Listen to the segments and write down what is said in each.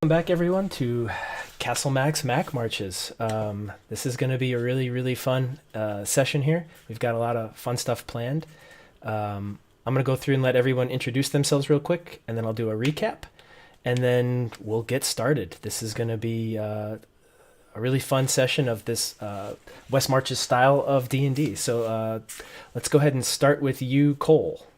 Welcome back, everyone, to Castle Max Mac Marches. This is going to be a really, really fun session here. We've got a lot of fun stuff planned. I'm going to go through and let everyone introduce themselves real quick, and then I'll do a recap, and then we'll get started. This is going to be a really fun session of this West Marches style of D&D. So let's go ahead and start with you, Cole.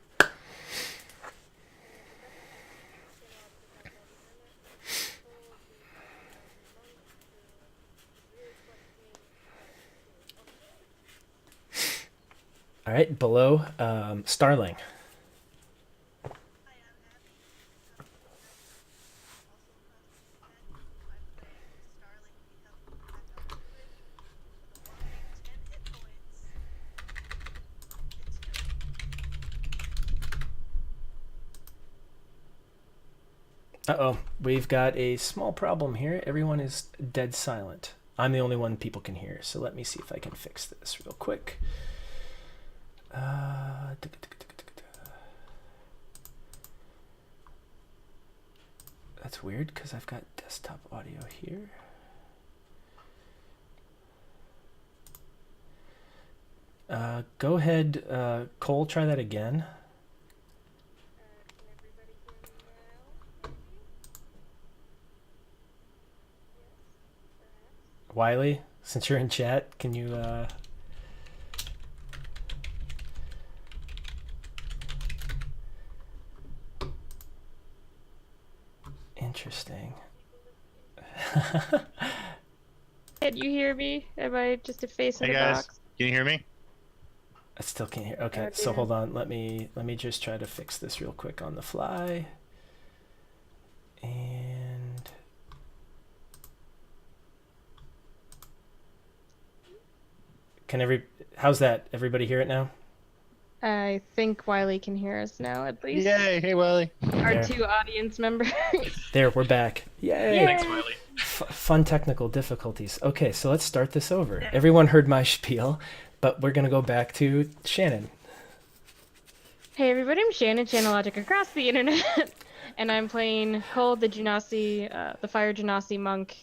All right, below, Starling. Uh-oh, we've got a small problem here. Everyone is dead silent. I'm the only one people can hear, so let me see if I can fix this real quick. That's weird because I've got desktop audio here. Go ahead, Cole, try that again. Wiley, since you're in chat, can you Interesting. Can you hear me? Am I just a face in Hey the guys, box? can you hear me? I still can't hear. Okay, Oh, so dear. hold on. Let me just try to fix this real quick on the fly. And how's that? Everybody hear it now? I think Wiley can hear us now, at least. Yay! Hey Wiley. Our There. two audience members. There, we're back. Yay! Yay. Thanks, Wiley. Fun technical difficulties. Okay, so let's start this over. Everyone heard my spiel, but we're gonna go back to Shannon. Hey everybody, I'm Shannon, Channel across the internet. And I'm playing Cole, the Genasi, the Fire Genasi monk,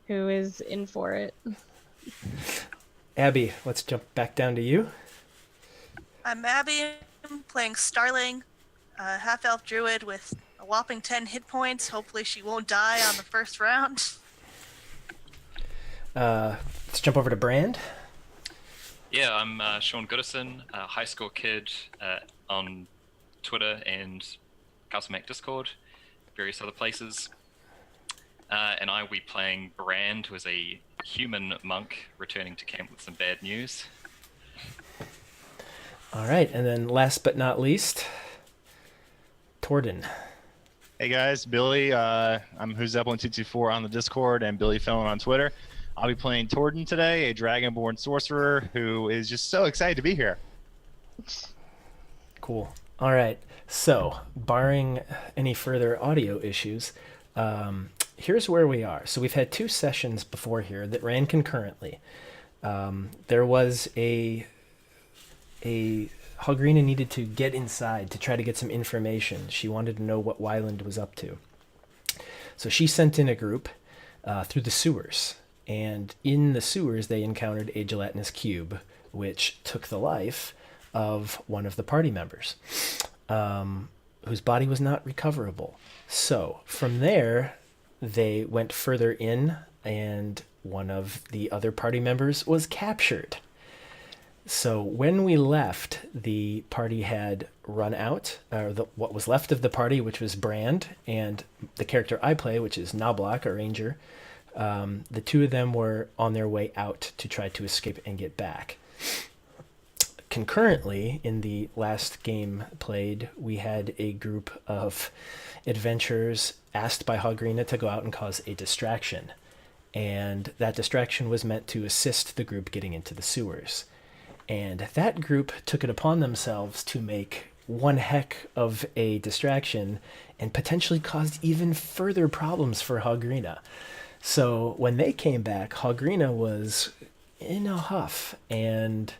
who is in for it. Abby, let's jump back down to you. I'm Abby, I'm playing Starling, a half-elf druid with a whopping 10 hit points. Hopefully she won't die on the first round. Let's jump over to Brand. Yeah, I'm Sean Goodison, a high school kid on Twitter and Castle Mac Discord, various other places. And I will be playing Brand, who is a human monk returning to camp with some bad news. All right, and then last but not least, Torden. Hey guys, Billy. I'm Who's Zeppelin224 on the Discord and Billy Fallon on Twitter. I'll be playing Torden today, a Dragonborn sorcerer who is just so excited to be here. Cool. All right, so barring any further audio issues, here's where we are. So we've had two sessions before here that ran concurrently. There was a Hogrina needed to get inside to try to get some information. She wanted to know what Wyland was up to. So she sent in a group through the sewers. And in the sewers, they encountered a gelatinous cube, which took the life of one of the party members, whose body was not recoverable. So from there, they went further in, and one of the other party members was captured. So when we left, the party had run out, or what was left of the party, which was Brand, and the character I play, which is Knobloch, a ranger. The two of them were on their way out to try to escape and get back. Concurrently, in the last game played, we had a group of adventurers asked by Hogrina to go out and cause a distraction. And that distraction was meant to assist the group getting into the sewers. And that group took it upon themselves to make one heck of a distraction and potentially caused even further problems for Hogrina. So when they came back, Hogrina was in a huff, and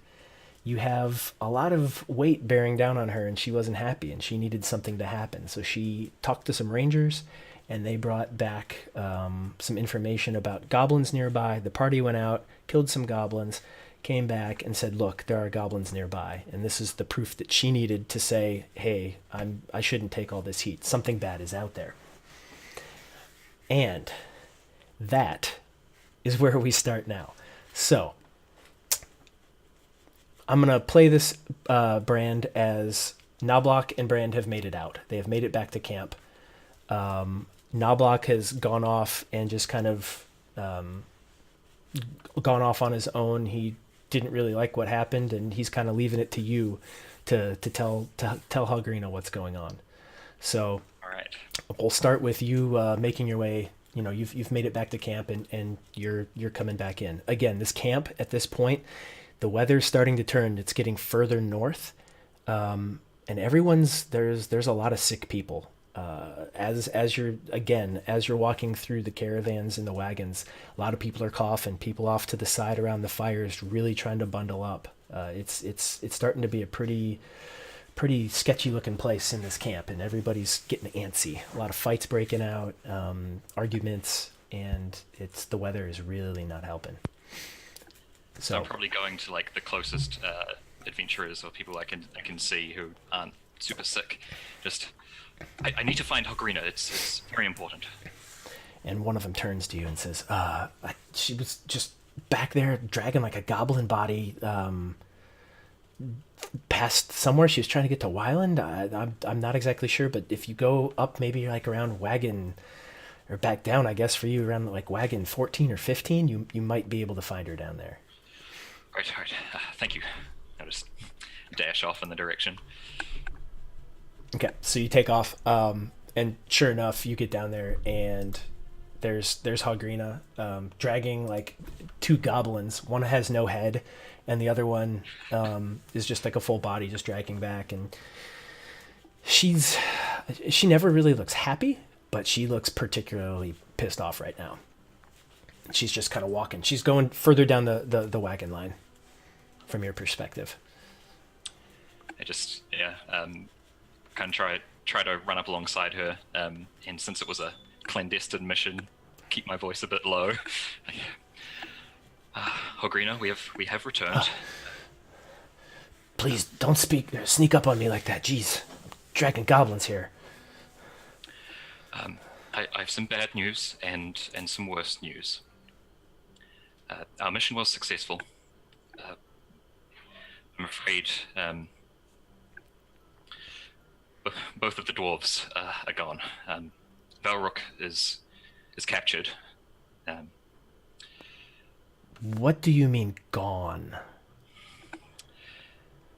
you have a lot of weight bearing down on her, and she wasn't happy, and she needed something to happen. So she talked to some rangers, and they brought back some information about goblins nearby. The party went out, killed some goblins, came back and said, look, there are goblins nearby. And this is the proof that she needed to say, hey, I shouldn't take all this heat. Something bad is out there. And that is where we start now. So I'm going to play this Brand as Knobloch and Brand have made it out. They have made it back to camp. Knobloch has gone off and just kind of gone off on his own. He didn't really like what happened, and he's kind of leaving it to you to tell Hogrina what's going on. So All right. we'll start with you making your way. You know, you've made it back to camp, and you're coming back in. Again, this camp at this point, the weather's starting to turn. It's getting further north, and there's a lot of sick people. As you're walking through the caravans and the wagons, a lot of people are coughing. People off to the side around the fires, really trying to bundle up. It's starting to be a pretty sketchy looking place in this camp, and everybody's getting antsy. A lot of fights breaking out, arguments, and the weather is really not helping. So I'm probably going to like the closest adventurers or people I can see who aren't super sick. Just I need to find Hogrina. It's very important. And one of them turns to you and says, she was just back there dragging like a goblin body past somewhere. She was trying to get to Wyland. I'm not exactly sure, but if you go up maybe like around wagon, or back down, I guess for you, around like wagon 14 or 15, you might be able to find her down there. Right. Thank you. I'll just dash off in the direction. Okay, so you take off, and sure enough, you get down there, and there's Hogrina dragging like two goblins. One has no head, and the other one is just like a full body, just dragging back. And she never really looks happy, but she looks particularly pissed off right now. She's just kind of walking. She's going further down the wagon line from your perspective. I just kind of try to run up alongside her, and since it was a clandestine mission, keep my voice a bit low. Hogrina, we have returned. Please don't sneak up on me like that. Jeez, I'm dragging goblins here. I have some bad news and some worse news. Our mission was successful. I'm afraid both of the dwarves are gone. Valrook is captured. What do you mean gone?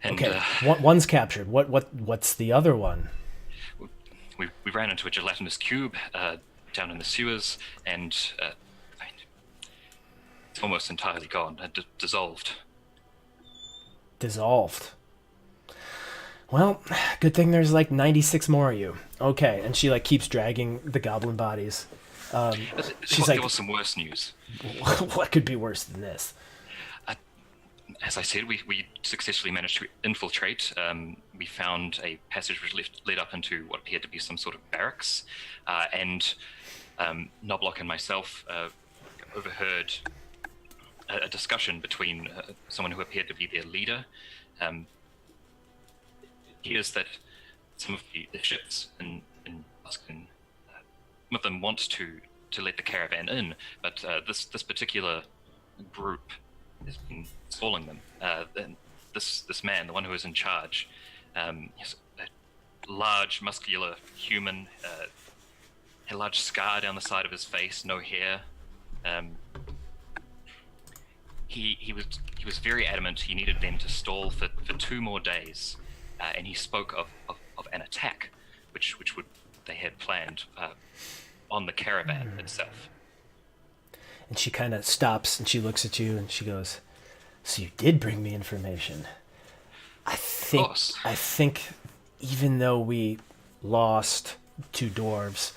And Okay, one's captured. What's the other one? we ran into a gelatinous cube down in the sewers, and it's almost entirely gone, dissolved. Dissolved. Well, good thing there's like 96 more of you. Okay, and she like keeps dragging the goblin bodies. She's There like, was some worse news. what could be worse than this? As I said, we successfully managed to infiltrate. We found a passage which led up into what appeared to be some sort of barracks, and Knobloch and myself overheard a discussion between someone who appeared to be their leader. Hears that some of the ships in Luskan, some of them want to let the caravan in, but this particular group has been stalling them. And this man, the one who is in charge, he's a large, muscular human, had a large scar down the side of his face, no hair. He was very adamant he needed them to stall for 2 more days, and he spoke of an attack, which they had planned on the caravan itself. And she kind of stops and she looks at you and she goes, "So you did bring me information. I think even though we lost 2 dwarves,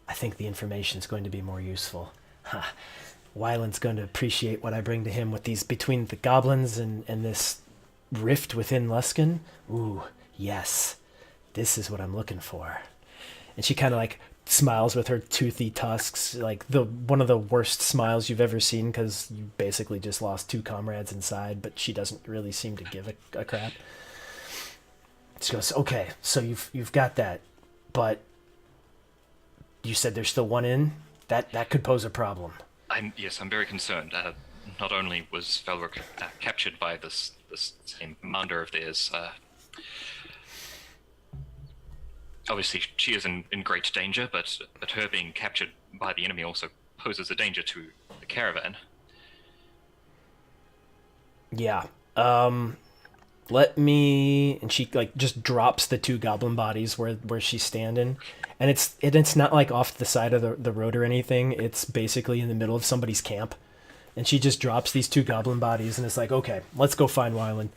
I think the information is going to be more useful. Wyland's going to appreciate what I bring to him with these, between the goblins and this rift within Luskan. Ooh, yes, this is what I'm looking for." And she kind of like smiles with her toothy tusks, like the one of the worst smiles you've ever seen, because you basically just lost 2 comrades inside, but she doesn't really seem to give a crap. She goes, okay, so you've got that, but you said there's still one in? That could pose a problem. I'm very concerned. Not only was Velric captured by this same commander of theirs, obviously she is in great danger, but her being captured by the enemy also poses a danger to the caravan. Yeah. Let me, and she like just drops the 2 goblin bodies where she's standing, and it's not like off the side of the road or anything. It's basically in the middle of somebody's camp, and she just drops these 2 goblin bodies, and it's like, okay, let's go find Wyland.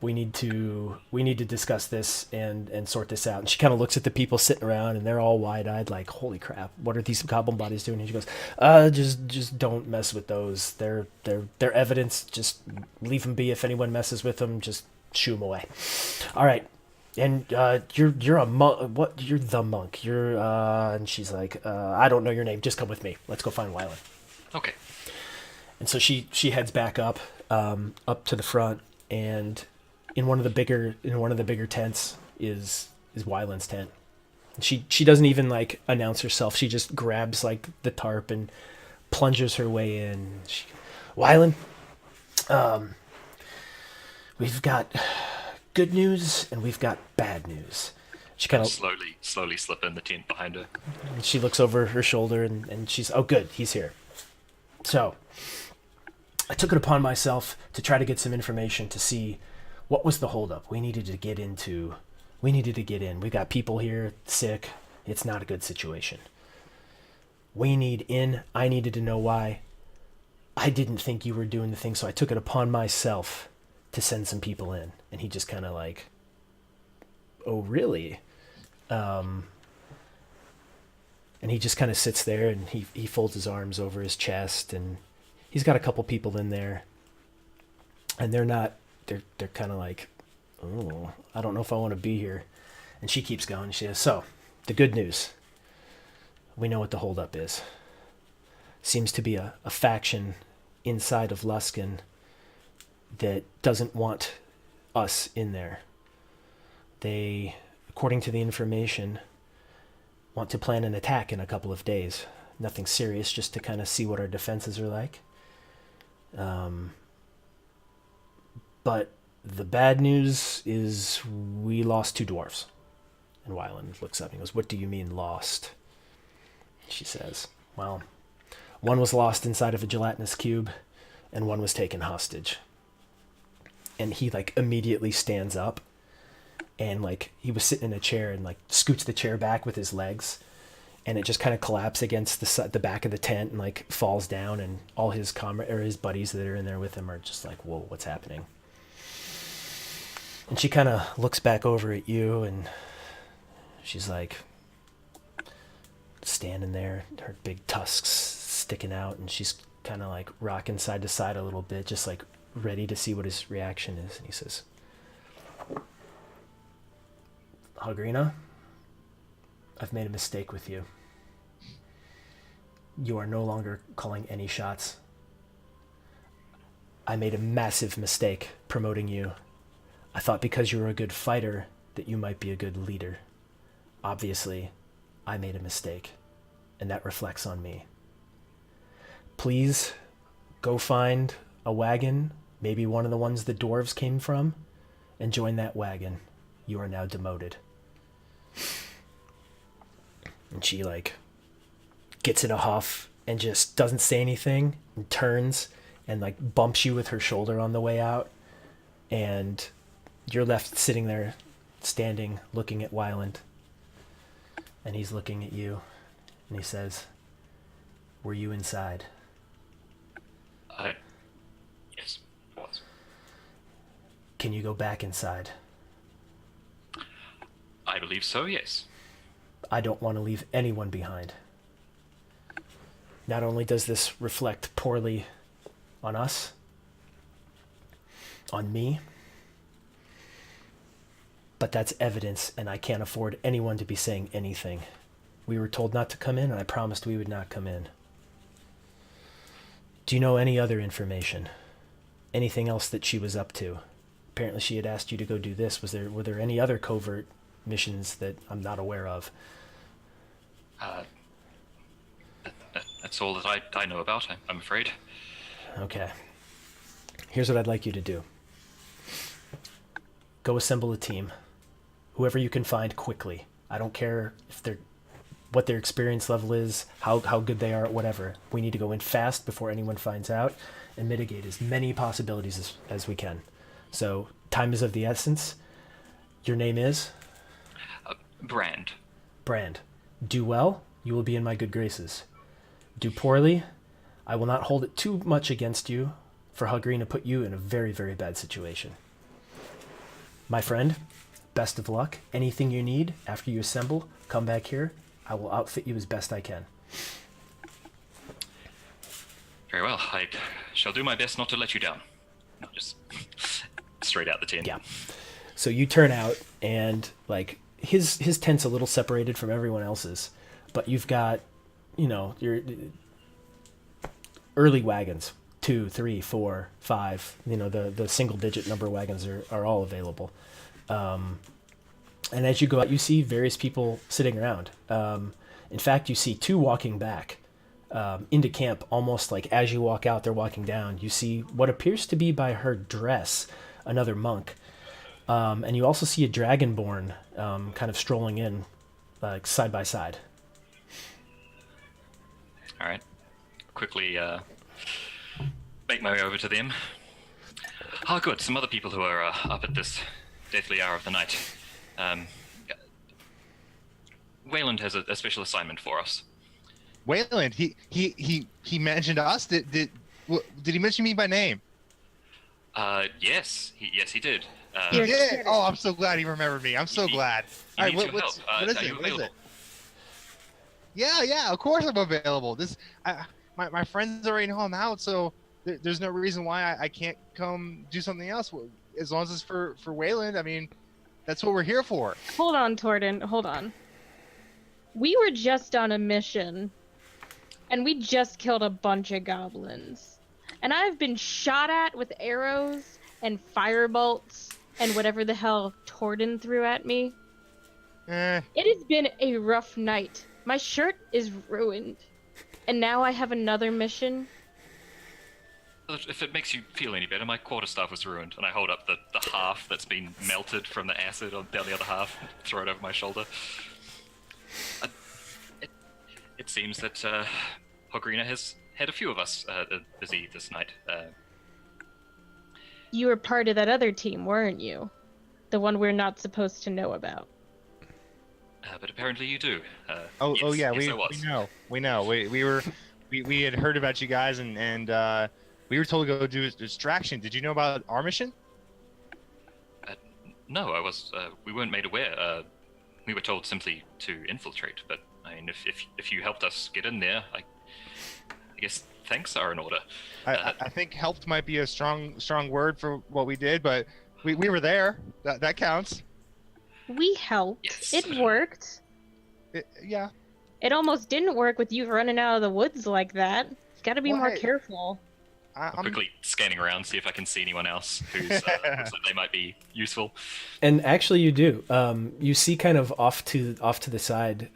We need to discuss this and sort this out. And she kind of looks at the people sitting around, and they're all wide-eyed, like, holy crap, what are these goblin bodies doing? And she goes, just don't mess with those. They're evidence. Just leave them be. If anyone messes with them, just shoo them away. All right. And you're a monk. What? You're the monk. You're and she's like, I don't know your name. Just come with me. Let's go find Wyland. Okay. And so she heads back up to the front, and in one of the bigger tents is Wyland's tent. And she doesn't even like announce herself. She just grabs like the tarp and plunges her way in. Wyland, we've got good news and we've got bad news. She kind of slowly slip in the tent behind her. She looks over her shoulder and she's, oh good, he's here. So I took it upon myself to try to get some information to see what was the holdup. We needed to get in. We got people here sick. It's not a good situation. We need in. I needed to know why. I didn't think you were doing the thing, so I took it upon myself to send some people in. And he just kind of like, oh really? And he just kind of sits there, and he folds his arms over his chest, and he's got a couple people in there, and they're kind of like, oh, I don't know if I want to be here. And she keeps going. She says, so the good news, we know what the holdup is. Seems to be a faction inside of Luskan that doesn't want us in there. They, according to the information, want to plan an attack in a couple of days. Nothing serious, just to kind of see what our defenses are like. But the bad news is we lost 2 dwarves. And Wyland looks up and goes, what do you mean lost? She says, well, one was lost inside of a gelatinous cube, and one was taken hostage. And he like immediately stands up, and like he was sitting in a chair and like scoots the chair back with his legs, and it just kind of collapses against the back of the tent and like falls down, and all his his buddies that are in there with him are just like, whoa, what's happening? And she kind of looks back over at you, and she's like standing there, her big tusks sticking out, and she's kind of like rocking side to side a little bit, just like ready to see what his reaction is. And he says, Hogrina, I've made a mistake with you. You are no longer calling any shots. I made a massive mistake promoting you. I thought because you were a good fighter that you might be a good leader. Obviously, I made a mistake, and that reflects on me. Please go find a wagon, maybe one of the ones the dwarves came from, and join that wagon. You are now demoted. And she like gets in a huff and just doesn't say anything and turns and like bumps you with her shoulder on the way out, and you're left sitting there standing looking at Wyland, and he's looking at you, and he says, were you inside? Yes, it was. Can you go back inside? I believe so, yes. I don't want to leave anyone behind. Not only does this reflect poorly on us, on me, but that's evidence, and I can't afford anyone to be saying anything. We were told not to come in, and I promised we would not come in. Do you know any other information? Anything else that she was up to? Apparently she had asked you to go do this. Were there any other covert missions that I'm not aware of? That's all that I know about, I'm afraid. Okay. Here's what I'd like you to do. Go assemble a team. Whoever you can find quickly. I don't care if what their experience level is, how good they are at whatever. We need to go in fast before anyone finds out and mitigate as many possibilities as we can. So, time is of the essence. Your name is? Brand. Brand. Do well, you will be in my good graces. Do poorly, I will not hold it too much against you for agreeing to put you in a very, very bad situation. My friend, best of luck. Anything you need after you assemble, come back here. I will outfit you as best I can. Very well. I shall do my best not to let you down. No, just straight out the tin. Yeah. So you turn out, and like his tent's a little separated from everyone else's, but you've got, your early wagons, 2, 3, 4, 5. The single digit number wagons are all available. And as you go out, you see various people sitting around. In fact, you see 2 walking back into camp, almost like as you walk out, they're walking down. You see what appears to be, by her dress, another monk. And you also see a dragonborn kind of strolling in, like side by side. All right. Quickly make my way over to them. Oh, good. Some other people who are up at this deathly hour of the night. Wayland has a special assignment for us. Wayland, he mentioned us. Did he mention me by name? Yes, he did. He did. Oh, I'm so glad he remembered me. I'm so glad. You All right, need what some help. is Are it? you What is available? it? Yeah, of course I'm available. My friends already know I'm out, so there's no reason why I can't come do something else. As long as it's for Wayland, I mean, that's what we're here for. Hold on, Torden. Hold on. We were just on a mission, and we just killed a bunch of goblins. And I've been shot at with arrows and firebolts and whatever the hell Torden threw at me. Eh, It has been a rough night. My shirt is ruined. And now I have another mission. If it makes you feel any better, my quarterstaff was ruined, and I hold up the half that's been melted from the acid down the other half, throw it over my shoulder. It seems that Hogrina has had a few of us busy this night. You were part of that other team, weren't you? The one we're not supposed to know about. But apparently you do. oh Yes, yeah, yes, I was. we know. We had heard about you guys, and we were told to go do a distraction. Did you know about our mission? No, I was. We weren't made aware. We were told simply to infiltrate. But I mean, if you helped us get in there, I guess thanks are in order. I think helped might be a strong word for what we did, but we were there. That counts. We helped. Yes. It worked. Yeah. It almost didn't work with you running out of the woods like that. You gotta be Well, more hey, careful. I'm quickly scanning around, see if I can see anyone else who's looks like they might be useful. And actually, you do. You see, kind of off to the side,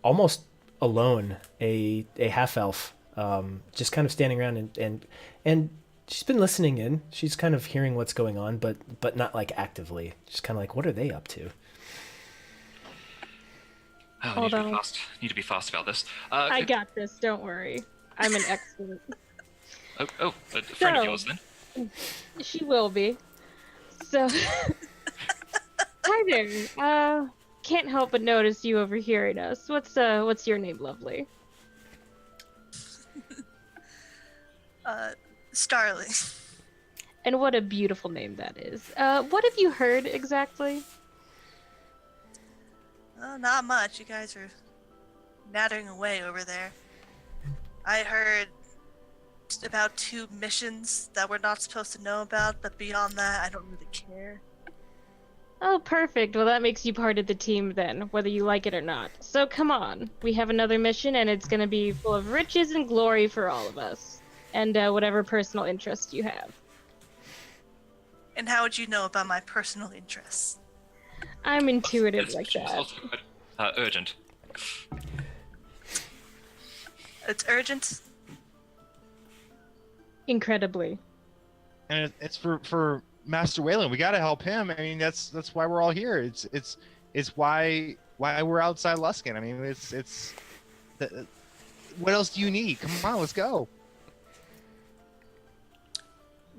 almost alone, a half elf, just kind of standing around, and she's been listening in. She's kind of hearing what's going on, but not like actively. Just kind of like, what are they up to? Oh, Hold on. Need to be fast about this. I got this, don't worry. I'm an expert. a friend of So- yours then. She will be. So, hi there. Can't help but notice you overhearing us. What's your name, lovely? Starling. And what a beautiful name that is. What have you heard exactly? Not much. You guys are nattering away over there. I heard about 2 missions that we're not supposed to know about, but beyond that, I don't really care. Oh, perfect. Well, that makes you part of the team then, whether you like it or not. So come on. We have another mission, and it's going to be full of riches and glory for all of us. And whatever personal interest you have. And how would you know about my personal interests? I'm intuitive This like mission is that. also quite, urgent. It's urgent. Incredibly. And it's for Master Wayland. We got to help him. I mean, that's why we're all here. It's why we're outside Luskan. I mean, it's what else do you need? Come on, let's go.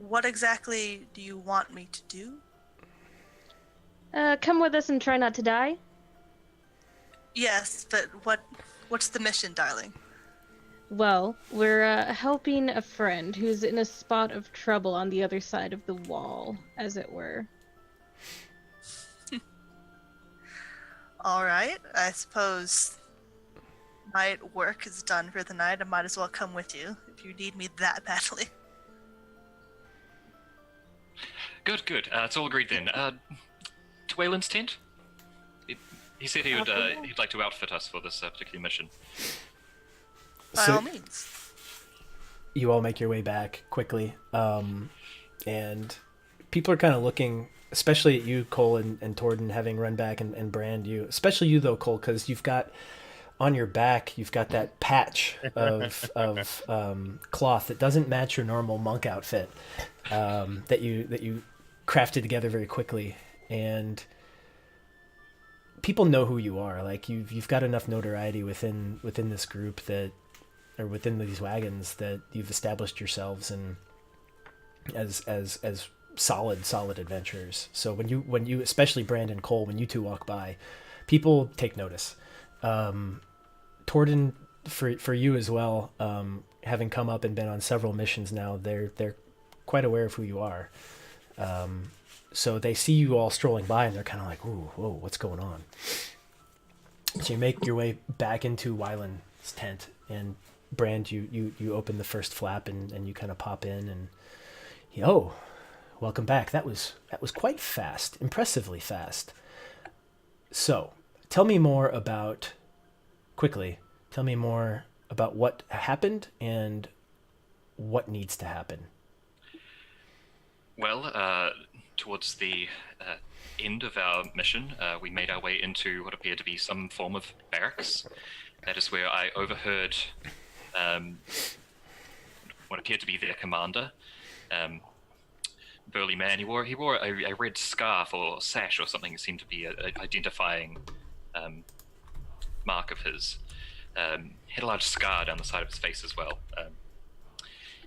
What exactly do you want me to do? Come with us and try not to die. Yes, but what's the mission, darling? Well, we're helping a friend who's in a spot of trouble on the other side of the wall, as it were. All right, I suppose my work is done for the night. I might as well come with you if you need me that badly. Good, good. It's all agreed then. To Wayland's tent? He said he would, he'd like to outfit us for this particular mission. By So- all means. You all make your way back quickly, and people are kind of looking, especially at you, Cole, and Torden, having run back and brand you. Especially you, though, Cole, because you've got on your back, you've got that patch of cloth that doesn't match your normal monk outfit, that you crafted together very quickly, and people know who you are. Like you've got enough notoriety within this group that, or within these wagons, that you've established yourselves and as solid adventurers. So when you especially Brandon, Cole, when you two walk by, people take notice. Torden, for you as well, having come up and been on several missions now, they're quite aware of who you are. So they see you all strolling by and they're kind of like, ooh, whoa, what's going on? So you make your way back into Wyland's tent, and Brand, you open the first flap and you kind of pop in and, oh, welcome back. That was quite fast, impressively fast. So tell me more about what happened and what needs to happen. Well, towards the end of our mission, we made our way into what appeared to be some form of barracks. That is where I overheard what appeared to be their commander. Burly man. He wore a red scarf or sash or something. It seemed to be an identifying mark of his. Had a large scar down the side of his face as well.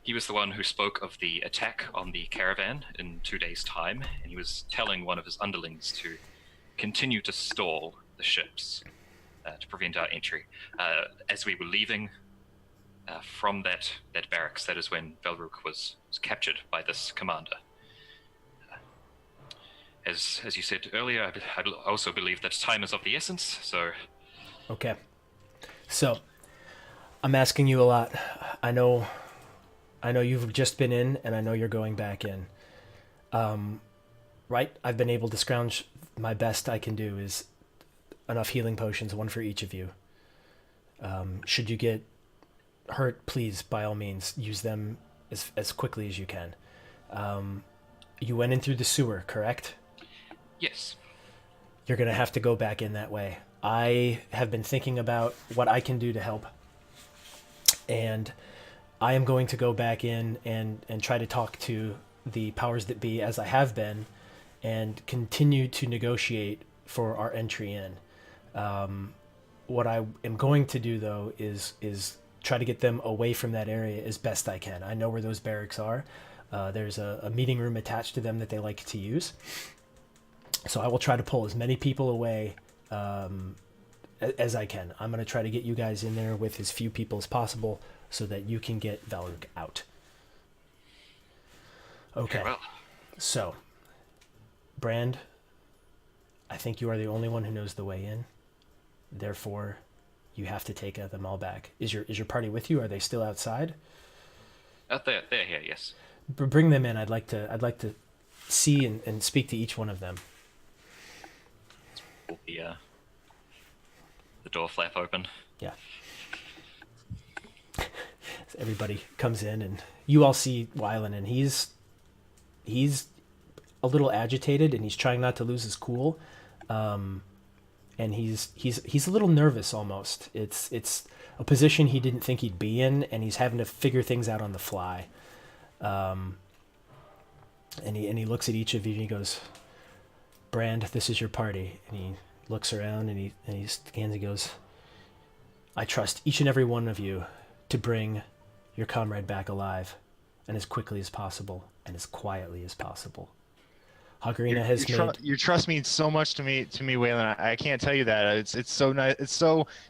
He was the one who spoke of the attack on the caravan in 2 days' time, and he was telling one of his underlings to continue to stall the ships to prevent our entry. As we were leaving from that barracks, that is when Velruk was captured by this commander. As you said earlier, I also believe that time is of the essence, so... Okay. So, I'm asking you a lot. I know you've just been in, and I know you're going back in. Right? I've been able to scrounge my best I can do is enough healing potions, one for each of you. Should you get hurt, please, by all means, use them as quickly as you can. You went in through the sewer, correct? Yes. You're going to have to go back in that way. I have been thinking about what I can do to help. And I am going to go back in and try to talk to the powers that be, as I have been, and continue to negotiate for our entry in. What I am going to do, though, is try to get them away from that area as best I can. I know where those barracks are. There's a meeting room attached to them that they like to use. So I will try to pull as many people away as I can. I'm going to try to get you guys in there with as few people as possible so that you can get Velruk out. Okay. Very well. So, Brand, I think you are the only one who knows the way in. Therefore, you have to take them all back. Is your party with you? Are they still outside? They're here, yes. Bring them in. I'd like to see and speak to each one of them. pull the door flap open. Yeah. So everybody comes in, and you all see Wylan, and he's a little agitated, and he's trying not to lose his cool, and he's a little nervous almost. It's a position he didn't think he'd be in, and he's having to figure things out on the fly. And he looks at each of you, and he goes, "Brand, this is your party." And he looks around, and he scans and goes, "I trust each and every one of you to bring your comrade back alive, and as quickly as possible, and as quietly as possible." Hagarina has made... Your trust means so much to me, Waylon. I can't tell you that. It's so nice.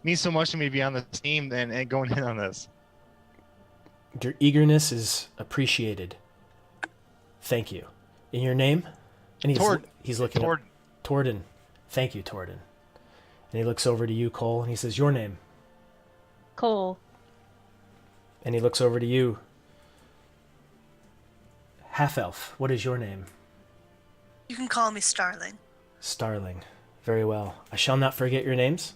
Means so much to me to be on this team and going in on this. Your eagerness is appreciated. Thank you. In your name? And he's looking Tord. at Torden. Thank you, Torden. And he looks over to you, Cole, and he says, "Your name?" Cole. And he looks over to you. Half-elf, what is your name? You can call me Starling. Starling. Very well. I shall not forget your names.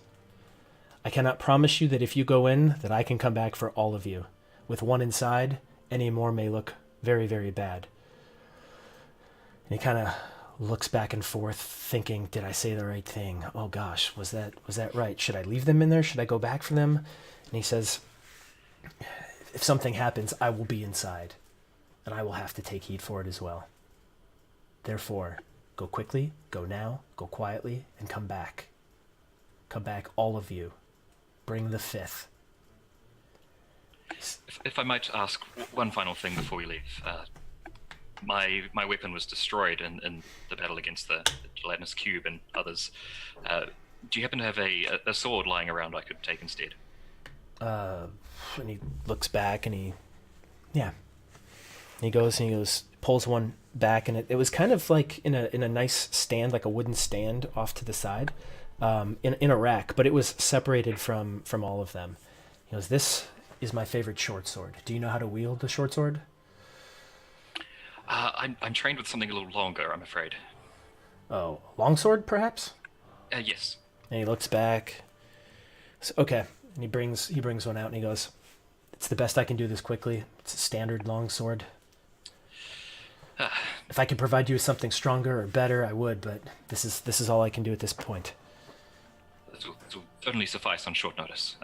I cannot promise you that if you go in, that I can come back for all of you. With one inside, any more may look very, very bad. And he kind of looks back and forth, thinking, did I say the right thing? Oh gosh, was that right? Should I leave them in there? Should I go back for them? And he says, if something happens, I will be inside, and I will have to take heed for it as well. Therefore, go quickly, go now, go quietly, and come back. Come back, all of you. Bring the fifth. If I might ask one final thing before we leave. My weapon was destroyed in the battle against the gelatinous cube and others. Do you happen to have a sword lying around I could take instead? And he looks back, and he goes, pulls one back, and it was kind of like in a nice stand, like a wooden stand off to the side, in a rack, but it was separated from all of them. He goes, "This is my favorite short sword. Do you know how to wield the short sword?" I'm trained with something a little longer, I'm afraid. Oh, longsword, perhaps? Yes. And he looks back. So, okay, and he brings one out, and he goes, "It's the best I can do this quickly. It's a standard longsword. If I could provide you with something stronger or better, I would, but this is all I can do at this point." This will certainly suffice on short notice.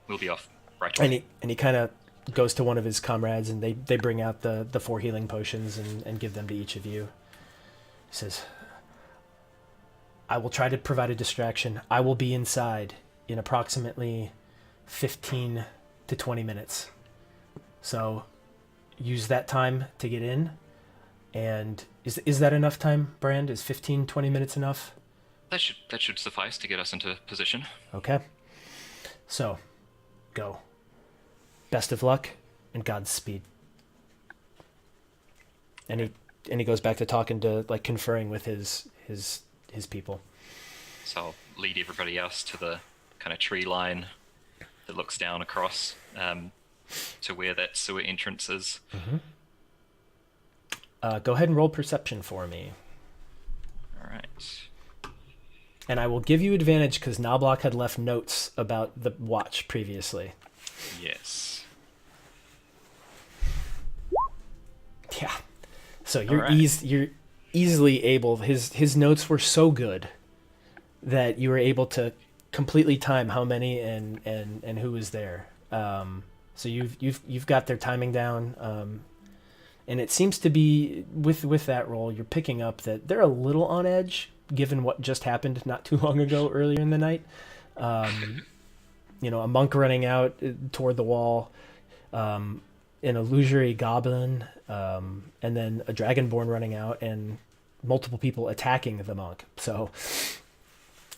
We'll be off right away. And he kind of goes to one of his comrades, and they bring out the 4 healing potions and give them to each of you. He says, "I will try to provide a distraction. I will be inside in approximately 15 to 20 minutes. So use that time to get in. And is that enough time, Brand? Is 15, 20 minutes enough?" That should suffice to get us into position. Okay. So, go. Best of luck and Godspeed. And he goes back to talking to, like, conferring with his people. So I'll lead everybody else to the kind of tree line that looks down across to where that sewer entrance is. Mm-hmm. Go ahead and roll perception for me. All right. And I will give you advantage because Knobloch had left notes about the watch previously. Yes. Yeah. So you're right. you're easily able. His notes were so good that you were able to completely time how many and who was there. So you've got their timing down. And it seems to be with that roll, you're picking up that they're a little on edge given what just happened not too long ago earlier in the night. A monk running out toward the wall, an illusory goblin, and then a dragonborn running out, and multiple people attacking the monk. So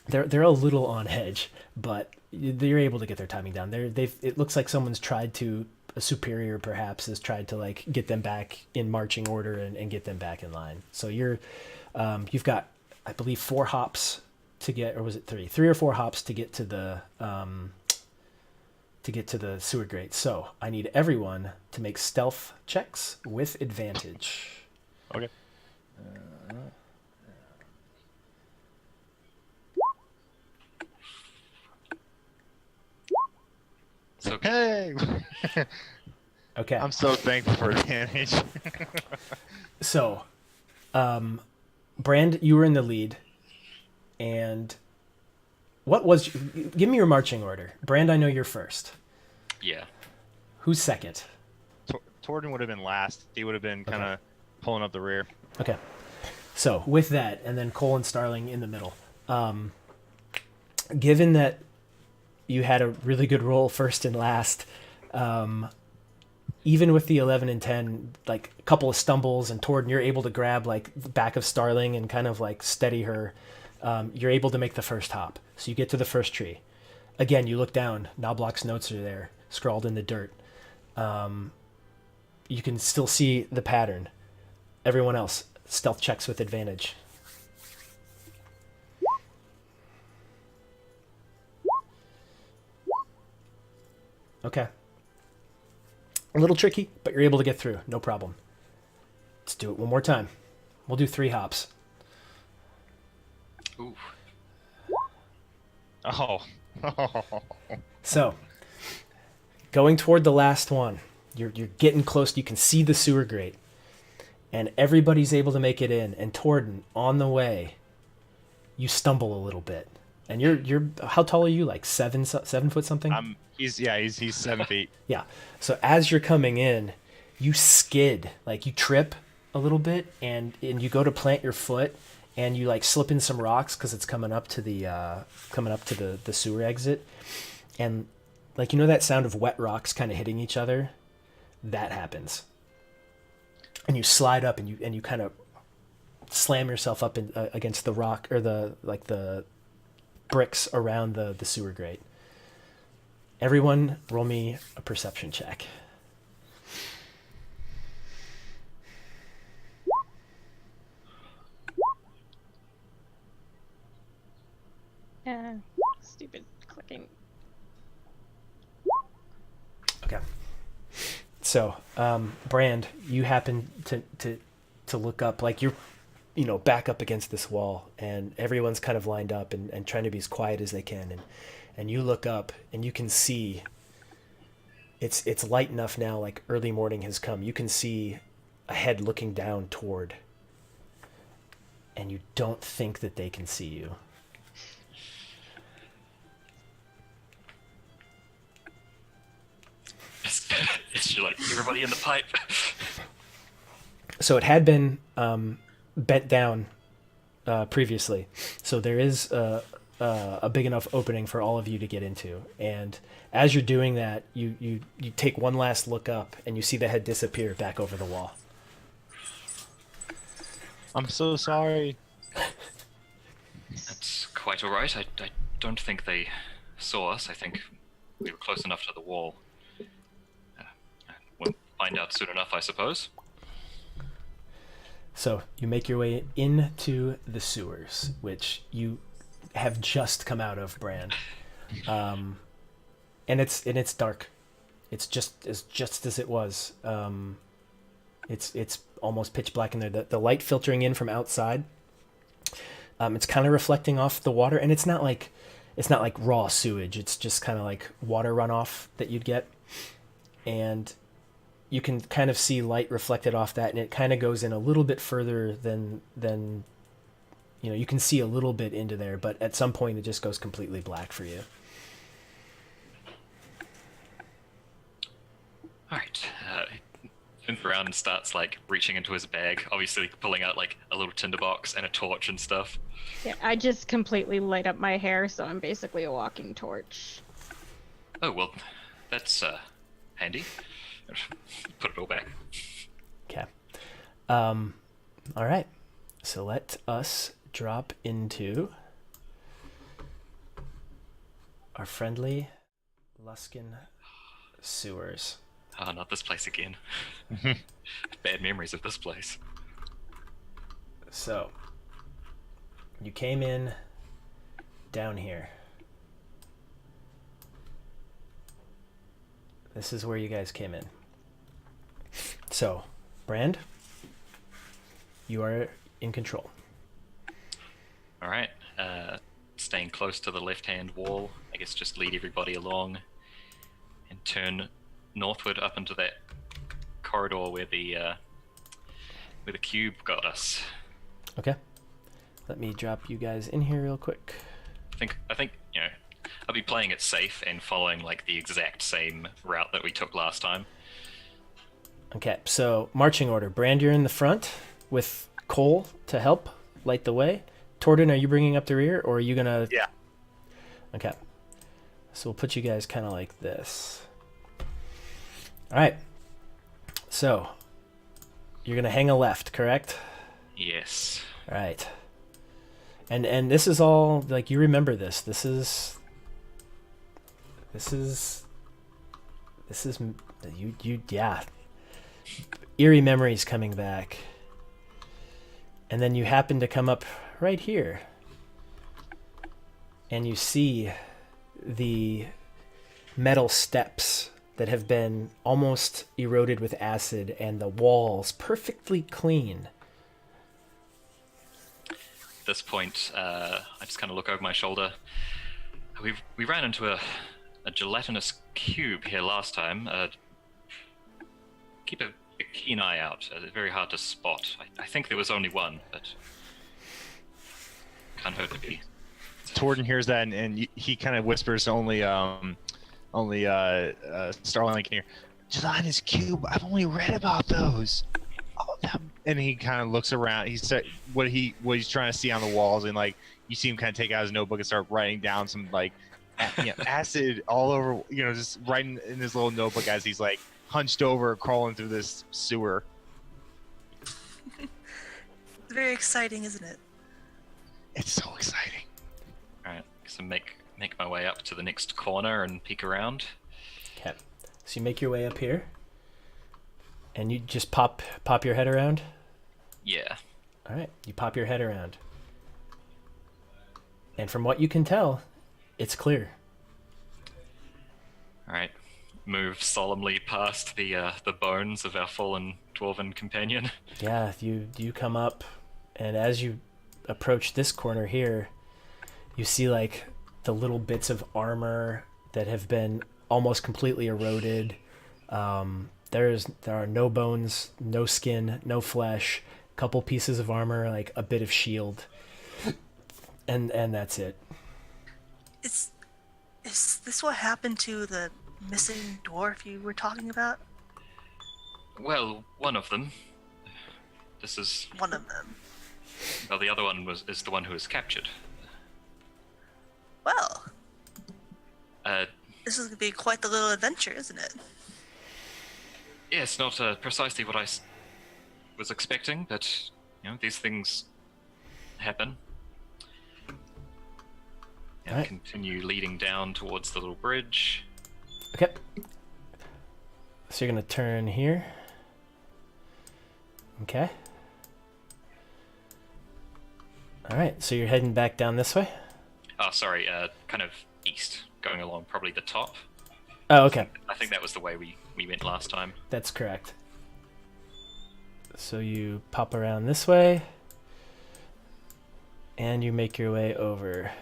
they're a little on edge, but they're able to get their timing down. It looks like someone's tried to, a superior perhaps, has tried to like get them back in marching order and get them back in line. So you've got, I believe, 4 hops to get, or was it 3? 3 or 4 hops to get to the sewer grate. So I need everyone to make stealth checks with advantage. Okay. Hey! Okay. I'm so thankful for advantage. So, Brand, you were in the lead, and give me your marching order. Brand, I know you're first. Yeah. Who's second? Torden would have been last. He would have been kind of Okay. pulling up the rear. Okay. So with that, and then Cole and Starling in the middle. Given that you had a really good roll first and last, even with the 11 and 10, like a couple of stumbles and Torden, you're able to grab like the back of Starling and kind of like steady her. You're able to make the first hop. So you get to the first tree. Again, you look down. Knobloch's notes are there, scrawled in the dirt. You can still see the pattern. Everyone else, stealth checks with advantage. Okay. A little tricky, but you're able to get through. No problem. Let's do it one more time. We'll do 3 hops. Ooh. Oh. So, going toward the last one, you're getting close. You can see the sewer grate, and everybody's able to make it in. And Torden, on the way, you stumble a little bit. And you're how tall are you? Like 7 foot something? He's 7 feet. Yeah. So as you're coming in, you skid, like you trip a little bit, and you go to plant your foot, and you like slip in some rocks because it's coming up to the sewer exit, and like that sound of wet rocks kind of hitting each other, that happens, and you slide up and you kind of slam yourself up against the rock or the bricks around the sewer grate. Everyone, roll me a perception check. Stupid clicking. Okay. So, Brand, you happen to look up, like you're, back up against this wall, and everyone's kind of lined up and trying to be as quiet as they can, and you look up and you can see. It's light enough now, like early morning has come. You can see a head looking down toward, and you don't think that they can see you. It's just like everybody in the pipe. So it had been bent down previously, so there is a big enough opening for all of you to get into. And as you're doing that, you take one last look up, and you see the head disappear back over the wall. I'm so sorry. That's quite all right. I don't think they saw us. I think we were close enough to the wall. We'll find out soon enough, I suppose. So you make your way into the sewers, which you have just come out of, Brand. And it's dark. It's just as it was. It's almost pitch black in there. The light filtering in from outside. It's kind of reflecting off the water, and it's not like raw sewage. It's just kind of like water runoff that you'd get, and you can kind of see light reflected off that, and it kind of goes in a little bit further than you can see a little bit into there, but at some point it just goes completely black for you. All right. Turns around and starts like reaching into his bag, obviously pulling out like a little tinderbox and a torch and stuff. Yeah, I just completely light up my hair, so I'm basically a walking torch. Oh well, that's handy. Put it all back. Okay. All right. So let us drop into our friendly Luskan sewers. Oh, not this place again. Bad memories of this place. So, you came in down here. This is where you guys came in. So, Brand, you are in control. All right. Staying close to the left-hand wall. I guess just lead everybody along and turn northward up into that corridor where the cube got us. Okay. Let me drop you guys in here real quick. I think I'll be playing it safe and following like the exact same route that we took last time. Okay, so marching order. Brand, you're in the front with Cole to help light the way. Torden, are you bringing up the rear, or are you gonna? Yeah. Okay. So we'll put you guys kind of like this. All right. So you're gonna hang a left, correct? Yes. All right. And this is all like you remember this. This is you yeah. Eerie memories coming back. And then you happen to come up right here. And you see the metal steps that have been almost eroded with acid and the walls perfectly clean. At this point, I just kind of look over my shoulder. We ran into a gelatinous cube here last time. Keep a keen eye out. Very hard to spot. I think there was only one, but can't hurt to be. Torden hears that, and he kind of whispers to only Starling can hear. Gelatinous cube. I've only read about those. Oh, and he kind of looks around. He said what he's trying to see on the walls, and like you see him kind of take out his notebook and start writing down some like acid all over. Just writing in his little notebook as he's like hunched over, crawling through this sewer. It's very exciting, isn't it? It's so exciting. All right, so make my way up to the next corner and peek around. Okay. So you make your way up here. And you just pop your head around? Yeah. All right. You pop your head around. And from what you can tell, it's clear. All right. Move solemnly past the bones of our fallen dwarven companion. Yeah, you come up, and as you approach this corner here, you see like the little bits of armor that have been almost completely eroded. There are no bones, no skin, no flesh, a couple pieces of armor, like a bit of shield, and that's it. Is this what happened to the missing dwarf you were talking about? Well, one of them. This is One of them. well, the other one is the one who was captured. Well, Uh, this is gonna be quite the little adventure, isn't it? yes, not precisely what I was expecting, but these things happen. And Alright. continue leading down towards the little bridge. Okay. So you're gonna turn here. Okay. All right. So you're heading back down this way. Oh, sorry, kind of east, going along probably the top. Oh, okay. I think that was the way we went last time. That's correct. So you pop around this way, and you make your way over,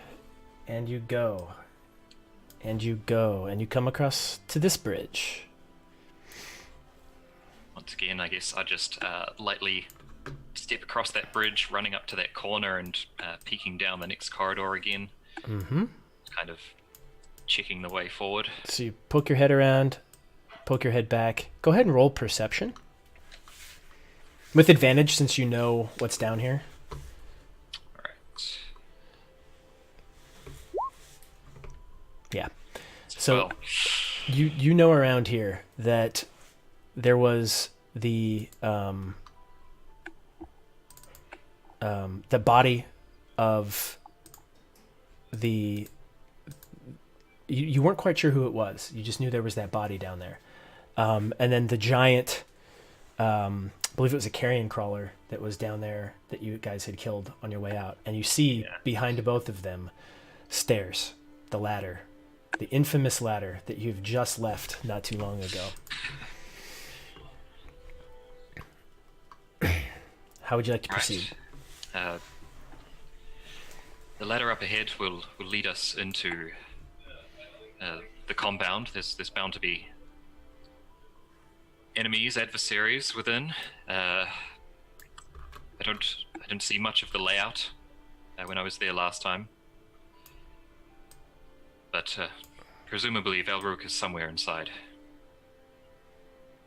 and you go, and you go, and you come across to this bridge. Once again, I guess I just lightly step across that bridge, running up to that corner and peeking down the next corridor again. Mm-hmm. Kind of checking the way forward. So you poke your head around, poke your head back. Go ahead and roll perception. With advantage since you know what's down here. Alright. Yeah. So Well, you know around here that there was the body of the you weren't quite sure who it was. You just knew there was that body down there. And then the giant I believe it was a carrion crawler that was down there that you guys had killed on your way out. And you see behind both of them stairs, the ladder, the infamous ladder that you've just left not too long ago. How would you like to proceed? Right. The ladder up ahead will lead us into the compound. There's bound to be enemies, adversaries within. I didn't see much of the layout when I was there last time, but presumably Velrook is somewhere inside.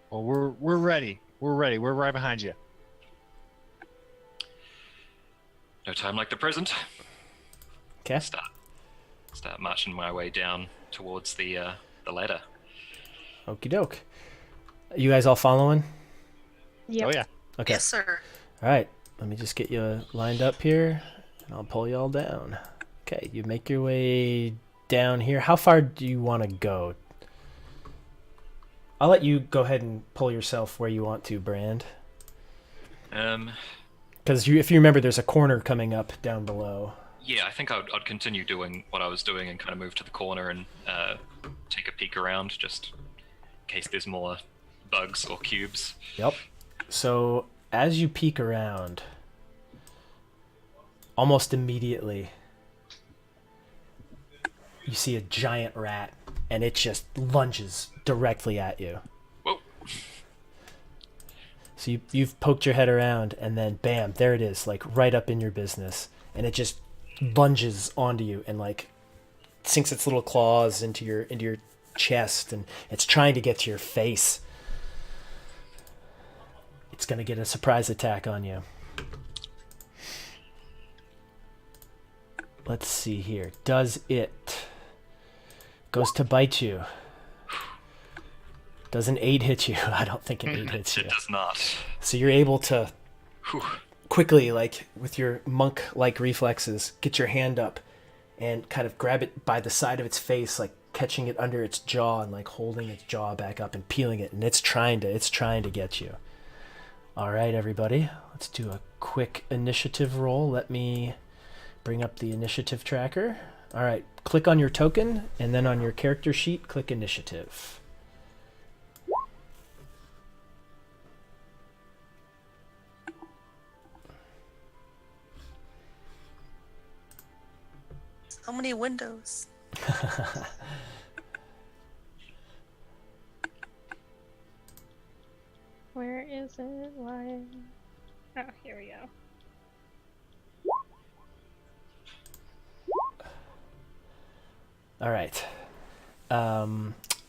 Well, we're ready. We're ready. We're right behind you. No time like the present. Okay. Start marching my way down towards the ladder. Okie doke. You guys all following? Yep. Oh yeah. Okay. Yes, sir. All right. Let me just get you lined up here, and I'll pull you all down. Okay. You make your way down here. How far do you want to go? I'll let you go ahead and pull yourself where you want to, Brand. Because if you remember, there's a corner coming up down below. Yeah, I think I'd continue doing what I was doing and kind of move to the corner and take a peek around, just in case there's more bugs or cubes. Yep. So as you peek around, almost immediately, you see a giant rat, and it just lunges directly at you. Whoa. So you've poked your head around, and then bam, there it is, like right up in your business, and it just lunges onto you and like sinks its little claws into your chest, and it's trying to get to your face. It's gonna get a surprise attack on you. Let's see here. Does it goes to bite you? Does an 8 hit you? I don't think an 8 hits you. It does not. So you're able to Whew. quickly, like with your monk-like reflexes, get your hand up and kind of grab it by the side of its face, like catching it under its jaw and like holding its jaw back up and peeling it, and it's trying to get you. All right, everybody, let's do a quick initiative roll. Let me bring up the initiative tracker. All right, click on your token, and then on your character sheet, click initiative. So many windows. Where is it? Why? Oh, here we go. All right.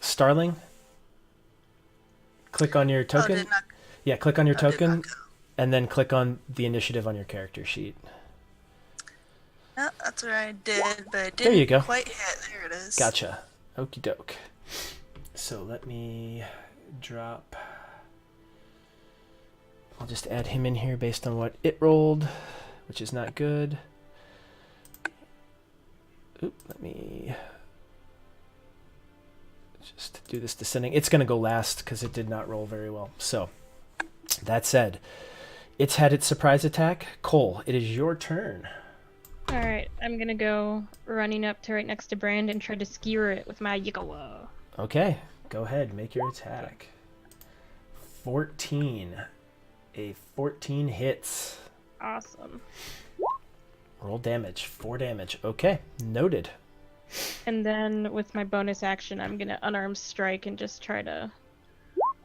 Starling, click on your Oh, token. did not, Yeah, click on your oh, did token, not go. and then click on the initiative on your character sheet. No, that's what I did, but it There didn't you go. quite hit. There it is. Gotcha. Okie doke. So let me drop. I'll just add him in here based on what it rolled, which is not good. Oop, let me just do this descending. It's going to go last because it did not roll very well. So, that said, it's had its surprise attack. Cole, it is your turn. Alright, I'm gonna go running up to right next to Brand and try to skewer it with my Yikawa. Okay, go ahead, make your attack. 14. A 14 hits. Awesome. Roll damage, 4 damage. Okay, noted. And then with my bonus action, I'm gonna unarmed strike and just try to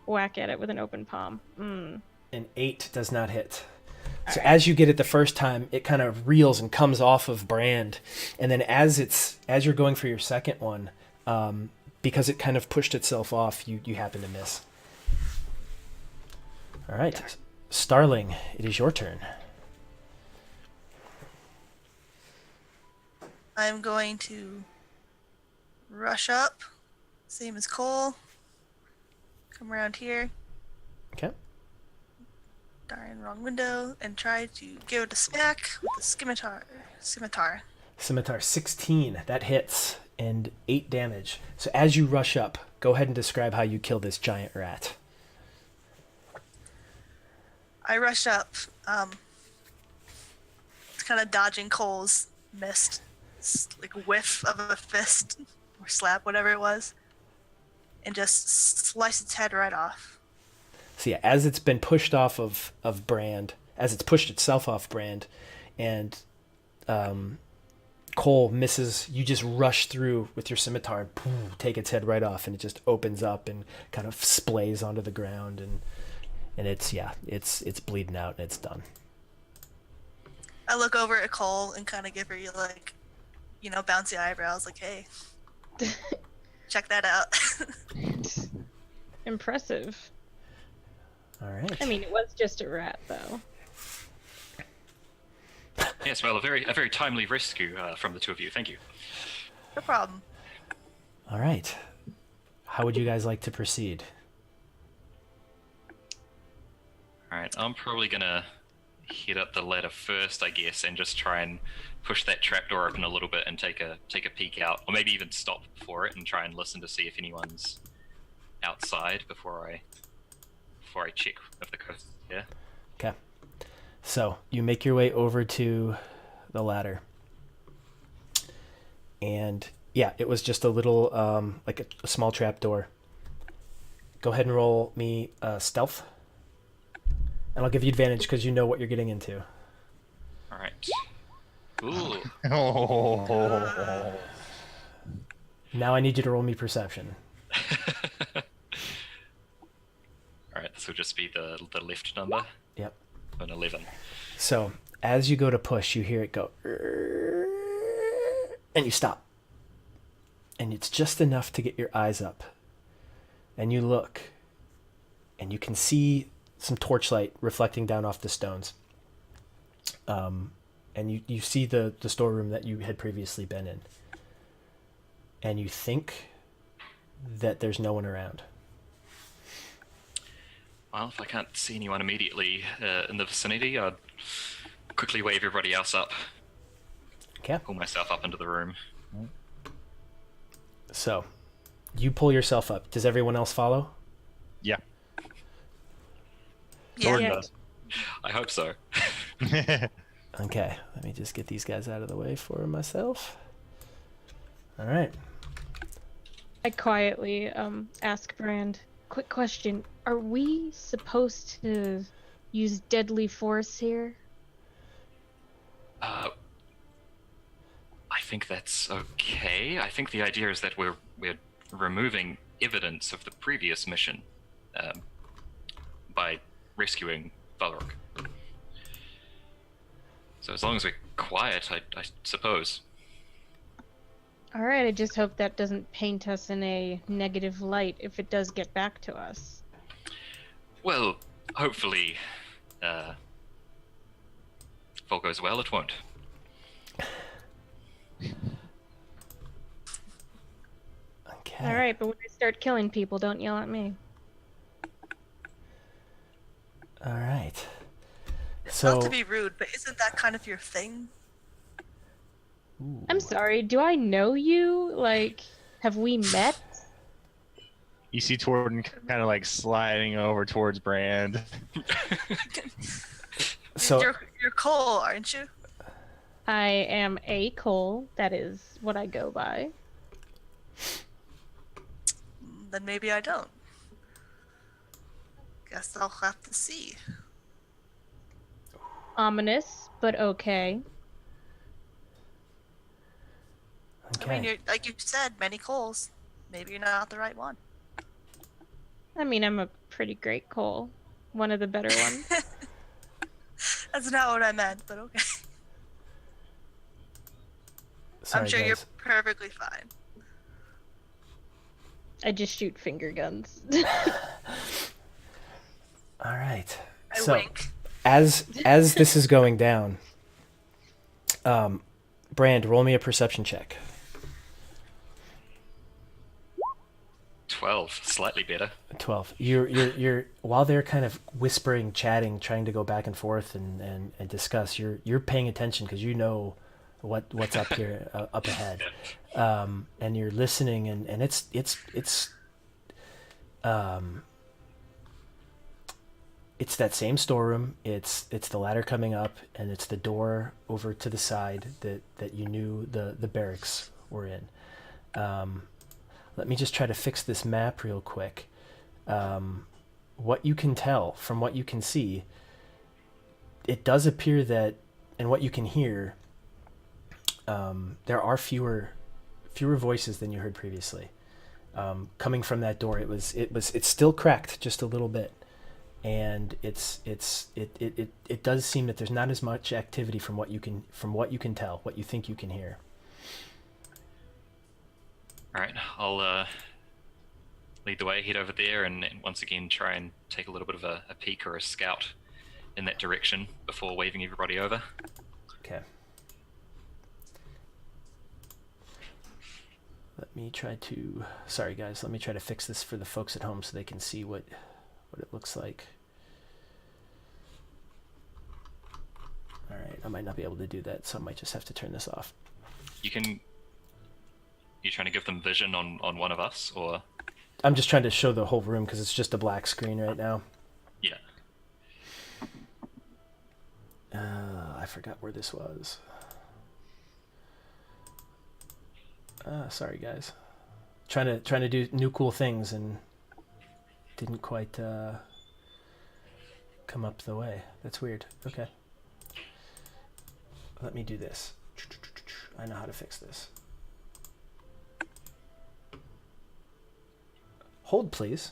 whack at it with an open palm. An 8 does not hit. So as you get it the first time, it kind of reels and comes off of Brand, and then as you're going for your second one, because it kind of pushed itself off, you happen to miss. All right, Starling, it is your turn. I'm going to rush up, same as Cole. Come around here. Okay. Darn, wrong window, and try to give it a smack with the scimitar. Scimitar 16, that hits, and 8 damage. So as you rush up, go ahead and describe how you kill this giant rat. I rush up, kind of dodging Cole's missed, like whiff of a fist or slap, whatever it was, and just slice its head right off. So yeah, as it's been pushed off of Brand, as it's pushed itself off Brand, and Cole misses. You just rush through with your scimitar and boom, take its head right off, and it just opens up and kind of splays onto the ground, and it's bleeding out and it's done. I look over at Cole and kind of give her like, bouncy eyebrows, like, hey, check that out. Impressive. All right. I mean, it was just a rat, though. Yes, well, a very timely rescue from the two of you. Thank you. No problem. All right. How would you guys like to proceed? All right, I'm probably gonna head up the ladder first, I guess, and just try and push that trapdoor open a little bit and take a peek out, or maybe even stop before it and try and listen to see if anyone's outside before I check if the coast is there. Okay. So you make your way over to the ladder. And yeah, it was just a little, like a small trap door. Go ahead and roll me stealth. And I'll give you advantage because you know what you're getting into. All right. Ooh. Oh. Now I need you to roll me perception. All right, this will just be the left number. Yep. An 11. So as you go to push, you hear it go, and you stop. And it's just enough to get your eyes up. And you look, and you can see some torchlight reflecting down off the stones. And you see the storeroom that you had previously been in. And you think that there's no one around. Well, if I can't see anyone immediately in the vicinity, I'd quickly wave everybody else up. Okay. Pull myself up into the room. So you pull yourself up. Does everyone else follow? Yeah. Yeah. Jordan Yeah. does. I hope so. Okay. Let me just get these guys out of the way for myself. All right. I quietly ask Brand, quick question. Are we supposed to use deadly force here? I think that's okay. I think the idea is that we're removing evidence of the previous mission by rescuing Valorok. So as long as we're quiet, I suppose. All right, I just hope that doesn't paint us in a negative light if it does get back to us. Well, hopefully, if all goes well, it won't. Okay. All right, but when I start killing people, don't yell at me. All right. Not So to be rude, but isn't that kind of your thing? I'm sorry, do I know you? Like, have we met? You see Jordan kind of like sliding over towards Brand. So You're Cole, aren't you? I am a Cole. That is what I go by. Then maybe I don't. Guess I'll have to see. Ominous, but okay. I mean, okay. you're, like you said, many Coles. Maybe you're not the right one. I mean, I'm a pretty great Cole. One of the better ones. That's not what I meant, but okay. Sorry, I'm sure guys. you're perfectly fine. I just shoot finger guns. All right. I So wink. as this is going down, Brand, roll me a perception check. 12, slightly better. 12. You're while they're kind of whispering, chatting, trying to go back and forth and discuss, you're paying attention because you know what's up here up ahead, and you're listening and it's that same storeroom. It's the ladder coming up, and it's the door over to the side that you knew the barracks were in. Let me just try to fix this map real quick. What you can tell from what you can see, it does appear that, and what you can hear, there are fewer voices than you heard previously. Coming from that door, it's still cracked just a little bit, and it does seem that there's not as much activity from what you can tell, what you think you can hear. All right, I'll lead the way, head over there, and once again try and take a little bit of a peek or a scout in that direction before waving everybody over. Okay. Let me try to... Sorry, guys. Let me try to fix this for the folks at home so they can see what it looks like. All right. I might not be able to do that, so I might just have to turn this off. You trying to give them vision on one of us, or? I'm just trying to show the whole room because it's just a black screen right now. Yeah. I forgot where this was. Sorry, guys. Trying to do new cool things and didn't quite come up the way. That's weird. Okay. Let me do this. I know how to fix this. Hold, please.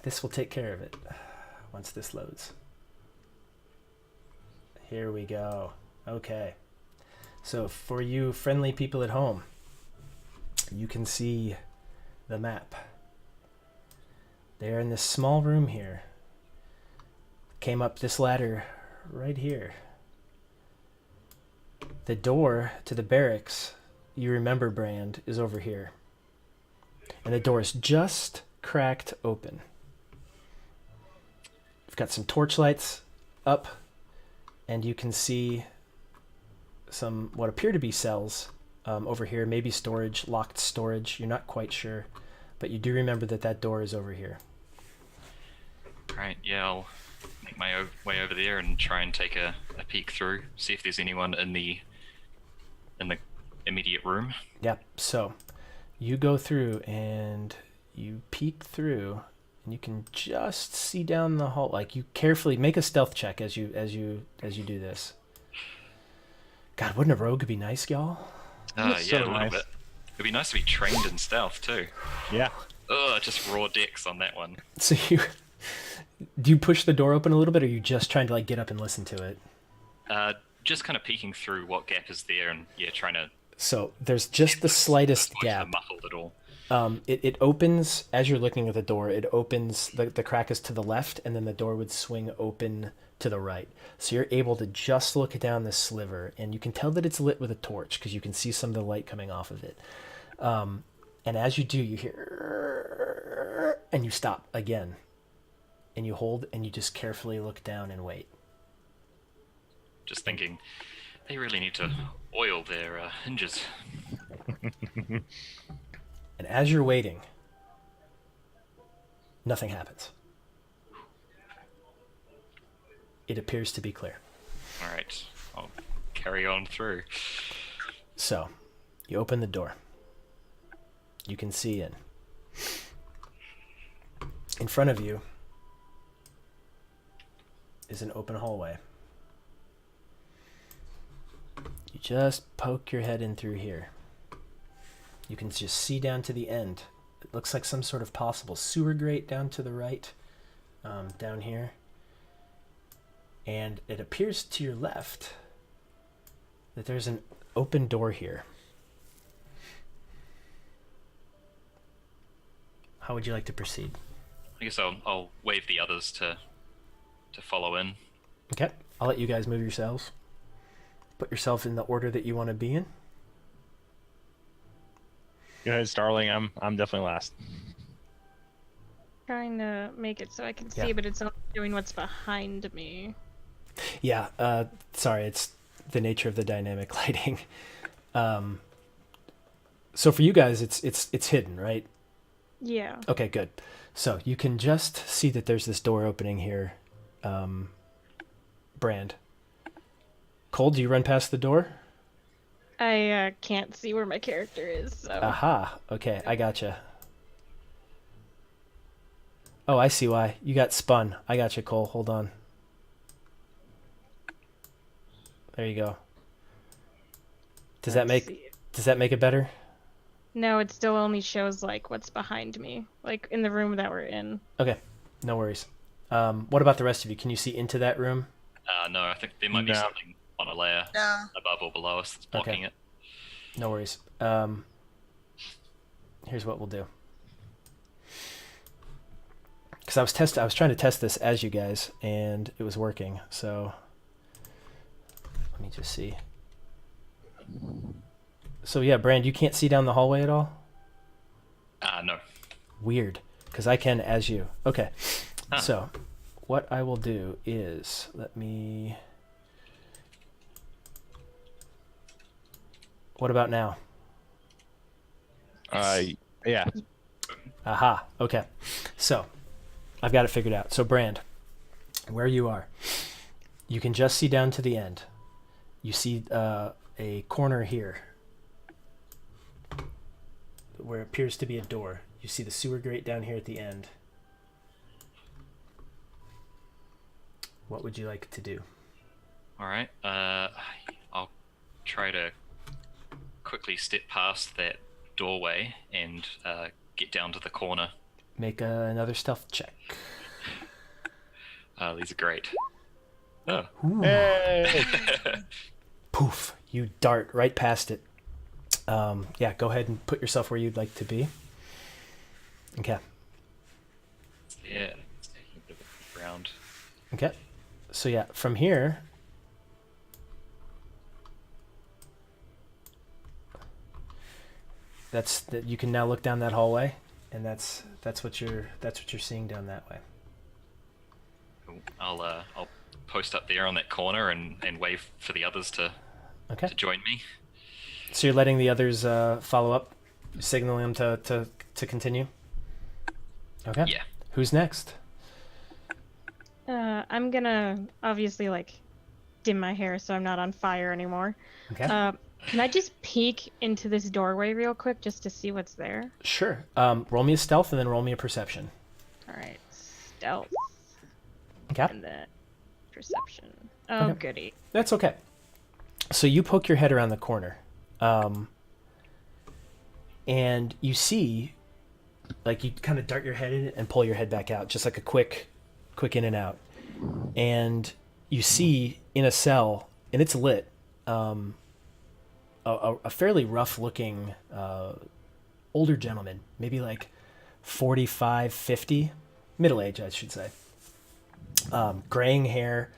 This will take care of it once this loads. Here we go. Okay. So for you friendly people at home, you can see the map. They're in this small room here. Came up this ladder right here. The door to the barracks, you remember, Brand, is over here. And the door is just cracked open. We've got some torchlights up, and you can see some what appear to be cells over here, maybe storage, locked storage. You're not quite sure, but you do remember that door is over here. Right, yeah, I'll make my way over there and try and take a peek through, see if there's anyone in the immediate room. Yep. So you go through and you peek through, and you can just see down the hall. Like, you carefully make a stealth check as you do this. God, wouldn't a rogue be nice, y'all? Yeah, so a little nice. bit. It'd be nice to be trained in stealth too. Yeah. Ugh, just raw dex on that one. So do you push the door open a little bit, or are you just trying to like get up and listen to it? Just kind of peeking through what gap is there, and yeah, trying to. So there's just the slightest gap. Muffled at all. It opens as you're looking at the door. It opens, the crack is to the left, and then the door would swing open to the right. So you're able to just look down this sliver, and you can tell that it's lit with a torch because you can see some of the light coming off of it. And as you do, you hear, and you stop again, and you hold, and you just carefully look down and wait. Just thinking, they really need to oil their hinges. And as you're waiting, nothing happens. It appears to be clear. All right, I'll carry on through. So, you open the door. You can see in. In front of you is an open hallway. You just poke your head in through here. You can just see down to the end. It looks like some sort of possible sewer grate down to the right, down here. And it appears to your left that there's an open door here. How would you like to proceed? I guess I'll wave the others to follow in. Okay, I'll let you guys move yourselves. Put yourself in the order that you want to be in. Go ahead, Starling. I'm definitely last. Trying to make it so I can Yeah. see, but it's not doing what's behind me. Yeah, sorry, it's the nature of the dynamic lighting. So for you guys, it's hidden, right? Yeah. Okay, good. So you can just see that there's this door opening here. Brand. Cole, do you run past the door? I can't see where my character is, so. Aha. Okay, I gotcha. Oh, I see why. You got spun. I gotcha, Cole. Hold on. There you go. Does Let's that make see. it better? No, it still only shows like what's behind me, like in the room that we're in. Okay, no worries. What about the rest of you? Can you see into that room? No, I think there might be No. something on a layer No. above or below us that's blocking it. No worries. Here's what we'll do. Because I was trying to test this as you guys, and it was working. So let me just see. So yeah, Brand, you can't see down the hallway at all? No. Weird, because I can as you. Okay, Huh. so what I will do is let me. What about now? Yeah. Aha. Okay. So I've got it figured out. So Brand, where you are, you can just see down to the end. You see a corner here where it appears to be a door. You see the sewer grate down here at the end. What would you like to do? All right. I'll try to quickly step past that doorway and get down to the corner. Make another stealth check. These are great. Oh. Ooh. Hey! Poof. You dart right past it. Yeah, go ahead and put yourself where you'd like to be. Okay. Yeah. It's taking a bit of a peek around. Okay. So yeah, from here, that's that you can now look down that hallway, and that's what you're seeing down that way. Cool. I'll post up there on that corner and wave for the others to Okay. join me. So you're letting the others follow up, signaling them to continue. Okay. Yeah. Who's next? I'm gonna obviously like dim my hair so I'm not on fire anymore. Okay. Can I just peek into this doorway real quick just to see what's there? Sure. Roll me a stealth and then roll me a perception. All right, stealth Okay. and then perception. Oh, Okay. goody. That's okay. So you poke your head around the corner, and you see, like you kind of dart your head in and pull your head back out, just like a quick in and out. And you see in a cell, and it's lit, a fairly rough-looking older gentleman, maybe like 45, 50, middle age, I should say. Graying hair.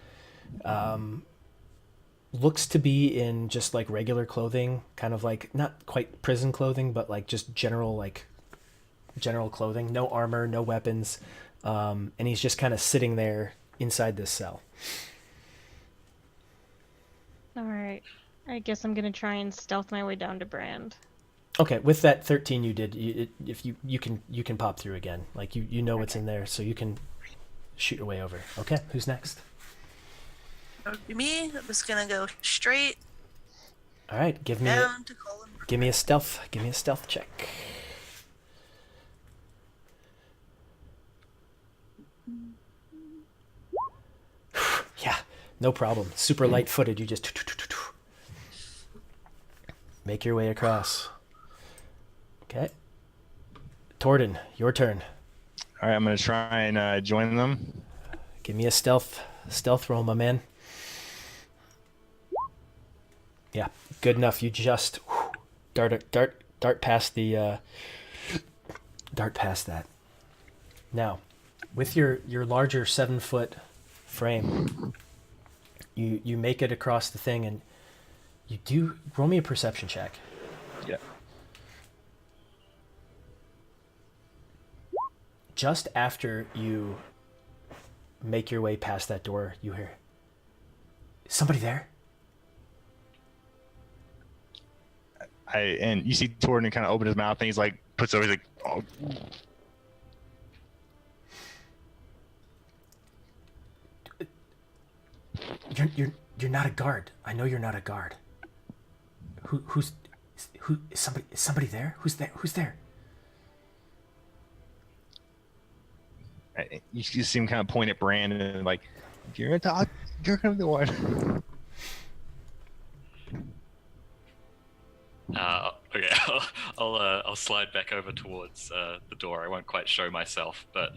Looks to be in just like regular clothing, kind of like not quite prison clothing, but like just general clothing. No armor, no weapons, and he's just kind of sitting there inside this cell. All right. I guess I'm gonna try and stealth my way down to Brand. Okay, with that 13 you did, if you can pop through again. Like you know what's in there, so you can shoot your way over. Okay, who's next? That would be me. I'm just gonna go straight All right, give me down to Colin. a stealth check. Yeah, no problem. Super light-footed. You just make your way across. Okay. Torden, your turn. All right, I'm gonna try and join them. Give me a stealth roll, my man. Yeah, good enough. You just dart past the dart past that. Now, with your larger 7-foot frame, you make it across the thing, and you do roll me a perception check. Yeah. Just after you make your way past that door, you hear, "Is somebody there?" And you see Torden kind of open his mouth and he's like puts over. He's like, oh. You're not a guard. I know you're not a guard. Who's is somebody there? Who's there? You see him kind of point at Brandon and like, you're a dog. You're gonna be the one. I'll slide back over towards the door. I won't quite show myself, but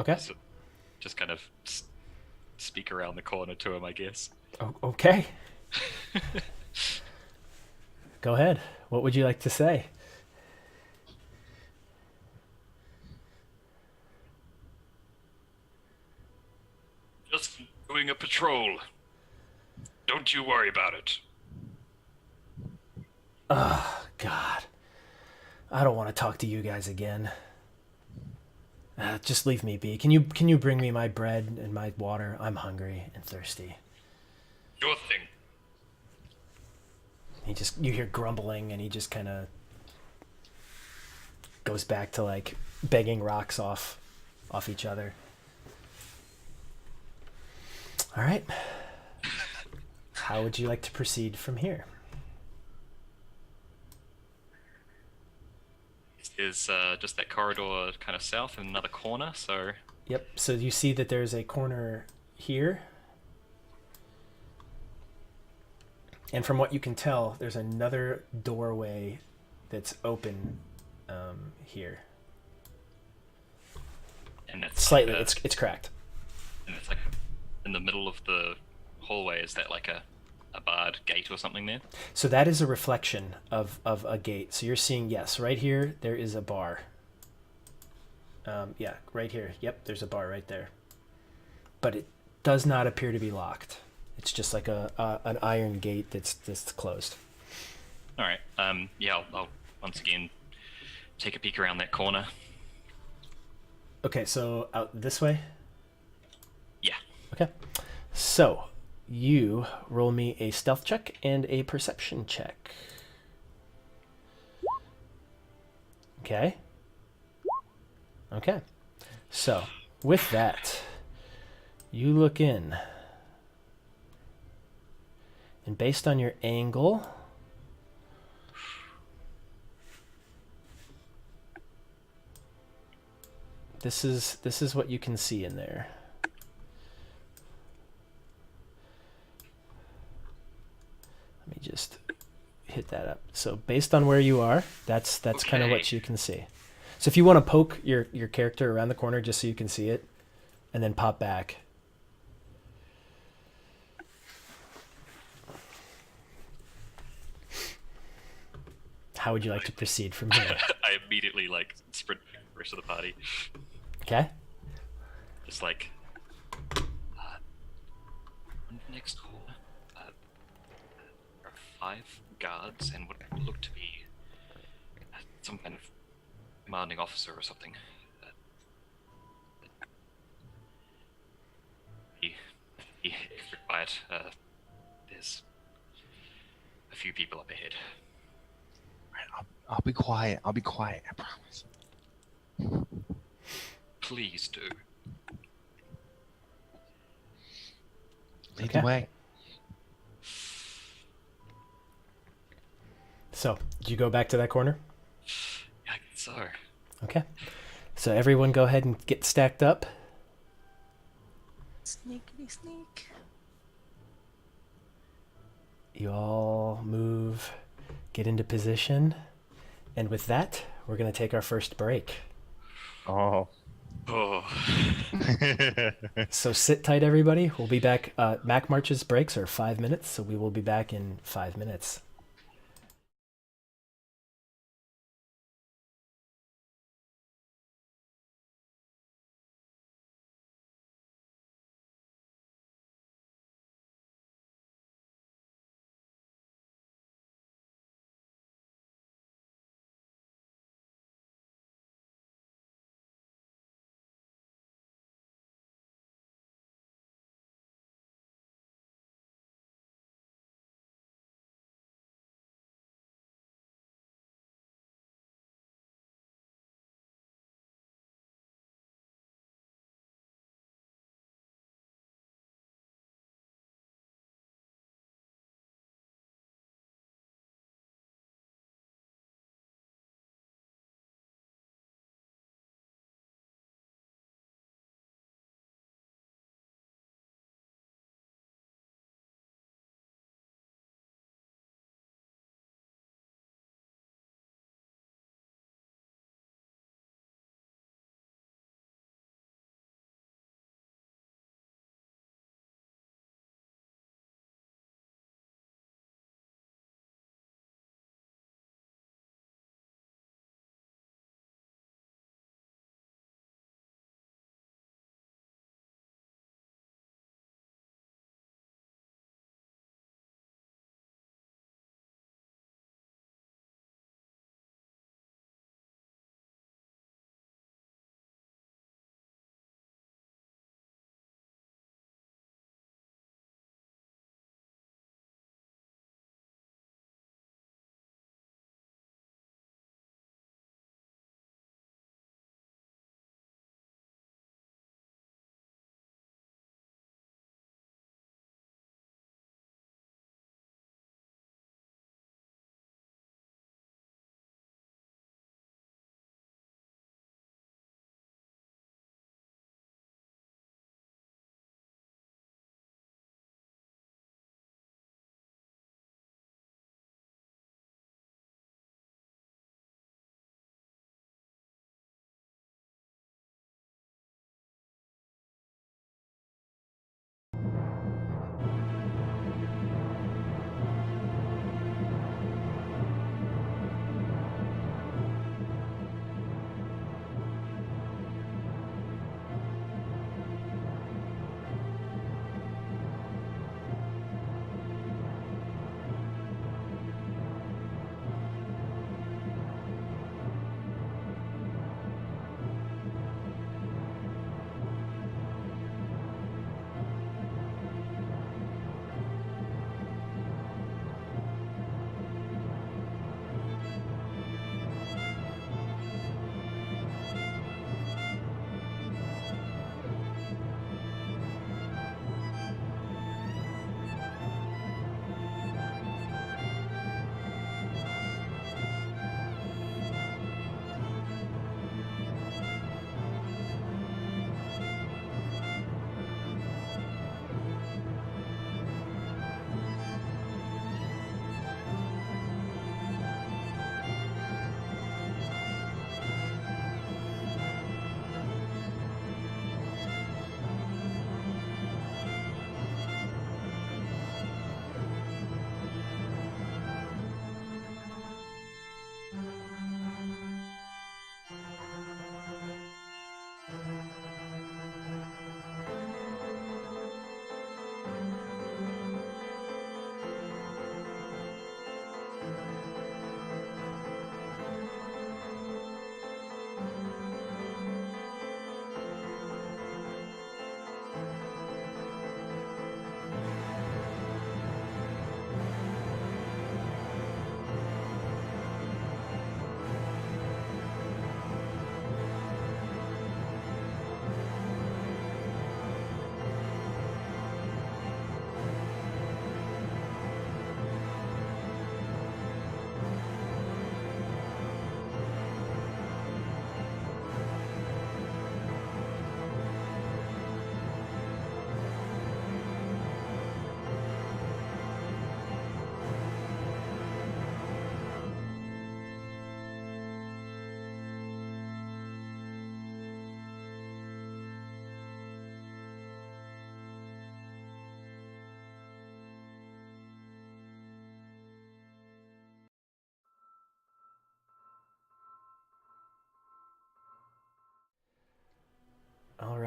Okay. just kind of speak around the corner to him, I guess. Okay. Go ahead. What would you like to say? Just doing a patrol. Don't you worry about it. God. I don't want to talk to you guys again. Just leave me be. Can you bring me my bread and my water? I'm hungry and thirsty. Sure thing. You hear grumbling, and he just kind of goes back to like begging rocks off each other. All right. How would you like to proceed from here? Is just that corridor kind of south in another corner, so... Yep. So you see that there's a corner here. And from what you can tell, there's another doorway that's open here. And it's Slightly. like It's cracked. and it's like in the middle of the hallway. Is that like a barred gate or something there? So that is a reflection of a gate. So you're seeing, yes, right here, there is a bar. Yeah, right here. Yep, there's a bar right there. But it does not appear to be locked. It's just like an iron gate that's closed. All right. Yeah, I'll once again take a peek around that corner. Okay, so out this way? Yeah. Okay. So you roll me a stealth check and a perception check. Okay. Okay. So with that, you look in. And based on your angle, this is what you can see in there. Let me just hit that up. So based on where you are, that's kind of what you can see. So if you want to poke your character around the corner just so you can see it, and then pop back. How would you like to proceed from here? I immediately like sprint back to the rest of the party. Okay. Just like next corner. There are 5 guards and what look to be some kind of commanding officer or something. Be extra quiet. There's a few people up ahead. I'll be quiet. I'll be quiet. I promise. Please do. Lead Okay. the way. So, do you go back to that corner? Yeah, I guess so. Okay. So everyone go ahead and get stacked up. Sneakity sneak. You all move, get into position. And with that, we're going to take our first break. Oh. Oh. So sit tight, everybody. We'll be back. Mac March's breaks are 5 minutes, so we will be back in 5 minutes.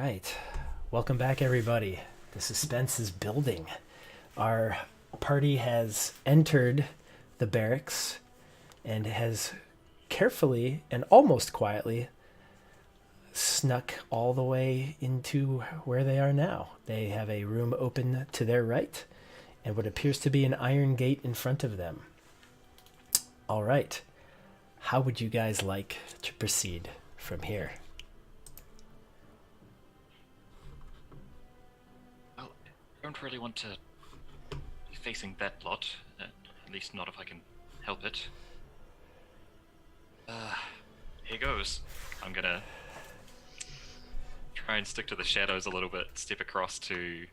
right. Welcome back, everybody. The suspense is building. Our party has entered the barracks and has carefully and almost quietly snuck all the way into where they are now. They have a room open to their right and what appears to be an iron gate in front of them. All right. How would you guys like to proceed from here? Well, I don't really want to be facing that lot. At least not if I can help it. Here goes. I'm gonna try and stick to the shadows a little bit, step across to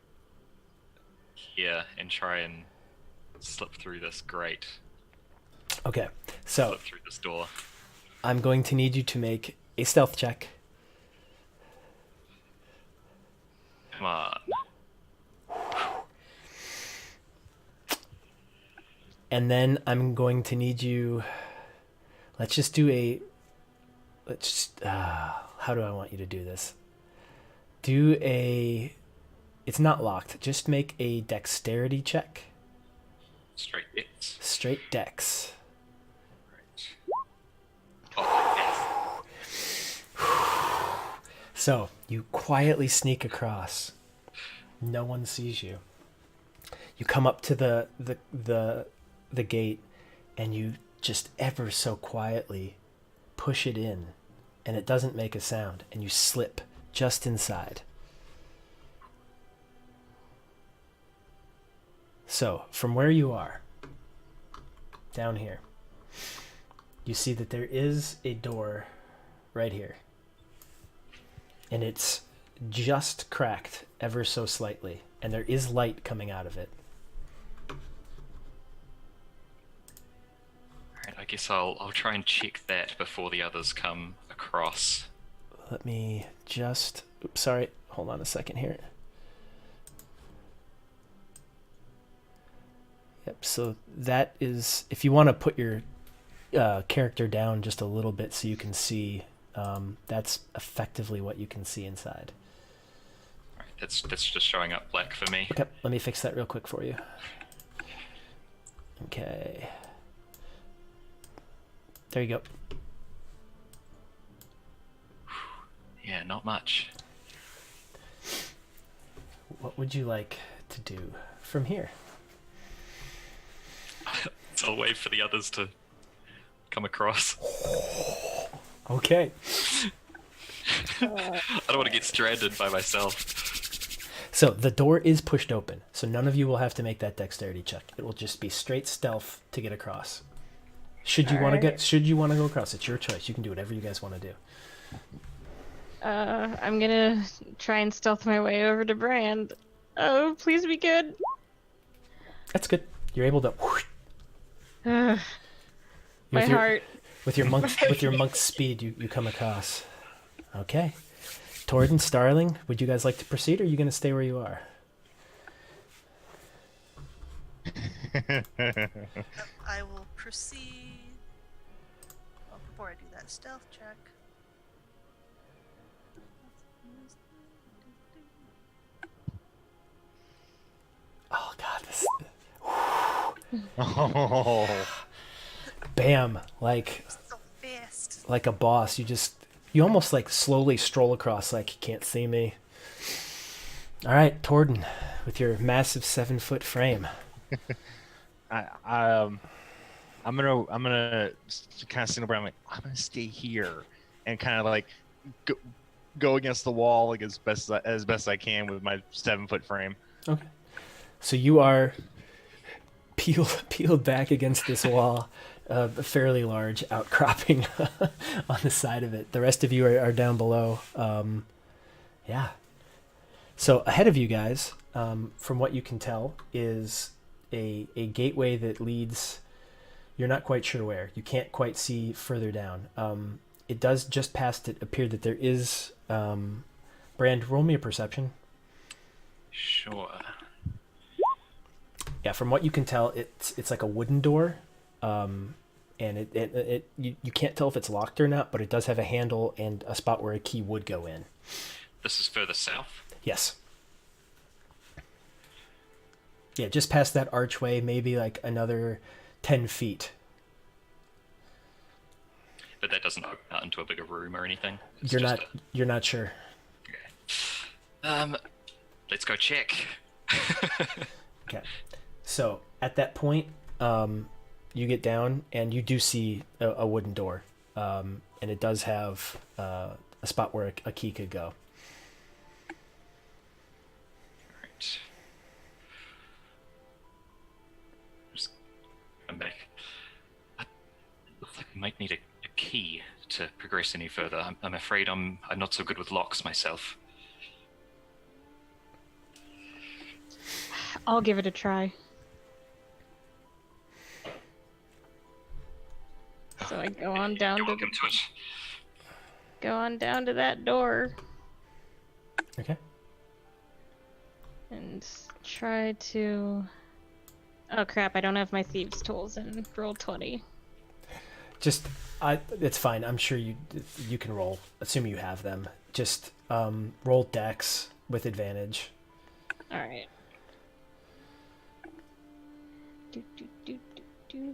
here, and try and slip through this grate, Okay, so slip through this door. I'm going to need you to make a stealth check. Come on. And then I'm going to need you. Let's just do a. How do I want you to do this? Do a. It's not locked. Just make a dexterity check. Straight X. Straight dex. Right. Oh, yes. So you quietly sneak across. No one sees you. You come up to the gate, and you just ever so quietly push it in, and it doesn't make a sound, and you slip just inside. So from where you are, down here, you see that there is a door right here. And it's just cracked ever so slightly, and there is light coming out of it. Alright, I guess I'll try and check that before the others come across. Let me just... Oops, sorry. Hold on a second here. Yep, so that is... If you want to put your character down just a little bit so you can see, that's effectively what you can see inside. Alright, that's just showing up black for me. Okay, let me fix that real quick for you. Okay. There you go. Yeah, not much. What would you like to do from here? So I'll wait for the others to come across. Okay. I don't want to get stranded by myself. So the door is pushed open, so none of you will have to make that dexterity check. It will just be straight stealth to get across. Should you want to go across, it's your choice. You can do whatever you guys want to do. I'm gonna try and stealth my way over to Brand. Oh, please be good. That's good. You're able to My with your, heart. with your monk's speed you come across. Okay. Torden, Starling, would you guys like to proceed, or are you going to stay where you are? I will proceed. Well, before I do that stealth check. Oh god, this Oh. bam, like So fast. a boss. You almost like slowly stroll across like you can't see me. All right, Torden, with your massive 7-foot frame. I'm gonna kind of signal around like I'm gonna stay here and kind of like go against the wall like as best I can with my 7-foot frame. Okay. So you are peeled back against this wall, a fairly large outcropping on the side of it. The rest of you are down below. Yeah. So ahead of you guys, from what you can tell, is a gateway that leads. You're not quite sure where. You can't quite see further down. It does just past it appear that there is. Brand, roll me a perception. Sure. Yeah, from what you can tell, it's like a wooden door, and you can't tell if it's locked or not, but it does have a handle and a spot where a key would go in. this is further south. Yes. Yeah, just past that archway, maybe like another 10 feet. But that doesn't open out into a bigger room or anything. It's You're just not you're not sure. Let's go check. Okay. So at that point, you get down and you do see a wooden door. And it does have a spot where a key could go. Right. Just come back. It looks like I might need a key to progress any further. I'm afraid I'm not so good with locks myself. I'll give it a try. So I go on down You're to welcome to it. that door Okay. and try to. Oh crap! I don't have my thieves' tools in roll 20. Just it's fine. I'm sure you can roll. Assume you have them. Just roll dex with advantage. All right. Do, do, do, do, do.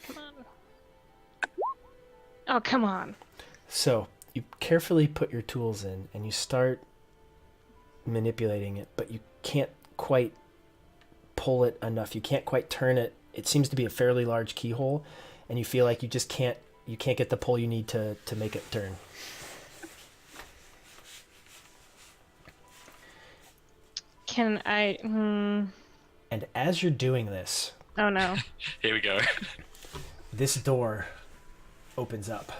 Come on. Oh, come on. So you carefully put your tools in and you start manipulating it, but you can't quite pull it enough. You can't quite turn it. It seems to be a fairly large keyhole, and you feel like you just can't get the pull you need to make it turn. Can I? And as you're doing this, Oh no. Here we go. this door opens up.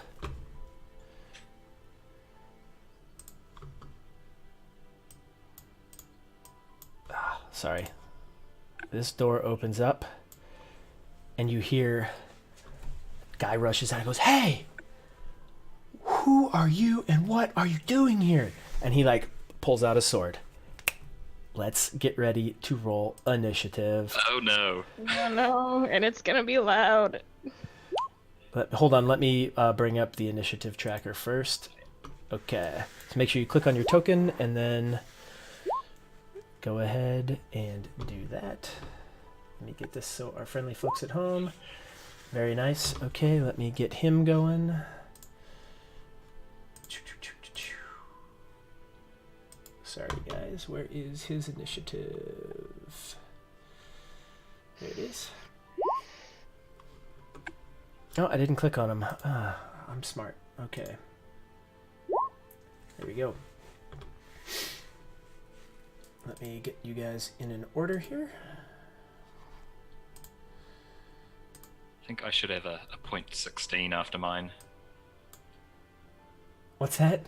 Sorry. This door opens up, and you hear guy rushes out and goes, "Hey! Who are you and what are you doing here?" And he like pulls out a sword. Let's get ready to roll initiative. Oh no. Oh no, and it's gonna be loud. Hold on, let me bring up the initiative tracker first. Okay, so make sure you click on your token and then go ahead and do that. Let me get this so our friendly folks at home. Very nice. Okay, let me get him going. Sorry guys, where is his initiative? There it is. Oh, I didn't click on him. I'm smart. Okay. There we go. Let me get you guys in an order here. I think I should have a point 16 after mine. What's that?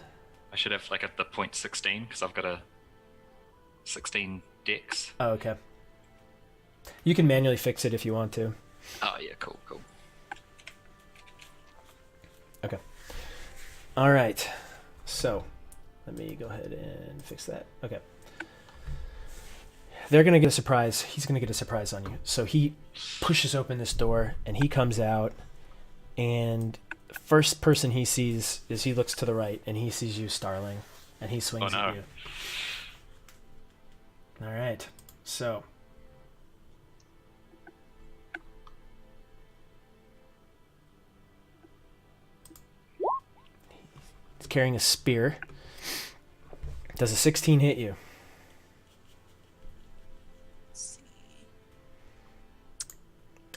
I should have like the point 16 because I've got a 16 dex. Oh, okay. You can manually fix it if you want to. Oh yeah, cool. Okay. All right. So, let me go ahead and fix that. Okay. They're going to get a surprise. He's going to get a surprise on you. So he pushes open this door and he comes out, and first person he sees is he looks to the right and he sees you, Starling, and he swings at you. All right. So he's carrying a spear. Does a 16 hit you? Let's see.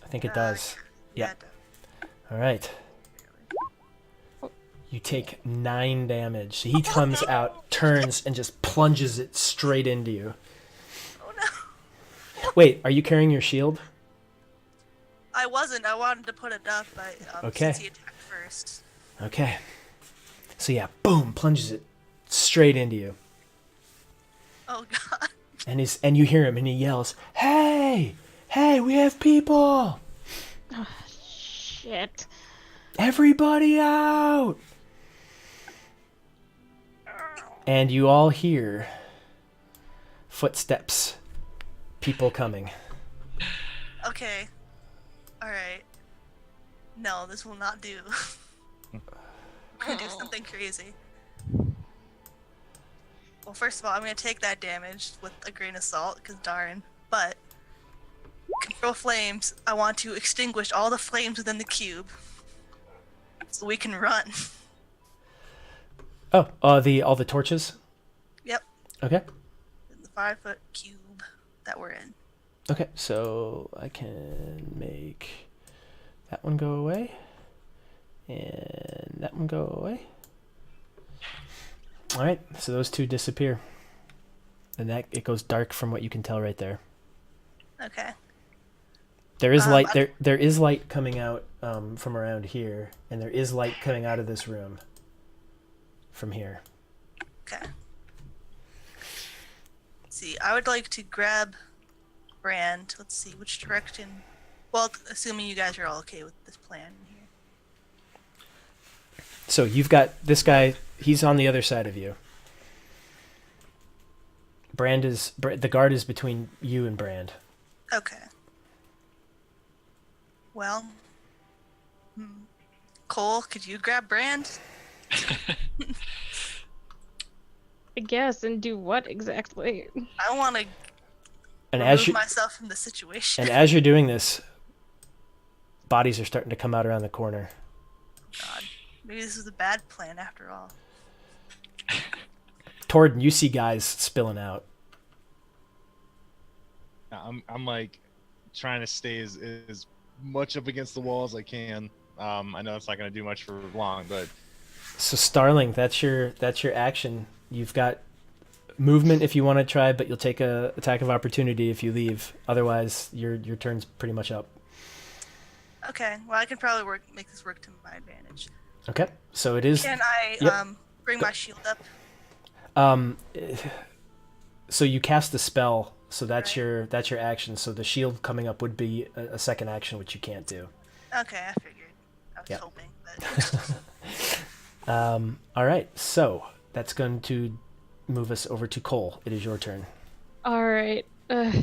I think it does. Yeah. It does. All right. You take 9 damage. He comes out, turns, and just plunges it straight into you. Oh no. Wait, are you carrying your shield? I wasn't. I wanted to put it up, but Okay. since he attacked first. Okay. So yeah, boom, plunges it straight into you. Oh god. And you hear him and he yells, "Hey! Hey, we have people! Oh, shit. Everybody out!" And you all hear footsteps, people coming. Okay. Alright. No, this will not do. gonna do something crazy. Well, first of all, I'm gonna take that damage with a grain of salt, because darn. But control flames. I want to extinguish all the flames within the cube, so we can run. Oh, all the torches. Yep, Okay. in the 5-foot cube that we're in. Okay, so I can make that one go away, and that one go away. All right, so those two disappear, and that it goes dark from what you can tell right there. Okay. There is light. I- There is light coming out from around here, and there is light coming out of this room from here. Okay. Let's see, I would like to grab Brand. Let's see which direction. Well, assuming you guys are all okay with this plan here. So you've got this guy. He's on the other side of you. The guard is between you and Brand. Okay. Well, Cole, could you grab Brand? I guess, and do what exactly? I want to And as remove you myself from the situation. and as you're doing this, bodies are starting to come out around the corner. God, maybe this was a bad plan after all. Tord, you see guys spilling out. I'm like trying to stay as much up against the wall as I can. I know it's not going to do much for long, but So Starling, that's your action. You've got movement if you want to try, but you'll take a attack of opportunity if you leave. Otherwise, your turn's pretty much up. Okay, well, I can probably make this work to my advantage. Okay, so it is. Can I Yep. bring my shield up? So you cast the spell. So that's Right. your action. So the shield coming up would be a second action, which you can't do. Okay, I figured. I was Yep. hoping, but All right, so that's going to move us over to Cole. It is your turn. All right,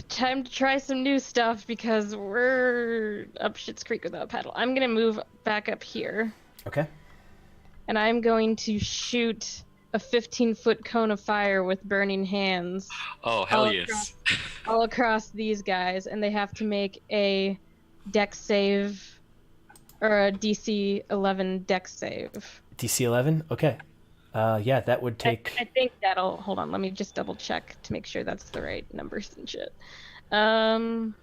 time to try some new stuff because we're up Shit's Creek without a paddle. I'm gonna move back up here, Okay. and I'm going to shoot a 15-foot cone of fire with burning hands Oh, hell all yes. all across these guys, and they have to make a dex save or a DC 11 dex save. DC 11. Okay. Yeah, that would take. I think that'll hold on. Let me just double check to make sure that's the right numbers and shit. No,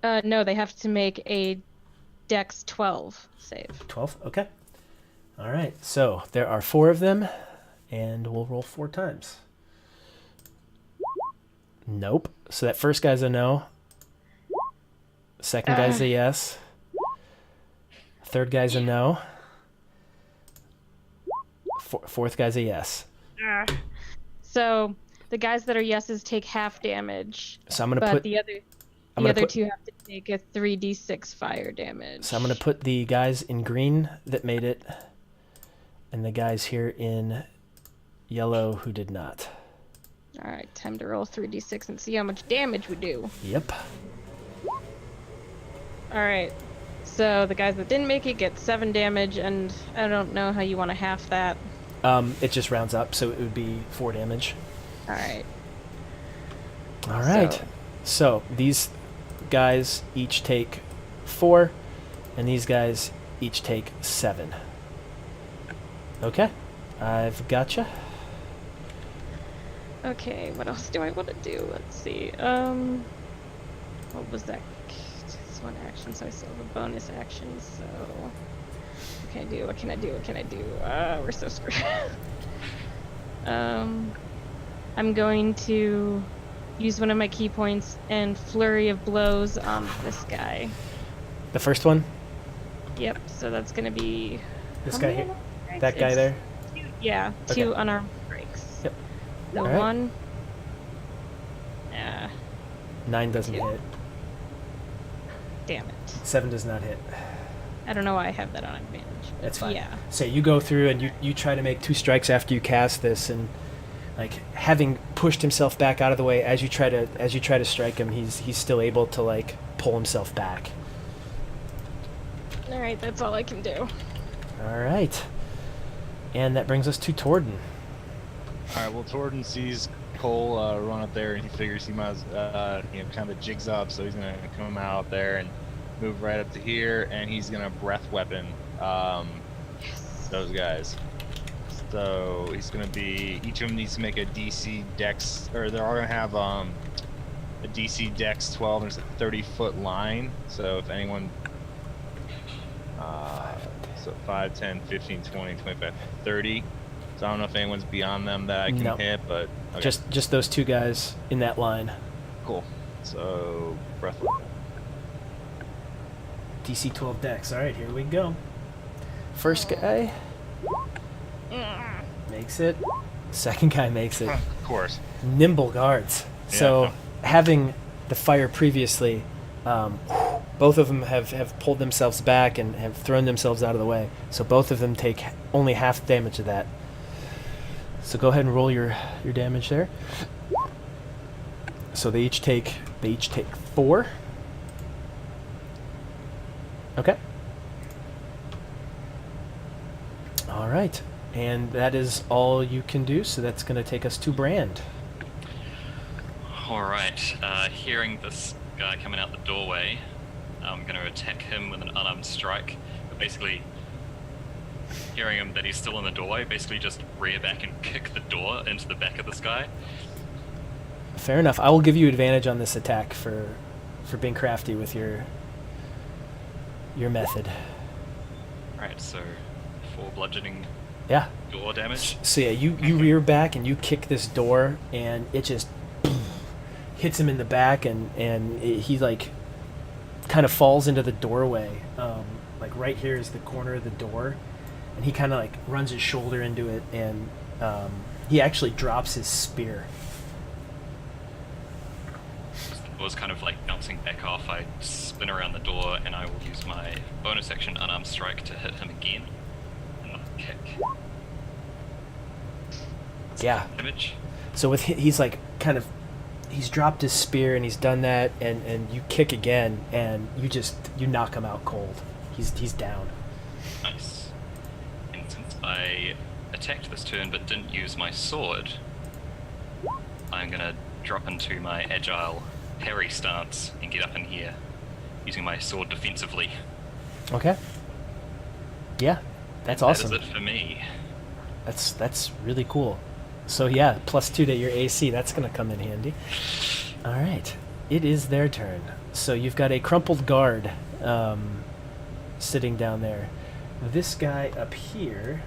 they have to make a dex 12 save. 12. Okay. All right. So there are 4 of them, and we'll roll 4 times. Nope. So that first guy's a no. Second guy's a yes. Third guy's a no. Fourth guy's a yes. So the guys that are yeses take half damage, So I'm gonna but put. the other I'm the gonna other put. two have to take a 3d6 fire damage. So I'm gonna put the guys in green that made it, and the guys here in yellow who did not. All right, time to roll 3d6 and see how much damage we do. Yep. All right. So the guys that didn't make it get 7 damage, and I don't know how you want to half that. It just rounds up, so it would be 4 damage. All right. All right. So these guys each take 4, and these guys each take 7. Okay. I've gotcha. Okay, what else do I want to do? Let's see. What was that? It's one action, so I still have a bonus action, so... What can I do? What can I do? What can I do? We're so screwed. I'm going to use one of my key points and flurry of blows on this guy. The first one, Yep, so that's gonna be... this how guy many here, unarmed strikes? that guy It's there. Yeah, Okay. 2 unarmed strikes. Yep. So Alright. 1... 9 doesn't Two. hit. Damn it. 7 does not hit. I don't know why I have that on advantage. But That's fine. Yeah. So you go through and you try to make 2 strikes after you cast this, and like having pushed himself back out of the way as you try to strike him, he's still able to like pull himself back. Alright, that's all I can do. All right. And that brings us to Torden. All right. Well, Torden sees Cole run up there, and he figures he might, kind of jigs up. So he's gonna come out there and move right up to here, and he's gonna breath weapon those guys. So he's gonna be. Each of them needs to make a DC Dex, or they're all gonna have a DC Dex 12. There's a 30-foot line. So if anyone, so 5, 10, 15, 20, 25, 30. So I don't know if anyone's beyond them that I can No. hit, but okay. Just those two guys in that line. Cool. So breath weapon. DC 12 Dex. All right, here we go. First guy makes it. Second guy makes it. Of course. Nimble guards. So Yeah. having the fire previously, both of them have pulled themselves back and have thrown themselves out of the way. So both of them take only half damage of that. So go ahead and roll your damage there. So they each take 4. Okay. All right. And that is all you can do, so that's going to take us to Brand. Alright, hearing this guy coming out the doorway, I'm going to attack him with an unarmed strike. But basically, hearing him that he's still in the doorway, basically just rear back and kick the door into the back of this guy. Fair enough. I will give you advantage on this attack for being crafty with your method. Alright, so 4 bludgeoning Yeah. door damage. So yeah, you rear back and you kick this door, and it just hits him in the back, and he like kind of falls into the doorway. Like right here is the corner of the door, and he kind of like runs his shoulder into it, and he actually drops his spear. It was kind of like bouncing back off. I spin around the door and I will use my bonus action unarmed strike to hit him again. Another kick. Yeah. Damage. So with he's like kind of he's dropped his spear and he's done that, and you kick again, and you knock him out cold. He's down. Nice. And since I attacked this turn but didn't use my sword, I'm gonna drop into my agile parry stance and get up in here, using my sword defensively. Okay. Yeah, that's awesome. That is it for me. That's really cool. So yeah, +2 to your AC. That's gonna come in handy. All right, it is their turn. So you've got a crumpled guard sitting down there. This guy up here,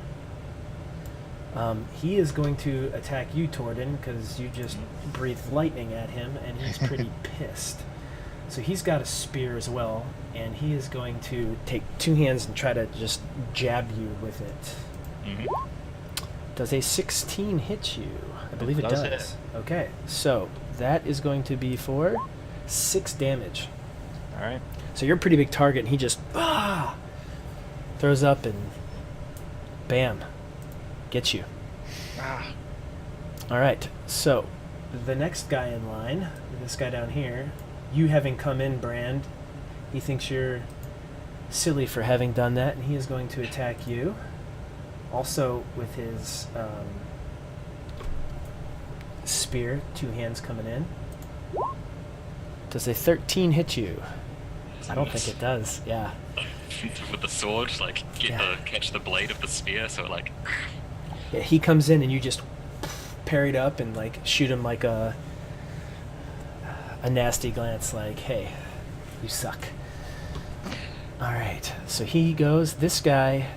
he is going to attack you, Torden, because you just breathed lightning at him, and he's pretty pissed. So he's got a spear as well, and he is going to take 2 hands and try to just jab you with it. Mm-hmm. Does a 16 hit you? I believe it does does. hit. Okay, so that is going to be for 6 damage. All right. So you're a pretty big target, and he just throws up and bam, gets you. Ah. All right, so the next guy in line, this guy down here, you having come in, Brand, he thinks you're silly for having done that, and he is going to attack you. Also with his spear, 2 hands coming in. Does a 13 hit you? I don't think it does. Yeah. With the sword, like Yeah. catch the blade of the spear, so like Yeah, he comes in and you just parried up and like shoot him like a nasty glance, like, hey, you suck. All right, so he goes. This guy,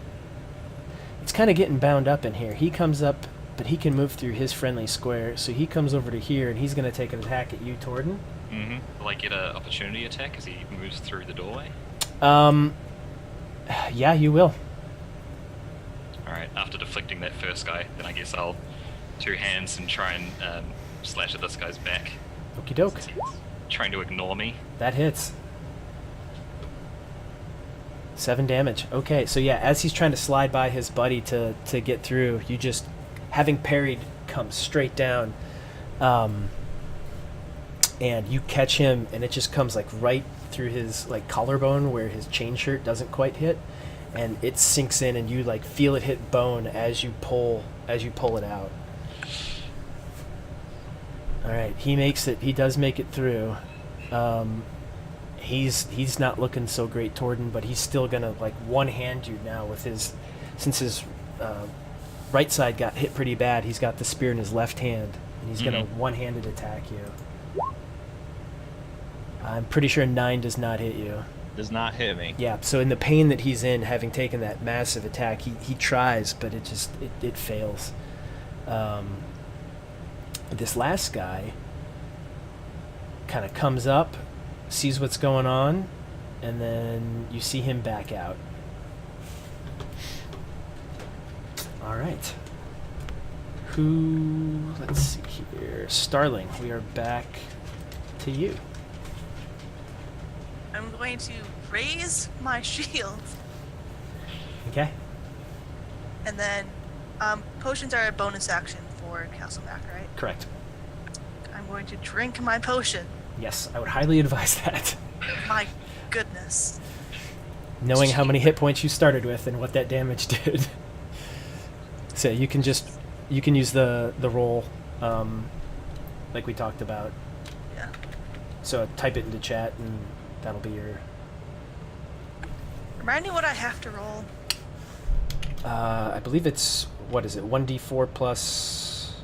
it's kind of getting bound up in here. He comes up, but he can move through his friendly square, so he comes over to here and he's going to take an attack at you, Torden. will I get an opportunity attack as he moves through the doorway? Yeah, you will. Alright, after deflecting that first guy, then I guess I'll 2 hands and try and slash at this guy's back. Okie doke. Since he's trying to ignore me. That hits. 7 damage. Okay, so yeah, as he's trying to slide by his buddy to get through, you just, having parried, come straight down, and you catch him, and it just comes like right through his like collarbone where his chain shirt doesn't quite hit, and it sinks in, and you like feel it hit bone as you pull it out. All right, he makes it. He does make it through. He's not looking so great, Torden, but he's still gonna like one hand you now with his, since his right side got hit pretty bad. He's got the spear in his left hand, and he's gonna one-handed attack you. I'm pretty sure 9 does not hit you. Does not hit me. Yeah, so in the pain that he's in, having taken that massive attack, he tries, but it fails. This last guy kind of comes up, sees what's going on, and then you see him back out. All right. Let's see here. Starling, we are back to you. I'm going to raise my shield, Okay? and then potions are a bonus action for Castleback, right? Correct. I'm going to drink my potion. Yes, I would highly advise that. My goodness. Knowing how many hit points you started with and what that damage did. So you can use the roll like we talked about. Yeah. So type it into chat and that'll be your Remind me what I have to roll. I believe it's, what is it, 1d4 plus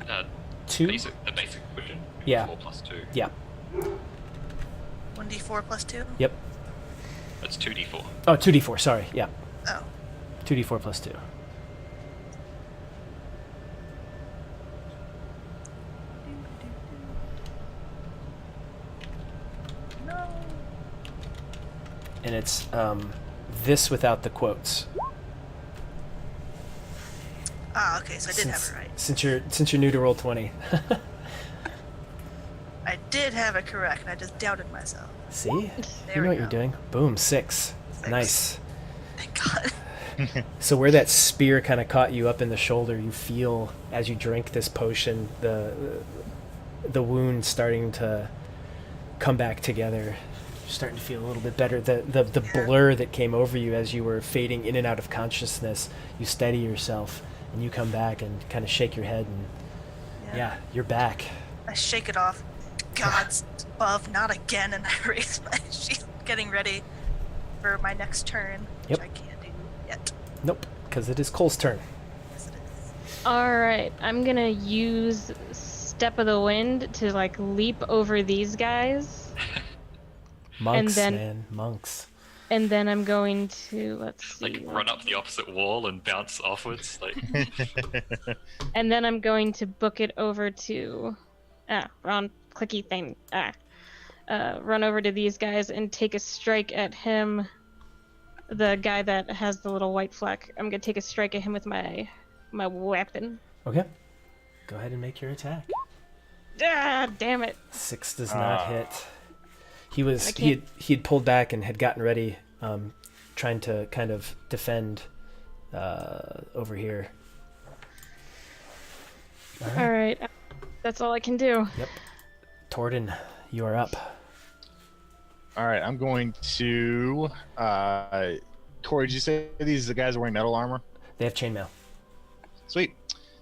2? The basic version. Yeah. 4 plus 2. Yeah. 1d4 plus 2? Yep. That's 2d4. Oh, 2d4, sorry. Yeah. Oh. 2d4 plus 2. No. And it's this without the quotes. Ah, okay, so I did have it right. Since you're new to Roll20. I did have it correct, and I just doubted myself. See? You There know we what go. you're doing. Boom, 6. Nice. Thank God. So where that spear kind of caught you up in the shoulder, you feel as you drink this potion, the wound starting to come back together. You're starting to feel a little bit better. The blur that came over you as you were fading in and out of consciousness, you steady yourself and you come back and kind of shake your head and yeah, you're back. I shake it off. God's above, not again, and I raise my shield, getting ready for my next turn, which Yep. I can't do yet. Nope, because it is Cole's turn. Yes, it is. Alright, I'm gonna use Step of the Wind to like leap over these guys. Monks, then- man, monks. And then I'm going to, let's see. Like run up the opposite wall and bounce offwards. Like And then I'm going to book it over to wrong clicky thing. Run over to these guys and take a strike at him. The guy that has the little white fleck. I'm gonna take a strike at him with my weapon. Okay. Go ahead and make your attack. Ah, damn it. 6 does not hit. He I can't- had pulled back and had gotten ready, trying to kind of defend over here. All right. Alright. That's all I can do. Torden, you are up. All right, I'm going to. Corey, did you say these guys are wearing metal armor? They have chainmail. Sweet.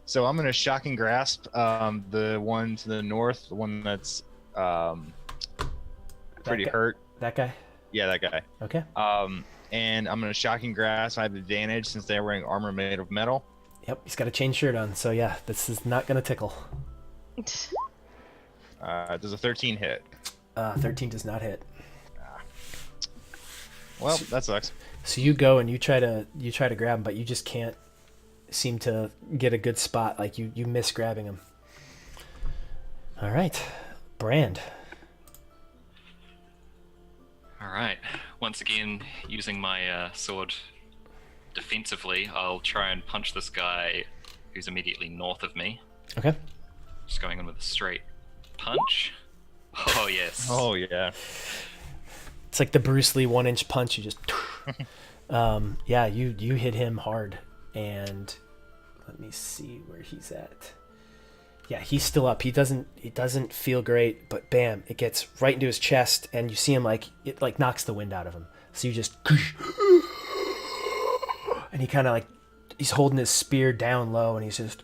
So I'm going to shocking grasp the one to the north, the one that's pretty guy? hurt. That guy? Yeah, that guy. Okay. And I'm going to shocking grasp. I have advantage since they're wearing armor made of metal. Yep, he's got a chain shirt on, so yeah, this is not going to tickle. Does a 13 hit? 13 does not hit. Well, that sucks. So you go and you try to grab him, but you just can't seem to get a good spot. Like you miss grabbing him. All right, Brand. all right. Once again, using my sword defensively, I'll try and punch this guy who's immediately north of me. Okay. Just going in with a straight punch. Oh yes. Oh, yeah. It's like the Bruce Lee 1-inch punch. You just, yeah, you hit him hard, and let me see where he's at. Yeah, he's still up. He doesn't feel great, but bam, it gets right into his chest, and you see him it knocks the wind out of him. So you just, And he kind of like, he's holding his spear down low, and he's just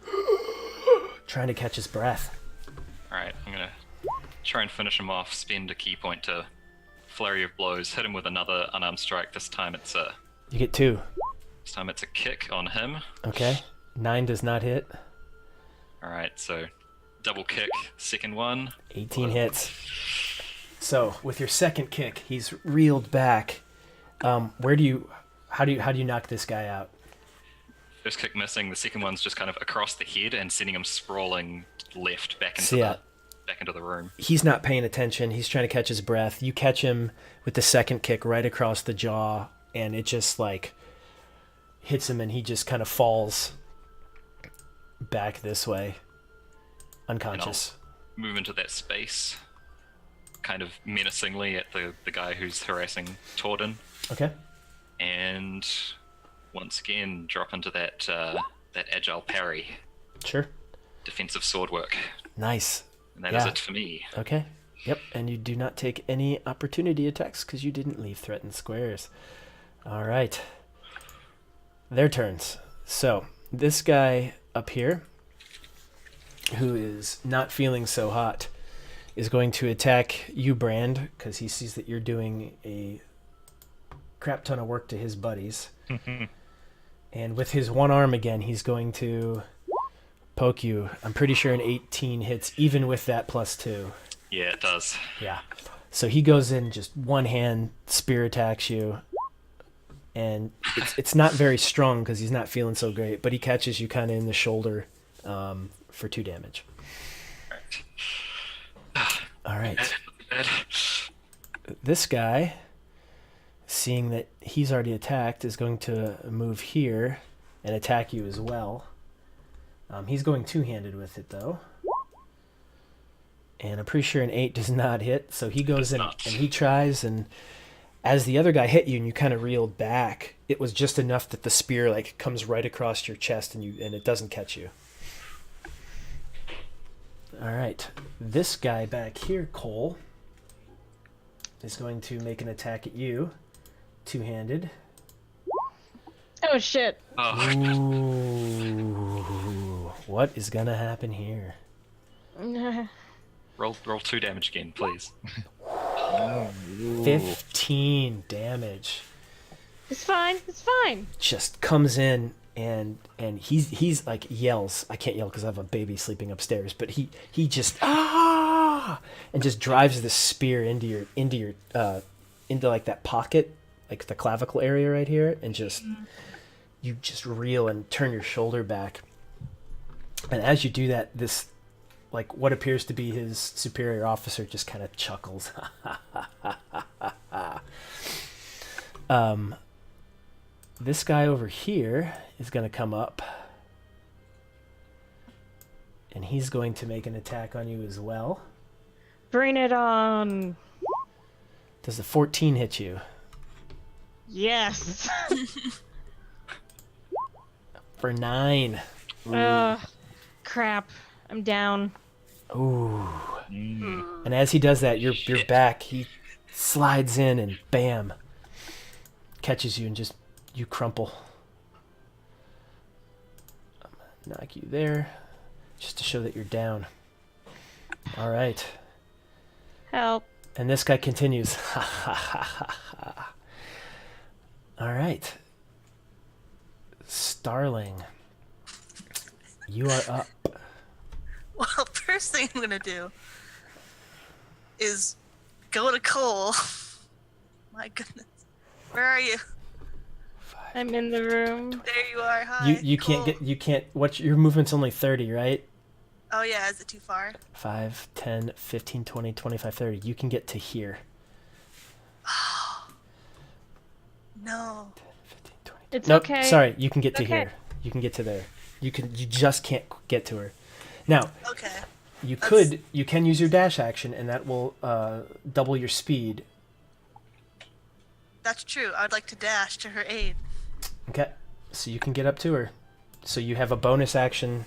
trying to catch his breath. All right, I'm gonna try and finish him off. Spend a key point to flurry of blows. Hit him with another unarmed strike. This time it's a You get 2. kick on him. Okay. 9 does not hit. All right, so double kick. Second one. 18 hits. So with your second kick, he's reeled back. How do you knock this guy out? First kick missing. The second one's just kind of across the head and sending him sprawling left back into So, yeah. back into the room. He's not paying attention. He's trying to catch his breath. You catch him with the second kick right across the jaw, and it just like hits him, and he just kind of falls back this way, unconscious. Move into that space, kind of menacingly at the guy who's harassing Torden, Okay. and once again drop into that that agile parry, Sure. defensive sword work, Nice. and that is Yeah. it for me. Okay. Yep. And you do not take any opportunity attacks because you didn't leave threatened squares. All right. Their turns. So this guy up here, who is not feeling so hot, is going to attack you, Brand, because he sees that you're doing a crap ton of work to his buddies. And with his one arm again, he's going to poke you. I'm pretty sure an 18 hits, even with that +2. Yeah, it does. Yeah. So he goes in, just one hand spear attacks you, and it's not very strong because he's not feeling so great, but he catches you kind of in the shoulder for 2 damage. All right. Bad. This guy, seeing that he's already attacked, is going to move here and attack you as well. He's going 2-handed with it, though. And I'm pretty sure an 8 does not hit, so he goes in and he tries, and as the other guy hit you and you kind of reeled back, it was just enough that the spear like comes right across your chest and it doesn't catch you. All right. This guy back here, Cole, is going to make an attack at you, 2-handed. Oh shit. Oh, Ooh. What is going to happen here? roll 2 damage again, please. 15 damage. It's fine. It's fine. Just comes in and he's like yells. I can't yell because I have a baby sleeping upstairs, but he just and just drives the spear into like that pocket, like the clavicle area right here, and just you just reel and turn your shoulder back. And as you do that, this like what appears to be his superior officer just kind of chuckles. This guy over here is going to come up, and he's going to make an attack on you as well. Bring it on. Does the 14 hit you? Yes. For 9. Crap. I'm down. Ooh. And as he does that, your back, he slides in and bam, catches you and just you crumple. I'm gonna knock you there just to show that you're down. All right. Help. And this guy continues. All right. Starling, you are up. Well, first thing I'm gonna do is go to Cole. My goodness. Where are you? I'm in the room. There you are. Hi. You Cole. can't what your movement's only 30, right? Oh yeah, is it too far? 5, 10, 15, 20, 25, 30. You can get to here. No. 15, 20. It's Nope, okay. sorry, you can get to Okay. here. You can get to there. You just can't get to her. Now, Okay. you can use your dash action and that will double your speed. That's true. I'd like to dash to her aid. Okay. So you can get up to her. So you have a bonus action.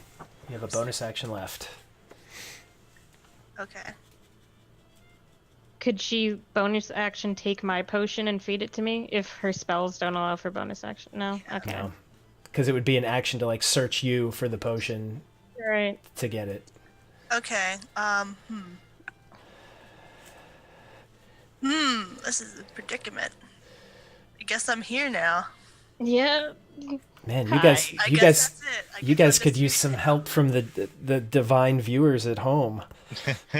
You have a bonus action left. Okay. Could she bonus action take my potion and feed it to me if her spells don't allow for bonus action? No? Okay. No. because it would be an action to like search you for the potion Right. to get it. Okay. This is a predicament. I guess I'm here now. Yeah. Man, Hi. you guys, I you guess guys, that's it. I you guess guys I'm could just use here some now. help from the divine viewers at home, We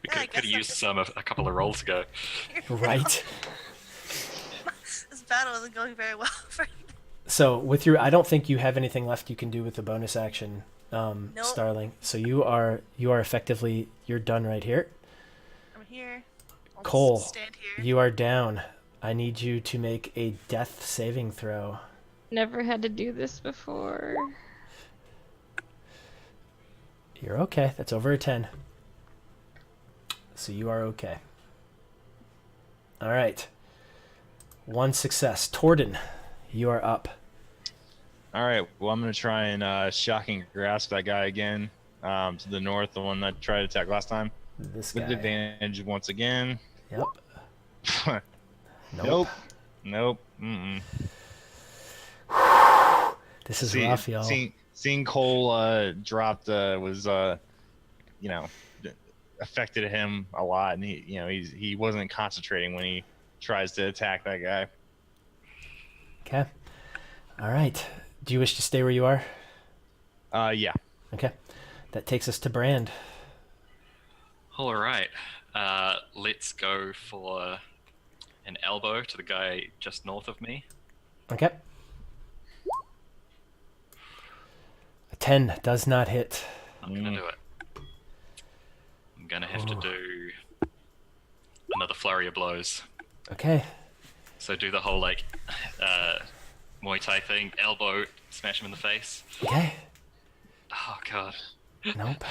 Yeah, I could guess use I'm a couple of rolls ago. right? This battle isn't going very well for me. So with your, I don't think you have anything left you can do with the bonus action, Starling. So you are effectively, you're done right here. I'm here. I'll Cole, just stand here. you are down. I need you to make a death saving throw. Never had to do this before. You're okay. That's over a 10. So you are okay. All right. One success. Torden, you are up. All right. Well, I'm gonna try and shocking grasp that guy again to the north, the one that tried to attack last time, This with guy. advantage once again. Yep. Nope. Nope. Mm-mm. This is rough, y'all. Seeing Cole dropped was affected him a lot, and he wasn't concentrating when he tries to attack that guy. Okay. All right. Do you wish to stay where you are? Yeah. Okay. That takes us to Brand. All right. Let's go for an elbow to the guy just north of me. Okay. A 10 does not hit. I'm gonna do it. I'm gonna have to do another flurry of blows. Okay. So do the whole Muay Thai thing, elbow, smash him in the face. Okay. Oh god. Nope.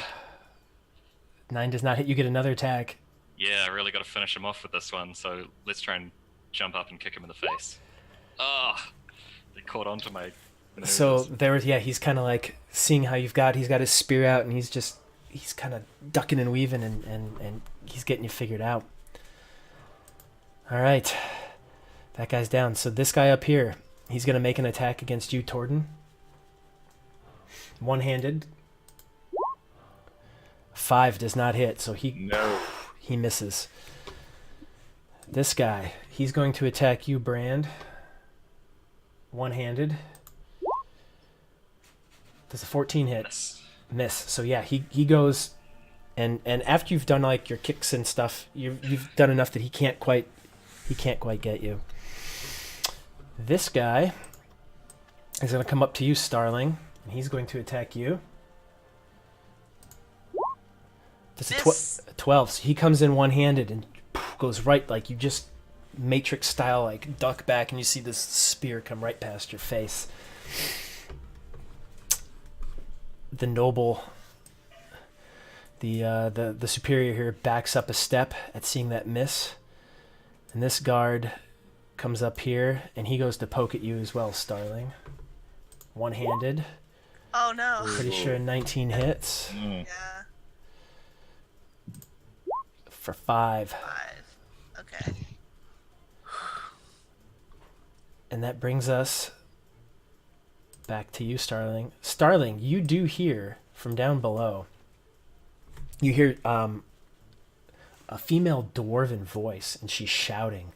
9 does not hit. You get another attack. Yeah, I really got to finish him off with this one. So let's try and jump up and kick him in the face. Ah, they caught onto my. So nerves. there was, yeah, he's kind of like seeing how he's got his spear out, and he's kind of ducking and weaving, and he's getting you figured out. All right. That guy's down. So this guy up here, he's going to make an attack against you, Torden. One-handed. 5 does not hit, so No. he misses. This guy, he's going to attack you, Brand. One-handed. Does a 14 hit? Yes. Miss. So yeah, he goes, and after you've done like your kicks and stuff, you've done enough that he can't quite get you. This guy is going to come up to you, Starling, and he's going to attack you. Does a Miss. 12. So he comes in one-handed and goes right, like you just Matrix style, like duck back, and you see this spear come right past your face. The noble, the superior here backs up a step at seeing that miss, and this guard comes up here and he goes to poke at you as well, Starling. One-handed. Oh no. Pretty sure 19 hits Mm. Yeah. for 5, 5. Okay. and that brings us back to you, Starling. Starling, you do hear from down below. You hear a female dwarven voice, and she's shouting,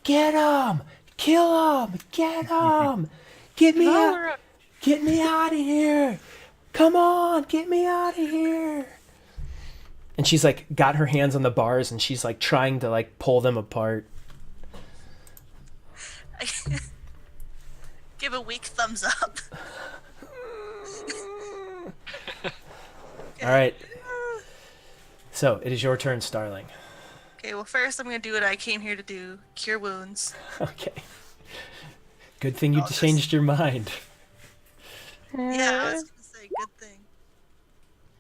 "Get him! Kill him! Get him! Get me out! Valorant. Get me out of here! Come on, get me out of here!" And she's like got her hands on the bars, and she's like trying to like pull them apart. Give a weak thumbs up. All right. So it is your turn, Starling. Okay, well first I'm gonna do what I came here to do. Cure wounds. Okay. Good thing you Oh, this- changed your mind. Yeah, I was gonna say good thing.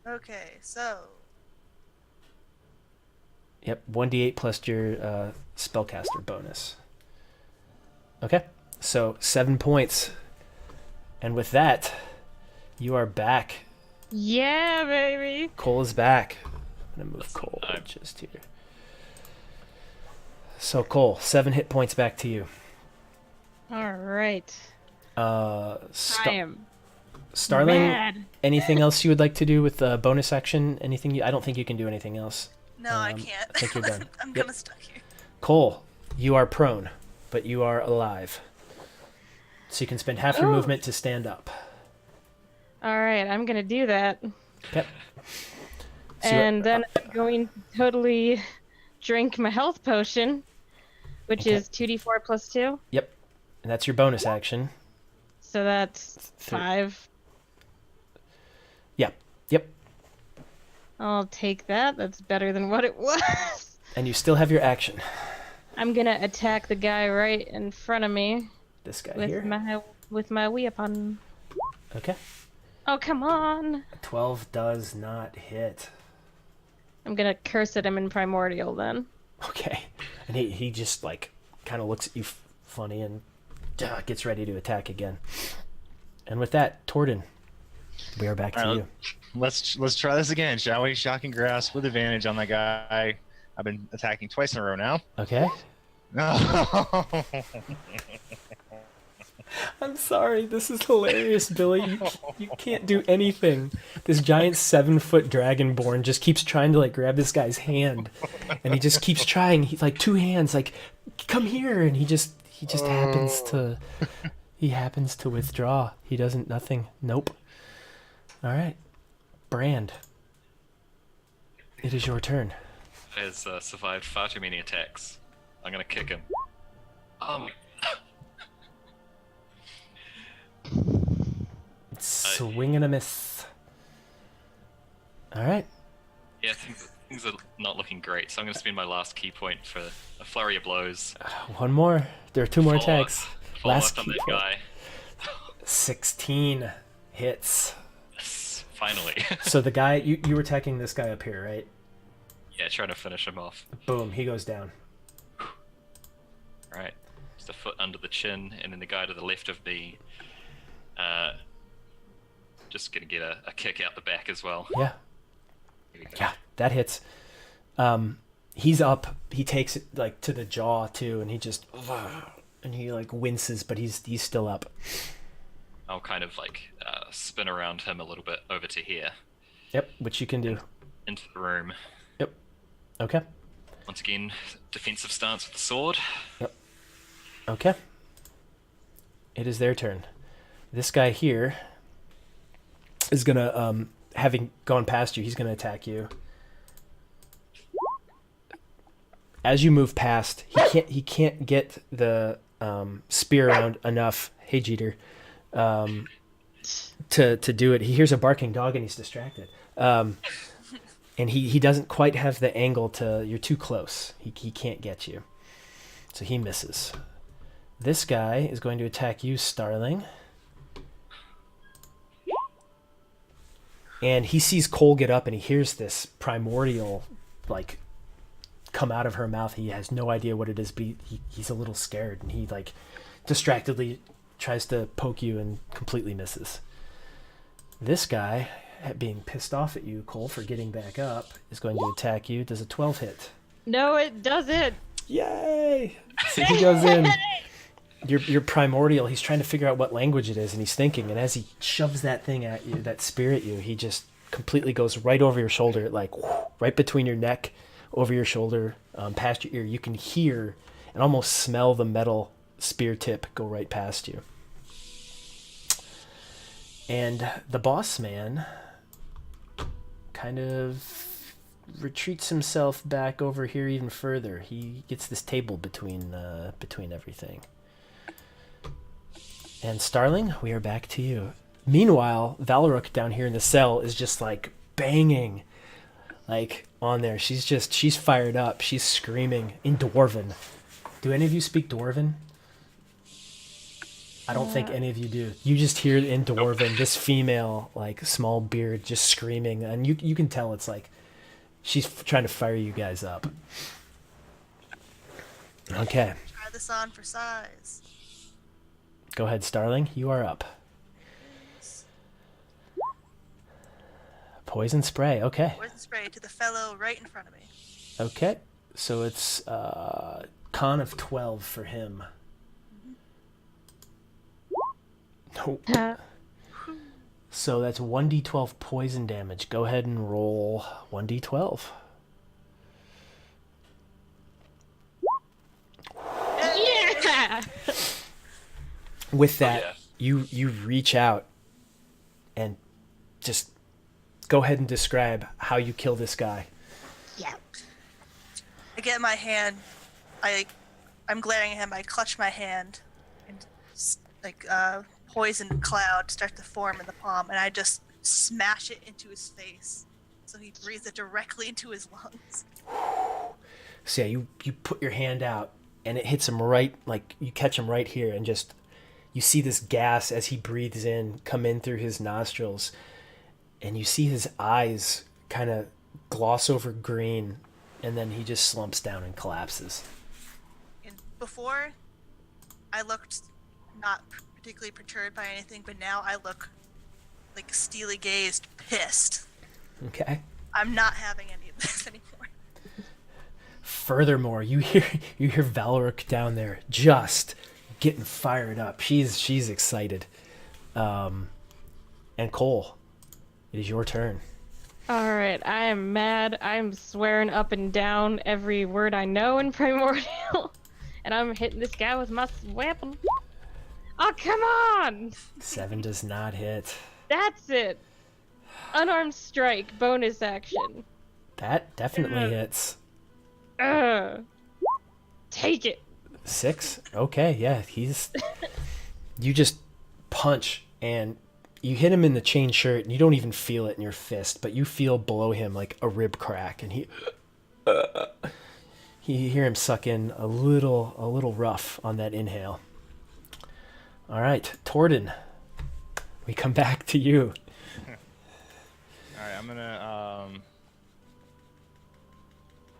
Okay, so Yep, 1d8 plus your spellcaster bonus. Okay, so 7 points. And with that, you are back. Yeah, baby. Cole is back. I'm going to move That's Cole fine. just here. So, Cole, 7 hit points back to you. All right. I am Starling, mad. anything else you would like to do with the bonus action? Anything? I don't think you can do anything else. No, I can't. I think you're done. I'm Yep. kind of stuck here. Cole, you are prone, but you are alive. So you can spend half your Oh. movement to stand up. All right, I'm gonna do that, Okay. So and then I'm going to totally drink my health potion, which Okay. is 2d4 plus 2. Yep. And that's your bonus action. So that's Three. 5. Yep. Yep. I'll take that. That's better than what it was. And you still have your action. I'm gonna attack the guy right in front of me This guy with here. my weapon. Okay. Oh, come on. 12 does not hit. I'm gonna curse at him in Primordial then. Okay. And he just like kind of looks at you funny and gets ready to attack again. And with that, Torden, we are back to you. Let's try this again, shall we? Shocking grasp with advantage on that guy. I've been attacking twice in a row now. Okay. No. I'm sorry. This is hilarious, Billy. You can't do anything. This giant 7-foot dragonborn just keeps trying to like grab this guy's hand, and he just keeps trying. He's like 2 hands, like, come here, and he just happens to withdraw. He doesn't nothing. Nope. All right, Brand. It is your turn. Has survived far too many attacks. I'm gonna kick him. Swing and a miss. All right. Yeah, things are not looking great, so I'm gonna spend my last key point for a flurry of blows. One more. There are 2 more Follow attacks. Follow Last up on key that point. guy. 16 hits. Yes, finally. So the guy you were attacking this guy up here, right? Yeah, trying to finish him off. Boom, he goes down. Right. Just a foot under the chin, and then the guy to the left of me. Just gonna get a kick out the back as well. Yeah. Here we go. Yeah, that hits. He's up. He takes it like to the jaw too, and he just and he like winces, but he's still up. I'll kind of like spin around him a little bit over to here, Yep, which you can do. into the room. Yep. Okay. Once again, defensive stance with the sword. Okay. It is their turn. This guy here is gonna having gone past you, he's gonna attack you. As you move past, he can't get the spear around enough. Hey Jeter, to do it. He hears a barking dog and he's distracted. And he doesn't quite have the angle to. You're too close. He can't get you, so he misses. This guy is going to attack you, Starling. And he sees Cole get up and he hears this primordial, like, come out of her mouth. He has no idea what it is, but he's a little scared. And he, like, distractedly tries to poke you and completely misses. This guy, being pissed off at you, Cole, for getting back up, is going to attack you. Does a 12 hit? No, it doesn't. Yay! So he goes in. You're primordial. He's trying to figure out what language it is, and he's thinking. And as he shoves that thing at you, that spear at you, he just completely goes right over your shoulder, like right between your neck, over your shoulder, past your ear. You can hear and almost smell the metal spear tip go right past you. And the boss man kind of retreats himself back over here even further. He gets this table between everything. And Starling, we are back to you. Meanwhile, Valoruk down here in the cell is just like banging, like on there. She's fired up. She's screaming in Dwarven. Do any of you speak Dwarven? I don't think any of you do. You just hear in Dwarven this female, like small beard, just screaming, and you can tell it's like she's trying to fire you guys up. Okay. Try this on for size. Go ahead, Starling. You are up. Poison spray. Okay. Poison spray to the fellow right in front of me. Okay. So it's con of 12 for him. Nope. So that's 1d12 poison damage. Go ahead and roll 1d12. Yeah. With that, yeah. you reach out and just go ahead and describe how you kill this guy. Yeah. I get my hand. I'm glaring at him. I clutch my hand, and poison cloud start to form in the palm, and I just smash it into his face, so he breathes it directly into his lungs. So yeah, you put your hand out and it hits him right, like you catch him right here, and just you see this gas as he breathes in come in through his nostrils, and you see his eyes kind of gloss over green, and then he just slumps down and collapses. And before, I looked not particularly perturbed by anything, but now I look like steely gazed, pissed. Okay. I'm not having any of this anymore. Furthermore, you hear Valoruk down there just getting fired up. She's excited. And Cole, it is your turn. All right, I am mad. I'm swearing up and down every word I know in Primordial, and I'm hitting this guy with my weapon. Oh, come on! 7 does not hit. That's it. Unarmed strike, bonus action. That definitely hits. Take it. 6? Okay, yeah, you just punch and you hit him in the chain shirt and you don't even feel it in your fist, but you feel below him like a rib crack, and you hear him suck in a little rough on that inhale. All right, Torden, we come back to you. All right, I'm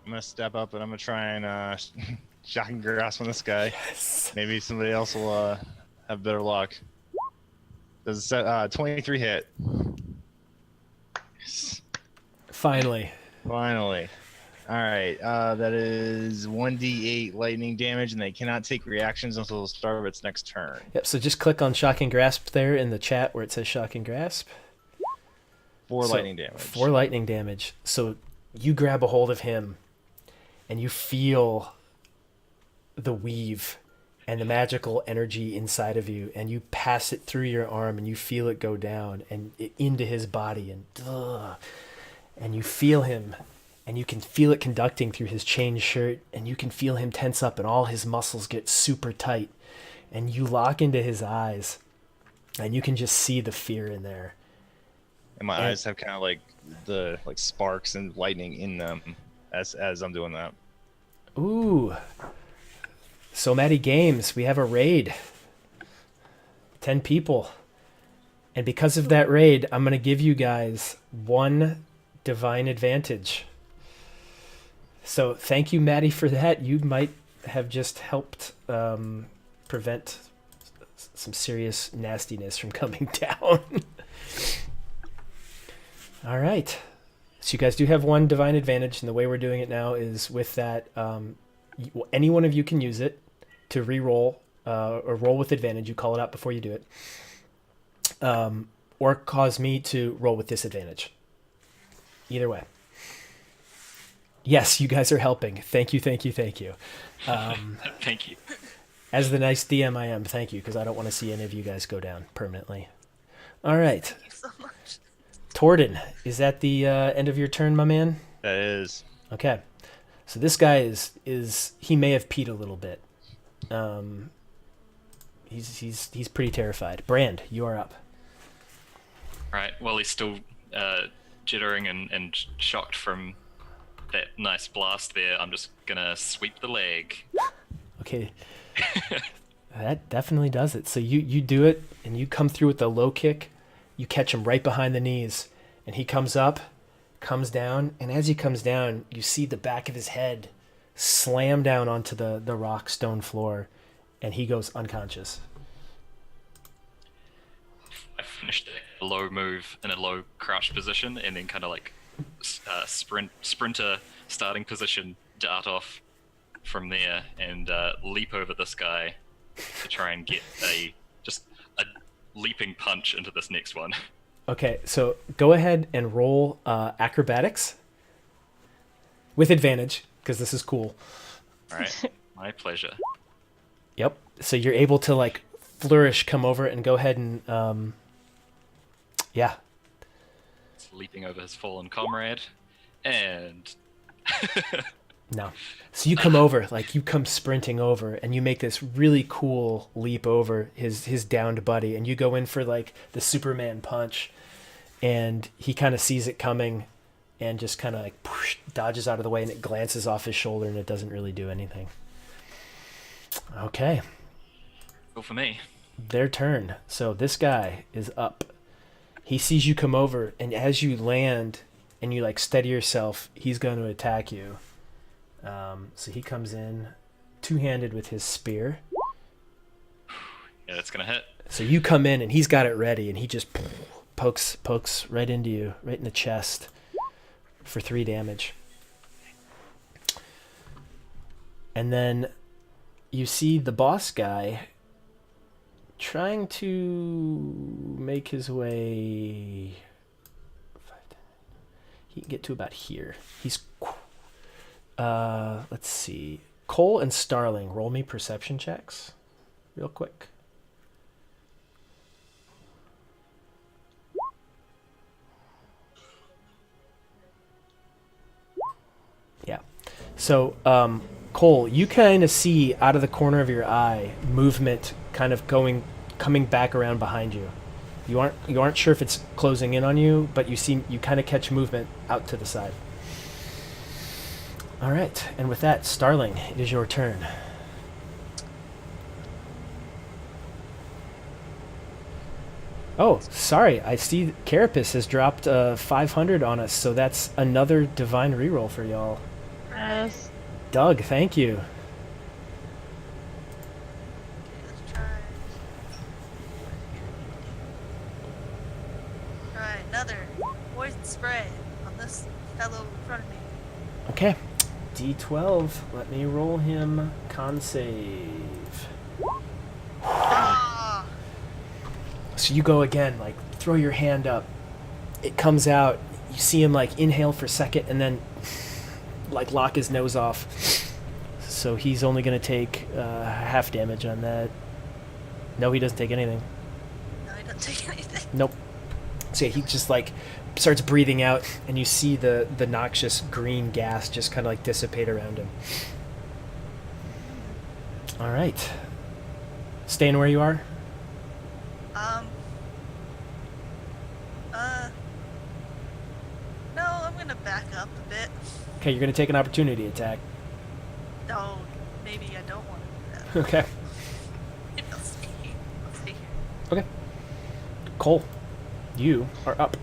gonna step up and I'm gonna try and shocking grasp on this guy. Yes. Maybe somebody else will have better luck. Does a 23 hit? Finally. Finally. All right, that is 1d8 lightning damage, and they cannot take reactions until the start of its next turn. Yep, so just click on Shocking Grasp there in the chat where it says Shocking Grasp. 4 So, lightning damage. 4 lightning damage. So you grab a hold of him and you feel the weave and the magical energy inside of you, and you pass it through your arm and you feel it go down and into his body, and you feel him, and you can feel it conducting through his chain shirt, and you can feel him tense up and all his muscles get super tight, and you lock into his eyes and you can just see the fear in there. And my eyes have kind of like the sparks and lightning in them as I'm doing that. Ooh. So Maddie Games, we have a raid. 10 people. And because of that raid, I'm going to give you guys 1 divine advantage. So thank you, Maddie, for that. You might have just helped prevent some serious nastiness from coming down. All right. So you guys do have 1 divine advantage, and the way we're doing it now is with that, any one of you can use it to re-roll or roll with advantage. You call it out before you do it. Or cause me to roll with disadvantage. Either way. Yes, you guys are helping. Thank you. Thank you. As the nice DM I am, thank you, because I don't want to see any of you guys go down permanently. All right. Thank you so much. Torden, is that the end of your turn, my man? That is. Okay. So this guy is he may have peed a little bit. He's pretty terrified. Brand, you are up. Right. Well, he's still jittering and shocked from that nice blast there. I'm just gonna sweep the leg. Okay. That definitely does it. So you do it, and you come through with the low kick. You catch him right behind the knees, and he comes up, comes down, and as he comes down, you see the back of his head slam down onto the rock stone floor, and he goes unconscious. I finished a low move in a low crouch position, and then kind of like sprinter starting position, dart off from there and leap over this guy to try and get a leaping punch into this next one. Okay, so go ahead and roll acrobatics with advantage because this is cool. All right, my pleasure. Yep. So you're able to like flourish, come over, and go ahead and yeah. It's leaping over his fallen comrade, and No. So you come over, like you come sprinting over, and you make this really cool leap over his downed buddy, and you go in for like the Superman punch, and he kind of sees it coming, and just kind of like dodges out of the way, and it glances off his shoulder, and it doesn't really do anything. Okay, go for me. their turn. So this guy is up. He sees you come over, and as you land, and you like steady yourself, he's going to attack you. So he comes in two-handed with his spear. Yeah, that's gonna hit. So you come in and he's got it ready, and he just pokes right into you, right in the chest for 3 damage. And then you see the boss guy trying to make his way. He can get to about here. He's let's see. Cole and Starling, roll me perception checks real quick. Yeah. So, Cole, you kind of see out of the corner of your eye movement kind of coming back around behind you. You aren't sure if it's closing in on you, but you kind of catch movement out to the side. All right, and with that, Starling, it is your turn. Oh, sorry. I see Carapace has dropped 500 on us, so that's another divine reroll for y'all. Yes. Doug, thank you. Okay, let's try. Alright, another poison spray on this fellow in front of me. Okay, D12. Let me roll him con save. Ah! So you go again, like throw your hand up. It comes out. You see him like inhale for a second and then like lock his nose off. So he's only going to take half damage on that. No, he doesn't take anything. No, he doesn't take anything. Nope. So yeah, he just like starts breathing out, and you see the noxious green gas just kind of like dissipate around him. All right. Staying where you are? No, I'm gonna back up a bit. Okay, you're going to take an opportunity attack. No, maybe I don't want to do that. Okay. I'll stay here. Okay. Cole, you are up.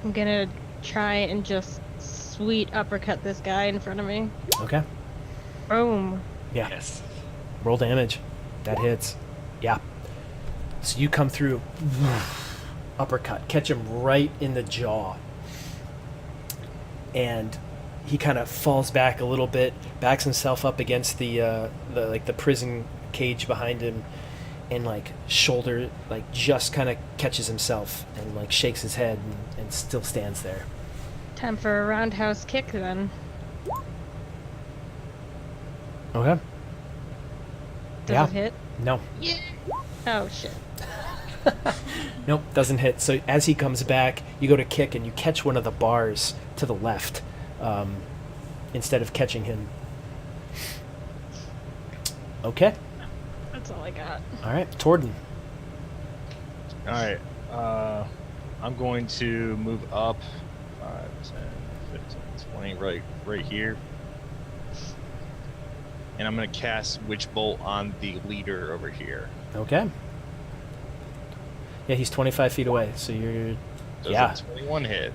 I'm gonna try and just sweet uppercut this guy in front of me. Okay. Boom. Yeah. Yes. Roll damage. That hits. Yeah. So you come through. Uppercut. Catch him right in the jaw. And he kind of falls back a little bit, backs himself up against the prison cage behind him, and like shoulder like just kind of catches himself and like shakes his head and still stands there. Time for a roundhouse kick then. Okay. Does Yeah. it hit? No. Yeah. Oh shit. Nope, doesn't hit. So as he comes back, you go to kick and you catch one of the bars to the left instead of catching him. Okay. That's all I got. All right, Torden. All right. I'm going to move up 5, 10, 15, 20, right here. And I'm going to cast Witch Bolt on the leader over here. Okay. Yeah, he's 25 feet away, so you're... Does Yeah. a 21 hit?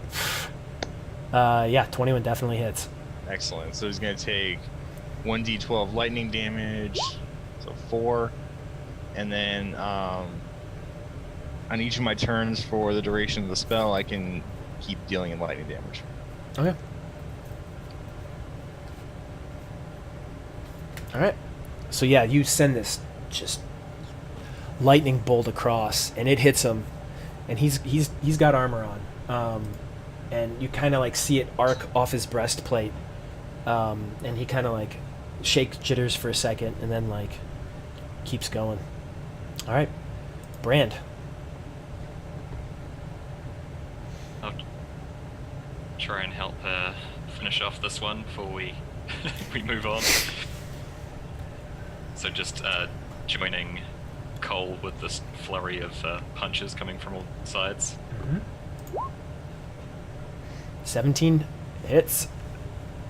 Yeah, 21 definitely hits. Excellent. So he's going to take 1d12 lightning damage, so 4. And then on each of my turns for the duration of the spell, I can keep dealing in lightning damage. Okay. All right. So yeah, you send this just lightning bolt across, and it hits him, and he's got armor on, and you kind of like see it arc off his breastplate, and he kind of like shakes, jitters for a second, and then like keeps going. All right, Brand. I'll try and help finish off this one before we we move on. So just joining Cole with this flurry of punches coming from all sides. 17 hits,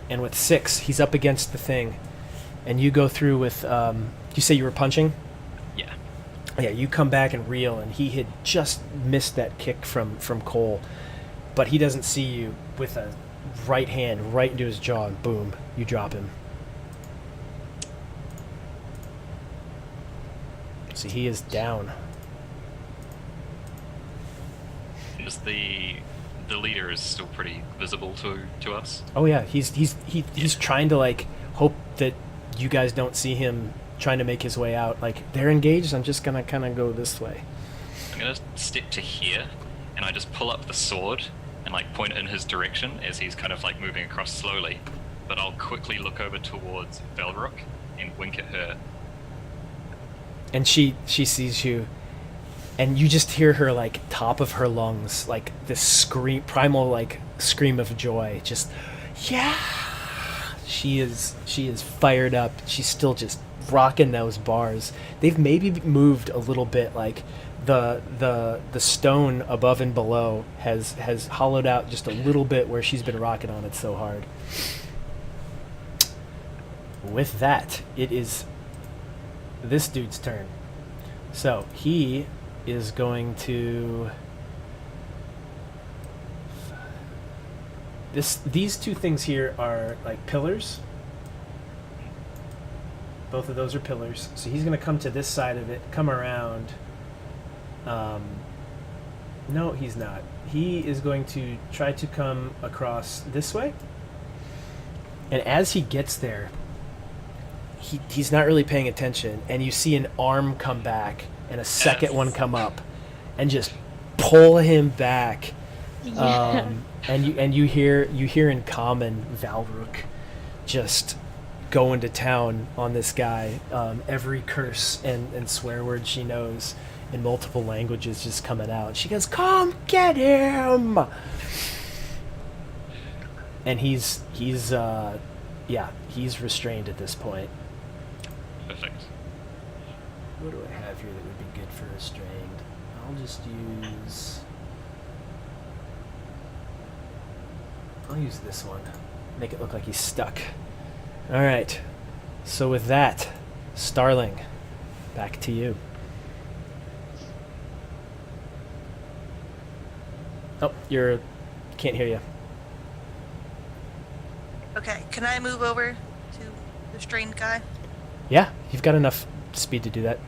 and with 6, he's up against the thing, and you go through with. You say you were punching? Yeah. Yeah, you come back and reel, and he had just missed that kick from Cole, but he doesn't see you with a right hand right into his jaw, and boom, you drop him. So he is down. Is the leader is still pretty visible to us? Oh yeah, he's trying to like hope that you guys don't see him trying to make his way out. Like, they're engaged, I'm just gonna kind of go this way. I'm gonna step to here, and I just pull up the sword and like point in his direction as he's kind of like moving across slowly. But I'll quickly look over towards Velrook and wink at her. And she sees you, and you just hear her like top of her lungs, like this scream, primal like scream of joy. Just, yeah. She is fired up. She's still just rocking those bars. They've maybe moved a little bit, like the stone above and below has hollowed out just a little bit where she's been rocking on it so hard. With that, it is this dude's turn. So he is going to these two things here are like pillars. Both of those are pillars. So he's going to come to this side of it, come around. No, he's not. He is going to try to come across this way. And as he gets there, he's not really paying attention, and you see an arm come back and a second one come up and just pull him back. Yeah. And you hear in common Velrook just going to town on this guy. Every curse and swear word she knows in multiple languages just coming out. She goes, "Come get him!" And he's restrained at this point. Perfect. What do I have here that would be good for restrained? I'll just use this one. Make it look like he's stuck. All right. So with that, Starling, back to you. Oh, can't hear you. Okay, can I move over to the strained guy? Yeah, you've got enough speed to do that.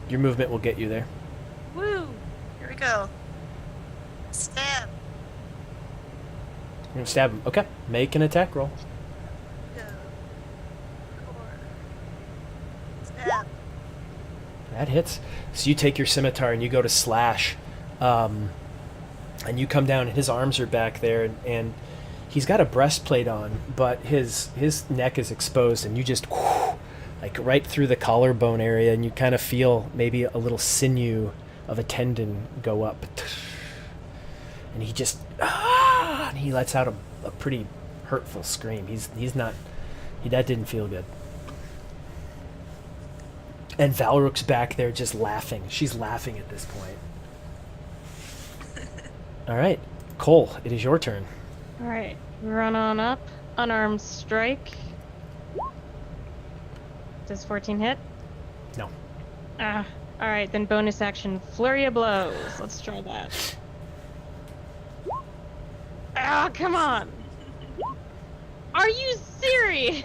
Your movement will get you there. Woo! Here we go. Stab. You're gonna stab him. Okay, make an attack roll. Go. 4. Stab. That hits. So you take your scimitar and you go to slash, and you come down, and his arms are back there, and he's got a breastplate on, but his neck is exposed, and you just like right through the collarbone area, and you kind of feel maybe a little sinew of a tendon go up, and he just and he lets out a pretty hurtful scream. That didn't feel good. And Velrook's back there just laughing. She's laughing at this point. All right, Cole, it is your turn. All right, run on up. Unarmed strike. Does 14 hit? No. All right, then bonus action, flurry of blows. Let's try that. Come on. Are you serious?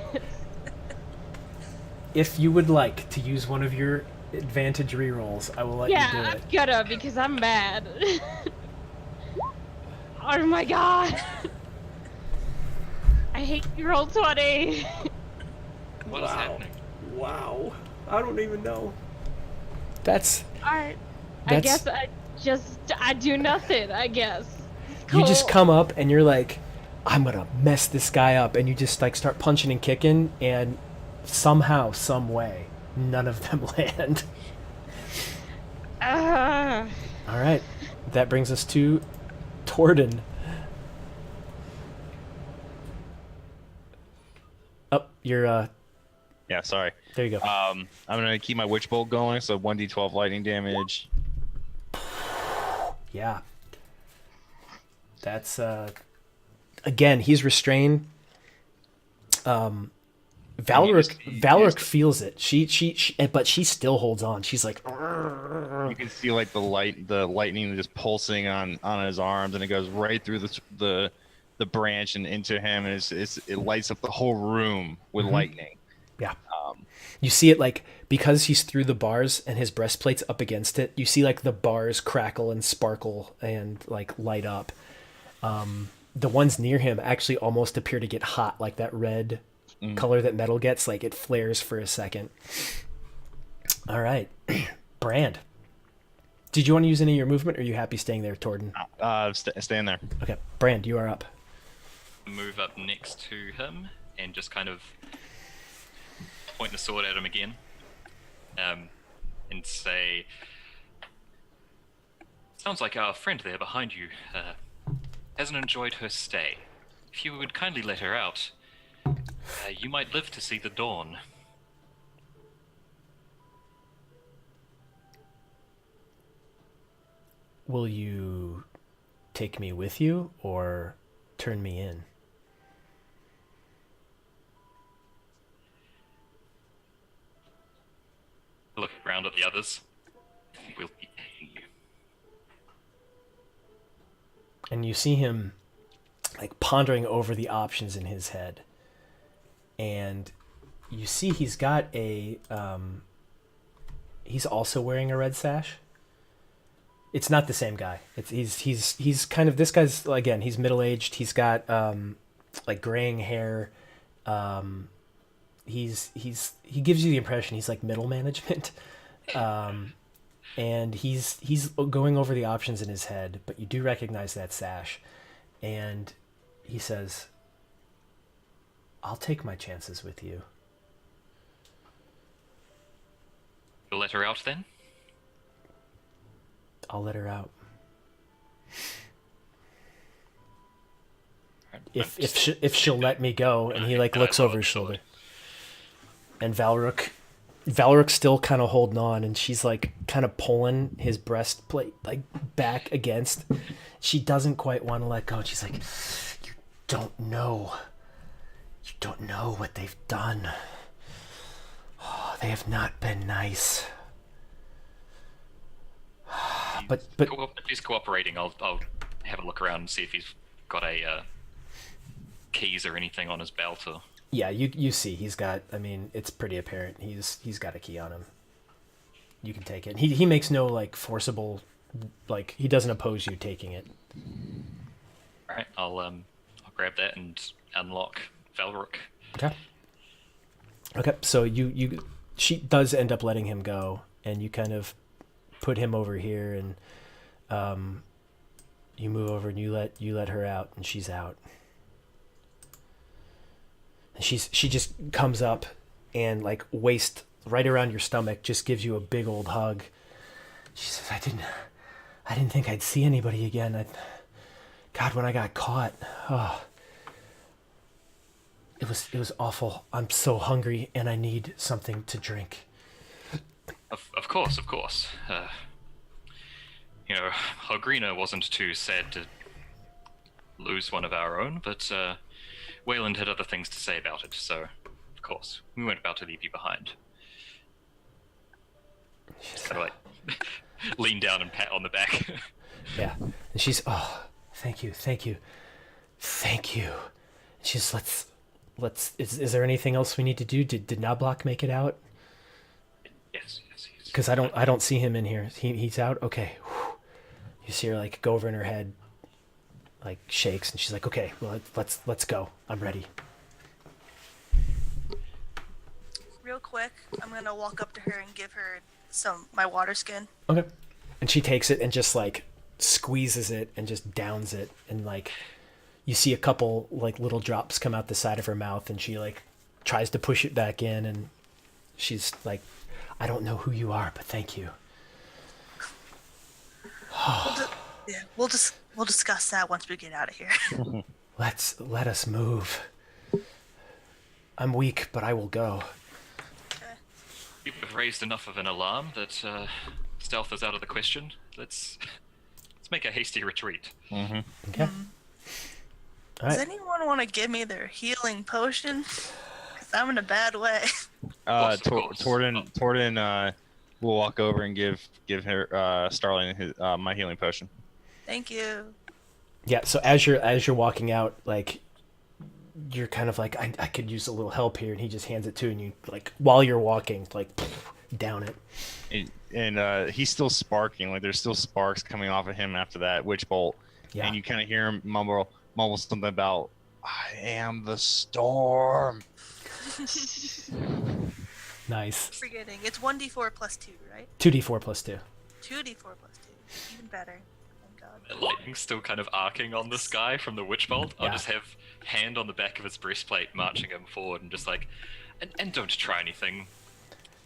If you would like to use one of your advantage rerolls, I will let you do Yeah, it. I'm gonna because I'm mad. Oh my god. I hate you, roll 20. What is happening? Wow. I don't even know. That's Alright. I That's- guess I do nothing, I guess. you just Cool. come up and you're like, I'm gonna mess this guy up, and you just like start punching and kicking, and somehow, some way, none of them land. Ah. All right, that brings us to Torden. Oh, you're Yeah, sorry. there you go. I'm gonna keep my witch bolt going, so 1d12 lightning damage. Yeah. That's again, he's restrained. Valric feels it. She but she still holds on. She's like, You can see like the lightning just pulsing on his arms, and it goes right through the branch and into him, and it lights up the whole room with lightning. yeah. You see it like because he's through the bars and his breastplate's up against it. You see like the bars crackle and sparkle and like light up. The ones near him actually almost appear to get hot, like that red color that metal gets. Like it flares for a second. All right, Brand. Did you want to use any of your movement, or are you happy staying there, Torden? Stand there. Okay, Brand, you are up. Move up next to him and just kind of point the sword at him again, and say, "Sounds like our friend there behind you hasn't enjoyed her stay. If you would kindly let her out, you might live to see the dawn." Will you take me with you or turn me in? Look around at the others. We'll be taking you. And you see him like pondering over the options in his head. And you see he's got a he's also wearing a red sash. It's not the same guy. He's kind of, this guy's, again, he's middle-aged. He's got like graying hair. He gives you the impression he's like middle management. And he's going over the options in his head, but you do recognize that sash. And he says, "I'll take my chances with you." You'll let her out then? I'll let her out. Alright, If she'll let me go. And he like looks over his shoulder. And Valric's still kind of holding on, and she's like kind of pulling his breastplate like back against. She doesn't quite want to let go. She's like, you don't know what they've done. Oh, they have not been nice. But If he's cooperating, I'll have a look around and see if he's got a keys or anything on his belt. Or yeah, you see he's got, I mean, it's pretty apparent he's got a key on him. You can take it. He makes no like forcible, like he doesn't oppose you taking it. all right, I'll grab that and unlock Valric. Okay, so she does end up letting him go, and you kind of put him over here, and you move over and you let her out, and she's out. And she just comes up and like waist right around your stomach, just gives you a big old hug. She says, I didn't think I'd see anybody again. God, when I got caught, oh, it was awful. I'm so hungry and I need something to drink. Of course. Hogrina wasn't too sad to lose one of our own, but Wayland had other things to say about it, so of course we weren't about to leave you behind. Kind of like lean down and pat on the back. Yeah, and she's, oh, thank you. And she's, let's. Is there anything else we need to do? Did Nablok make it out? Yes. Because I don't see him in here. He's out. Okay. Whew. You see her like go over in her head, like shakes, and she's like, okay, well let's go. I'm ready. Real quick, I'm gonna walk up to her and give her my water skin. Okay. And she takes it and just like squeezes it and just downs it, and like you see a couple like little drops come out the side of her mouth, and she like tries to push it back in, and she's like, I don't know who you are, but thank you. Yeah, we'll discuss that once we get out of here. Let us move. I'm weak, but I will go. We've raised enough of an alarm that stealth is out of the question. Let's make a hasty retreat. Okay. Does All right. anyone want to give me their healing potion? 'Cause I'm in a bad way. Of course. Torden will walk over and give her Starling his my healing potion. Thank you. Yeah, so as you're walking out, like you're kind of like, I could use a little help here, and he just hands it to you, and you like while you're walking, like down it. And he's still sparking, like there's still sparks coming off of him after that witch bolt. Yeah. And you kind of hear him mumble something about, I am the storm. Nice. Forgetting. It's 1d4 plus 2, right? 2d4 plus 2. 2d4 plus 2. Even better. Thank God. The lightning's still kind of arcing on this guy from the witch bolt. I'll Yeah. just have hand on the back of his breastplate, marching him forward, and just like, and don't try anything.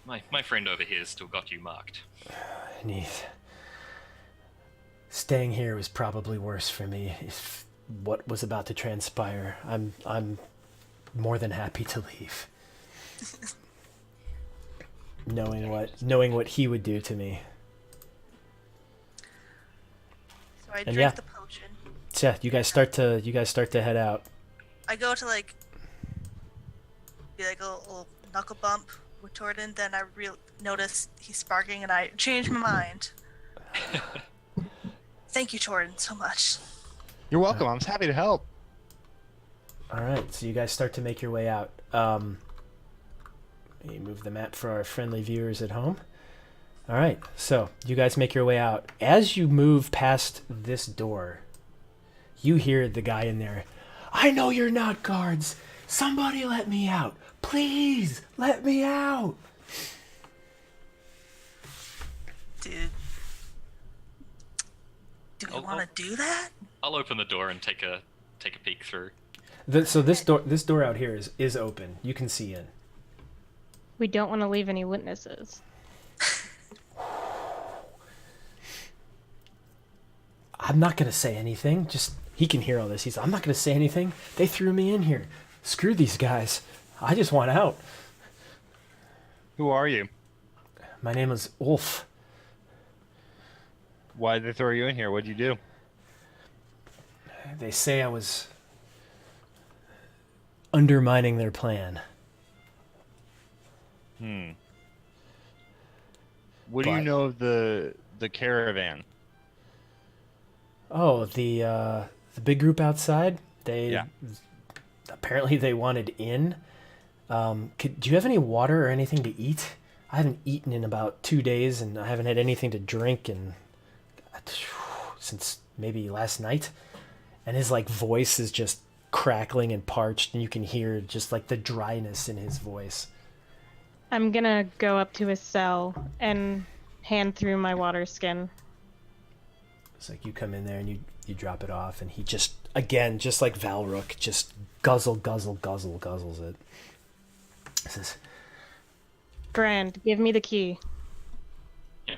My friend over here's still got you marked. And staying here was probably worse for me. If what was about to transpire, I'm more than happy to leave. knowing what he would do to me. So I And drink yeah. the potion. So yeah, you guys start to head out. I go to like be like a little knuckle bump with Torden, then I notice he's sparking and I change my mind. Thank you, Torden, so much. You're welcome. I'm happy to help. All right, so you guys start to make your way out. Let me move the map for our friendly viewers at home. All right, so you guys make your way out. As you move past this door, you hear the guy in there. I know you're not guards. Somebody let me out. Please, let me out. Dude. Do we Oh, want to do that? I'll open the door and take a peek through. So this door out here is open. You can see in. We don't want to leave any witnesses. I'm not gonna say anything. Just he can hear all this. I'm not gonna say anything. They threw me in here. Screw these guys. I just want out. Who are you? My name is Ulf. Why did they throw you in here? What'd you do? They say I was undermining their plan. What do you But- know of the caravan? Oh, the big group outside. Yeah. Apparently they wanted in. Do you have any water or anything to eat? I haven't eaten in about 2 days, and I haven't had anything to drink since maybe last night. And his like voice is just crackling and parched, and you can hear just like the dryness in his voice. I'm gonna go up to his cell and hand through my water skin. It's like you come in there and you drop it off, and he just, again, just like Valrook, just guzzles it. He says, Brand, give me the key. Yeah.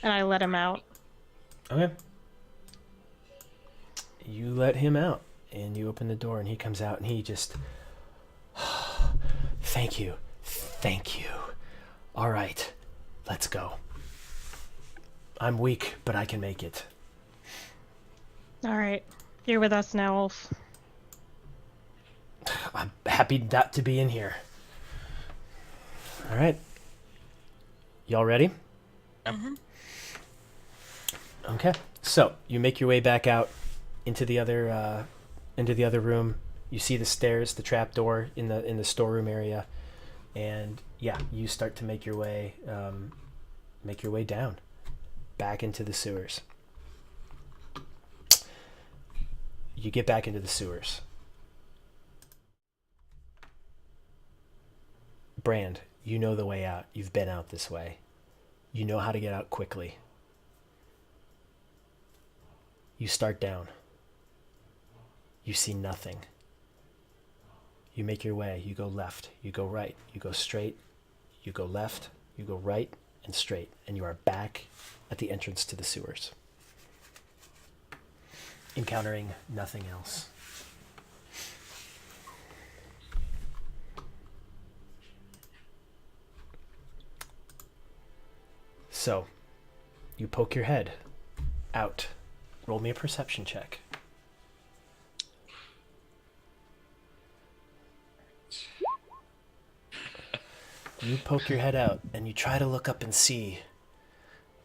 And I let him out. okay. You let him out, and you open the door, and he comes out, and he just, thank you. All right, let's go. I'm weak, but I can make it. All right, you're with us now, Ulf. I'm happy not to be in here. All right. Y'all ready? Okay. So you make your way back out into the other room. You see the stairs, the trap door in the storeroom area, and yeah, you start to make your way down, back into the sewers. You get back into the sewers. Brand, you know the way out. You've been out this way. You know how to get out quickly. You start down. You see nothing. You make your way. You go left. You go right. You go straight. You go left. You go right and straight. And you are back at the entrance to the sewers. Encountering nothing else. So, you poke your head out. Roll me a perception check. You poke your head out and you try to look up and see,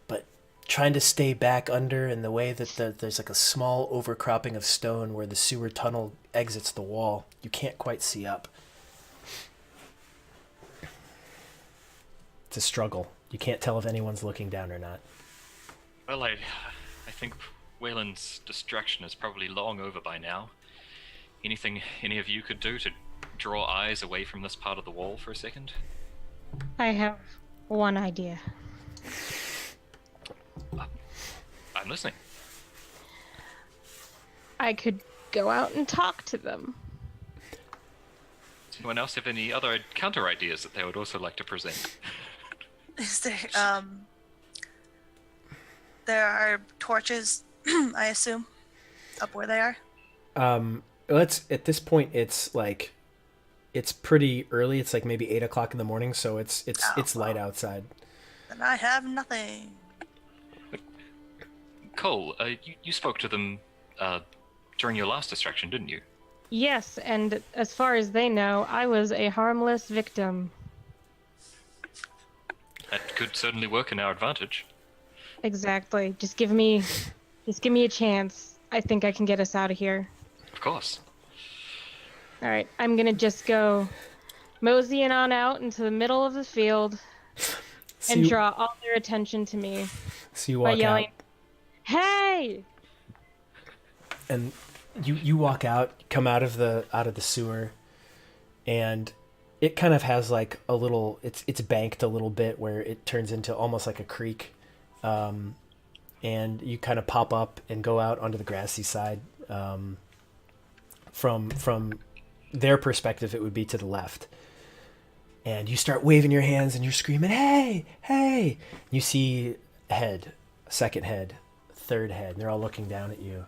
but trying to stay back under in the way that there's like a small overcropping of stone where the sewer tunnel exits the wall. You can't quite see up. It's a struggle. You can't tell if anyone's looking down or not. Well, I think Wayland's distraction is probably long over by now. Anything any of you could do to draw eyes away from this part of the wall for a second? I have one idea. I'm listening. I could go out and talk to them. Does anyone else have any other counter ideas that they would also like to present? Is there there are torches, I assume, up where they are? Let's at this point it's pretty early. It's like maybe 8 o'clock in the morning, so it's light outside. Then I have nothing. Cole, you spoke to them during your last distraction, didn't you? Yes, and as far as they know, I was a harmless victim. That could certainly work in our advantage. Exactly. Just give me a chance. I think I can get us out of here. Of course. All right, I'm gonna just go moseying on out into the middle of the field and draw all their attention to me So you by walk yelling, out, "Hey!" and you walk out, come out of the sewer, and it kind of has like a little. It's banked a little bit where it turns into almost like a creek, and you kind of pop up and go out onto the grassy side. From their perspective, it would be to the left. And you start waving your hands and you're screaming, "Hey, hey!" You see a head, a second head, a third head, and they're all looking down at you.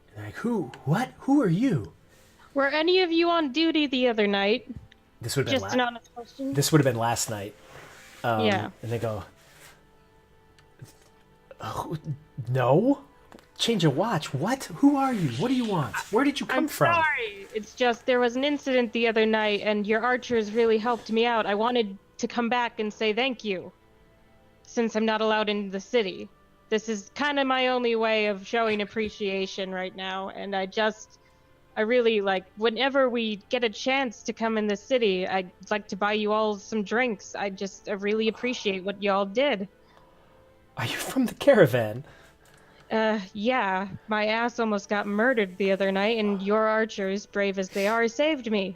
And they're like, "Who? What? Who are you?" Were any of you on duty the other night? This would have Just been an honest question. this would have been last night. Yeah. And they go, "Oh, no. Change of watch. What? Who are you? What do you want? Where did you come I'm from?" sorry. It's just there was an incident the other night, and your archers really helped me out. I wanted to come back and say thank you, since I'm not allowed into the city. This is kind of my only way of showing appreciation right now, and I really like, whenever we get a chance to come in the city, I'd like to buy you all some drinks. I really appreciate what y'all did. Are you from the caravan? Yeah, my ass almost got murdered the other night, and your archers, brave as they are, saved me.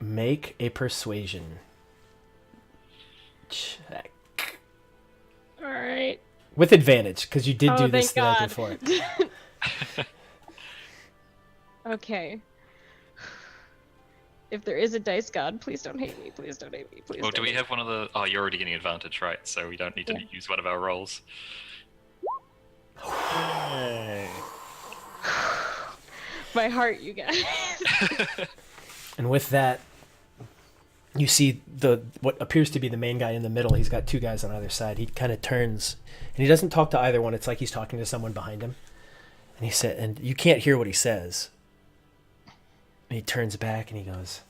Make a persuasion check. Alright. With advantage, because you did do this the thank night God. before. Okay. If there is a dice god, please don't hate me. Please don't hate me. Please Well, don't do we hate have one of the... Oh, you're already getting advantage, right? So we don't need to use one of our rolls. Hey. My heart, you guys. And with that, you see what appears to be the main guy in the middle. He's got two guys on either side. He kind of turns, and he doesn't talk to either one. It's like he's talking to someone behind him. And he said, and you can't hear what he says. And he turns back and he goes,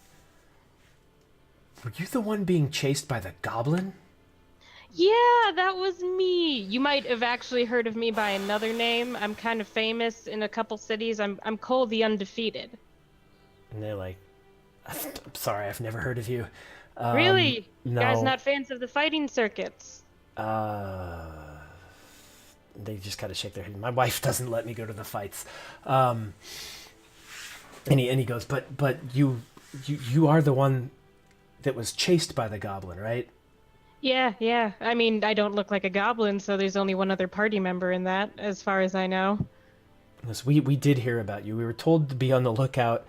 "Were you the one being chased by the goblin?" Yeah, that was me. You might have actually heard of me by another name. I'm kind of famous in a couple cities. I'm Cole the Undefeated. And they're like, "I'm sorry, I've never heard of you." Really? No. You guys not fans of the fighting circuits? They just kind of shake their head. My wife doesn't let me go to the fights. And he goes, but you are the one that was chased by the goblin, right? Yeah. I mean, I don't look like a goblin, so there's only one other party member in that, as far as I know. Yes, we did hear about you. We were told to be on the lookout.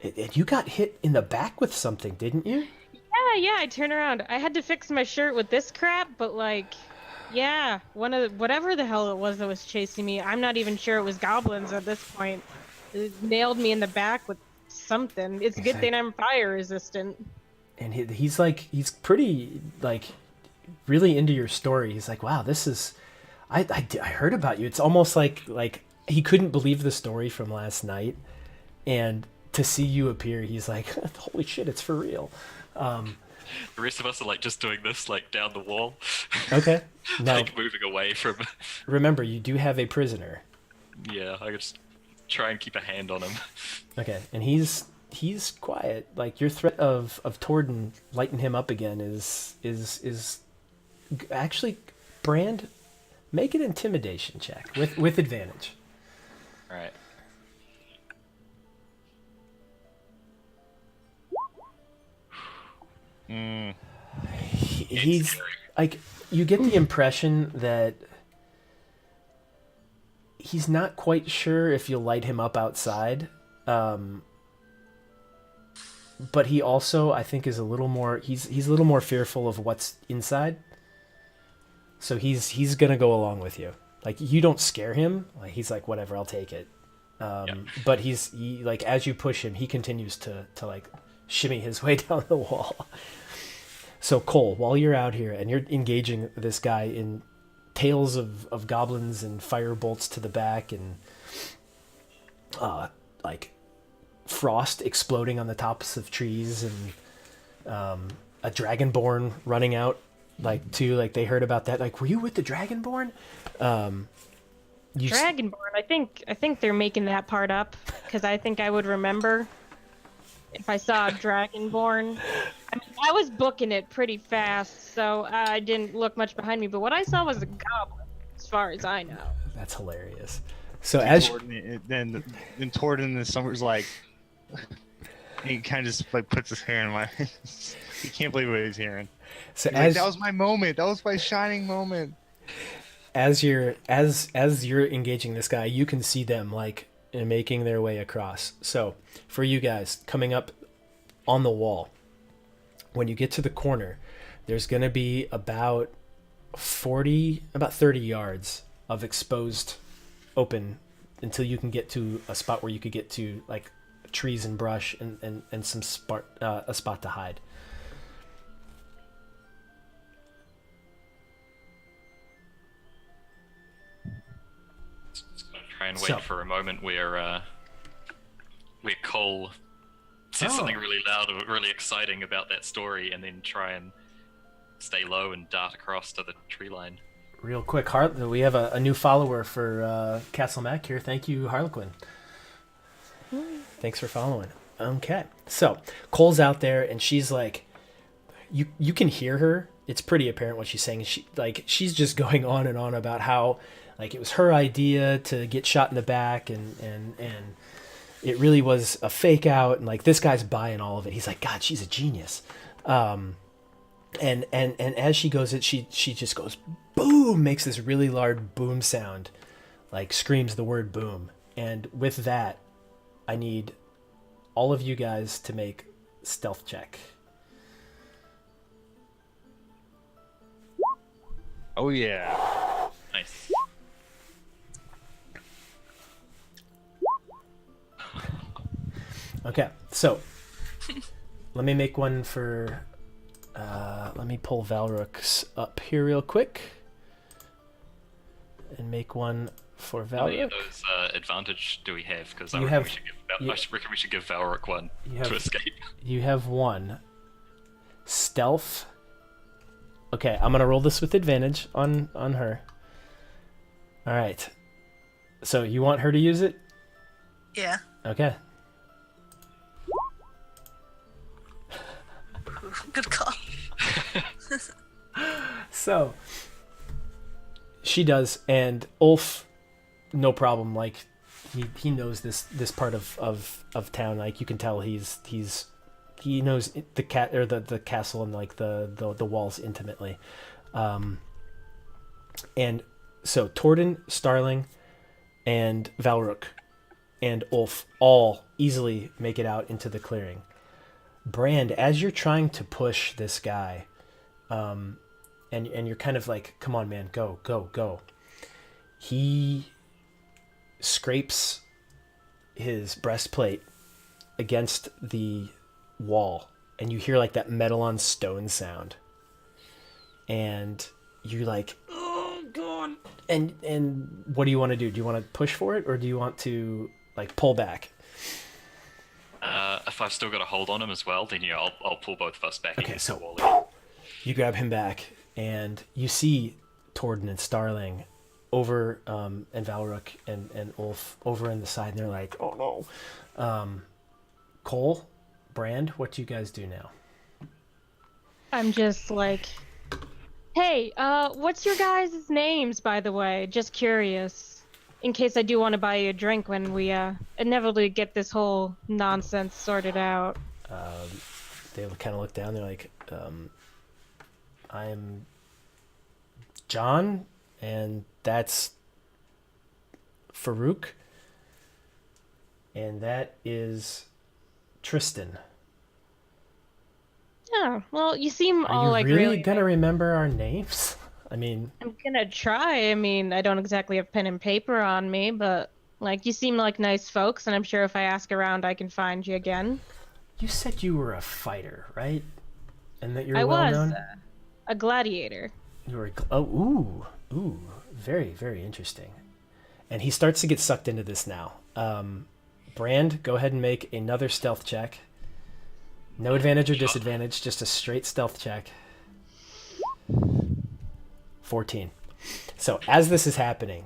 And you got hit in the back with something, didn't you? Yeah, I turn around. I had to fix my shirt with this crap, but like, yeah, whatever the hell it was that was chasing me, I'm not even sure it was goblins at this point. It nailed me in the back with something. It's a good thing I'm fire resistant. And he's pretty, like, really into your story. He's like, wow, this is, I heard about you. It's almost like he couldn't believe the story from last night, and to see you appear, he's like, holy shit, it's for real. The rest of us are like just doing this like down the wall. Okay. Now, Like moving away from. remember, you do have a prisoner. Yeah, I could just try and keep a hand on him. Okay, and he's quiet. Like, your threat of Torden lighting him up again is actually, Brand, make an intimidation check with advantage. All right. He's like, you get the impression that he's not quite sure if you'll light him up outside, but he also, I think, is a little more, he's a little more fearful of what's inside, so he's gonna go along with you. Like, you don't scare him. Like, he's like, whatever, I'll take it. But he, like, as you push him, he continues to like shimmy his way down the wall. So Cole, while you're out here and you're engaging this guy in tales of goblins and fire bolts to the back and like frost exploding on the tops of trees and a dragonborn running out, like, too, like, they heard about that. Like, were you with the dragonborn? Dragonborn. I think they're making that part up because I think I would remember if I saw a Dragonborn. I mean, I was booking it pretty fast, so I didn't look much behind me. But what I saw was a goblin, as far as I know. That's hilarious. So as Then Torden in summer's like, he kind of just like puts his hair in my. He can't believe what he's hearing. so He's as like, that was my moment. That was my shining moment. as you're engaging this guy, you can see them, like, making their way across. So for you guys coming up on the wall, when you get to the corner, there's going to be about 30 yards of exposed open until you can get to a spot where you could get to, like, trees and brush and some a spot to hide. Just gonna try and wait So- for a moment where Cole says something really loud or really exciting about that story, and then try and stay low and dart across to the tree line. Real quick, we have a new follower for Castle Mac here. Thank you, Harlequin. Thanks for following. Okay, so Cole's out there, and she's like, you can hear her. It's pretty apparent what she's saying. She's just going on and on about how, like, it was her idea to get shot in the back, and it really was a fake out, and, like, this guy's buying all of it. He's like, God, she's a genius. And as she goes, she just goes boom, makes this really loud boom sound, like screams the word boom. And with that, I need all of you guys to make stealth check. Oh yeah. Nice. Okay, so let me make one for. Let me pull Valruk's up here real quick, and make one for How many Valruk. of those advantage do we have? Because I You reckon have- we should give Valruk one You have- to escape. You have one. Stealth. Okay, I'm gonna roll this with advantage on her. All right. So you want her to use it? Yeah. Okay. Good call. So she does, and Ulf, no problem. Like, he knows this part of town. Like, you can tell he's He knows the cat or the castle and like the walls intimately. And so Torden, Starling, and Valrook and Ulf all easily make it out into the clearing. Brand, as you're trying to push this guy, and you're kind of like, come on, man, go, go, go. He scrapes his breastplate against the wall, and you hear like that metal on stone sound. And you're like, oh god. And what do you want to do? Do you want to push for it, or do you want to like pull back? If I've still got a hold on him as well, then yeah, I'll pull both of us back Okay, against so the wall. you grab him back, and you see Torden and Starling over, and Valrook and Ulf over in the side, and they're like, oh no. Cole, Brand, what do you guys do now? I'm just like, hey, what's your guys' names, by the way? Just curious. In case I do want to buy you a drink when we inevitably get this whole nonsense sorted out. They kind of look down. They're like, I'm John, and that's Farouk, and that is Tristan. Yeah, well, you seem all Are you like really gonna remember our names? I mean, I'm gonna try. I mean, I don't exactly have pen and paper on me, but like you seem like nice folks, and I'm sure if I ask around, I can find you again. you said you were a fighter, right? And that you're I well was known. a gladiator. You were ooh, very, very interesting. And he starts to get sucked into this now. Brand, go ahead and make another stealth check. No advantage or disadvantage, just a straight stealth check. 14. So as this is happening,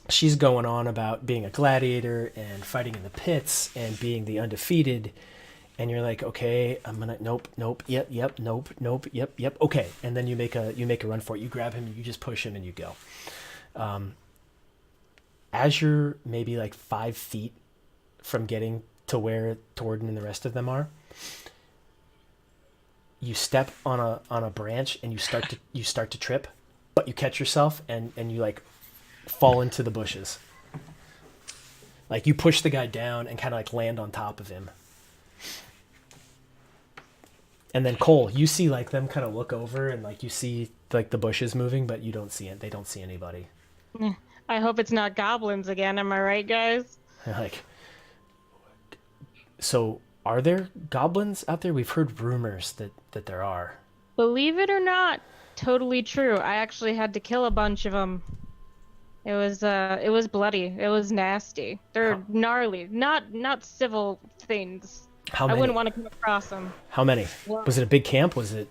she's going on about being a gladiator and fighting in the pits and being the undefeated. And you're like, okay, I'm gonna nope, yep, nope, yep, okay. And then you make a run for it. You grab him, you just push him, and you go. As you're maybe like 5 feet from getting to where Torden and the rest of them are, you step on a branch and you start to trip, but you catch yourself and you like fall into the bushes. Like you push the guy down and kind of like land on top of him. And then Cole, you see like them kind of look over and like you see like the bushes moving, but you don't see it. They don't see anybody. I hope it's not goblins again. Am I right, guys? They're like, so are there goblins out there? We've heard rumors that there are. Believe it or not, totally true. I actually had to kill a bunch of them. It was bloody. It was nasty. They're gnarly, not civil things. How I many? wouldn't want to come across them. How many? Well- Was it a big camp? Was it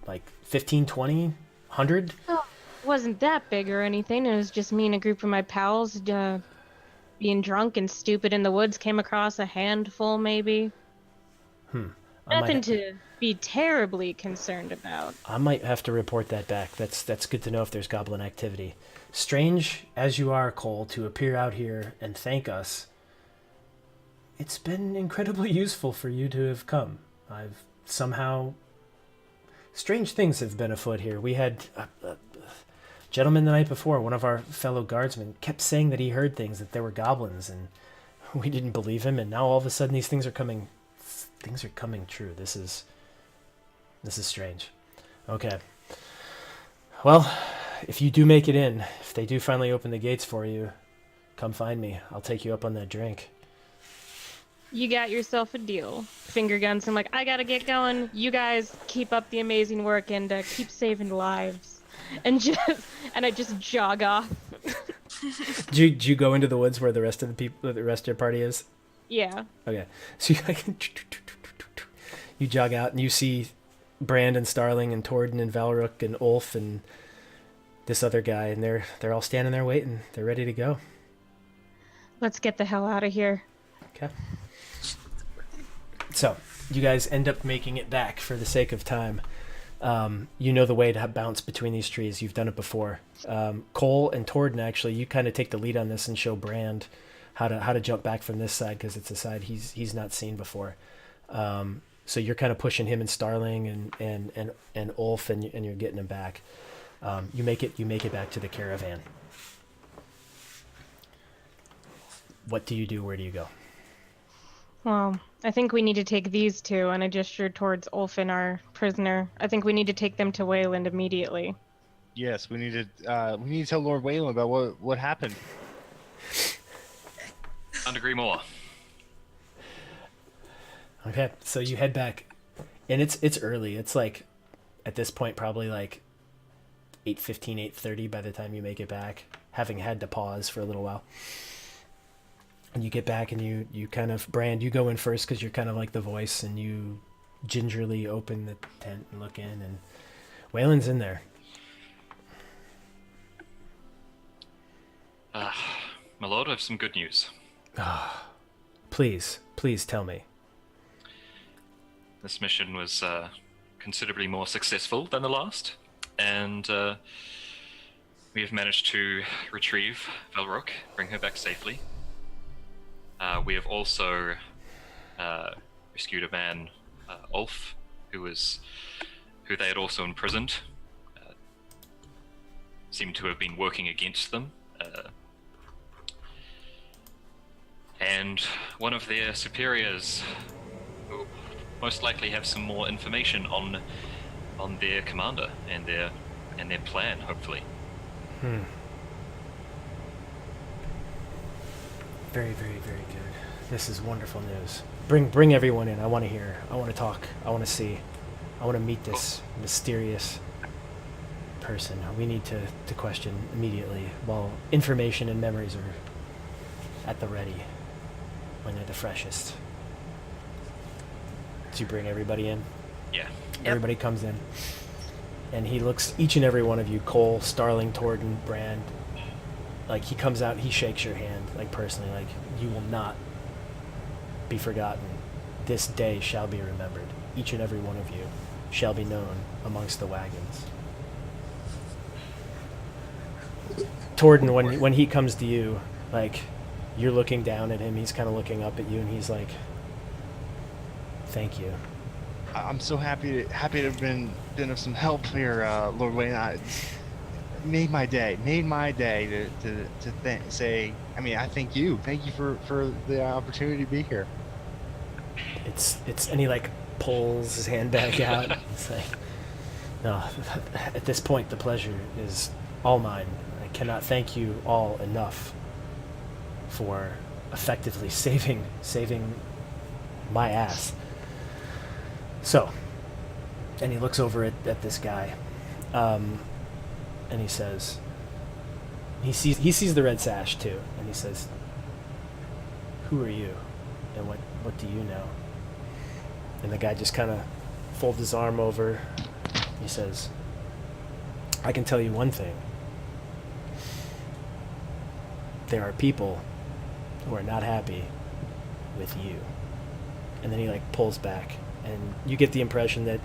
like 15, 20, 100? It wasn't that big or anything. It was just me and a group of my pals being drunk and stupid in the woods. Came across a handful, maybe. Nothing to be terribly concerned about. I might have to report that back. That's good to know if there's goblin activity. Strange as you are, Cole, to appear out here and thank us, it's been incredibly useful for you to have come. I've somehow... Strange things have been afoot here. We had a gentleman the night before, one of our fellow guardsmen, kept saying that he heard things, that there were goblins, and we didn't believe him, and now all of a sudden these things are coming true. This is strange. Okay. Well, if you do make it in, if they do finally open the gates for you, come find me. I'll take you up on that drink. You got yourself a deal. Finger guns. I'm like, I gotta get going. You guys keep up the amazing work and keep saving lives. And I just jog off. Did you go into the woods where the rest of your party is? Yeah. Okay. So you jog out and you see Brand and Starling and Torden and Valrook and Ulf and this other guy, and they're all standing there waiting. They're ready to go. Let's get the hell out of here. Okay. So you guys end up making it back for the sake of time. You know the way to bounce between these trees. You've done it before. Cole and Torden, actually, you kind of take the lead on this and show Brand how to jump back from this side because it's a side he's not seen before. So you're kind of pushing him and Starling and Ulf, and you're getting him back. You make it back to the caravan. What do you do? Where do you go? Well, I think we need to take these two, and I gestured towards Ulfin, our prisoner. I think we need to take them to Wayland immediately. Yes, we need to tell Lord Wayland about what happened. Can't agree more. Okay, so you head back, and it's early. It's like, at this point, probably like 8:15, 8:30 by the time you make it back, having had to pause for a little while. And you get back, and you kind of, Brand, you go in first because you're kind of like the voice, and you gingerly open the tent and look in, and Wayland's in there. My lord, I have some good news. Please tell me. This mission was considerably more successful than the last, and we have managed to retrieve Velrook, bring her back safely. We have also rescued a man, Ulf, who they had also imprisoned. Seemed to have been working against them. And one of their superiors will most likely have some more information on their commander and their plan, hopefully. Very, very, very good. This is wonderful news. Bring everyone in. I want to hear. I want to talk. I want to see. I want to meet this mysterious person. We need to question immediately while information and memories are at the ready when they're the freshest. So you bring everybody in? Yeah. Everybody comes in. And he looks, each and every one of you, Cole, Starling, Torden, Brand, like he comes out, he shakes your hand, like personally, like you will not be forgotten. This day shall be remembered. Each and every one of you shall be known amongst the wagons. Torden, when he comes to you, like you're looking down at him, he's kind of looking up at you, and he's like, "Thank you." I'm so happy to have been of some help here, Lord Wayland. Made my day to say. I mean, I thank you for the opportunity to be here. It's and he like pulls his hand back out. It's like, no, at this point the pleasure is all mine. I cannot thank you all enough for effectively saving my ass. So, and he looks over at this guy, and he says, he sees the red sash too, and he says, "Who are you, and what do you know?" And the guy just kind of folds his arm over. He says, "I can tell you one thing. There are people who are not happy with you." And then he like pulls back, and you get the impression that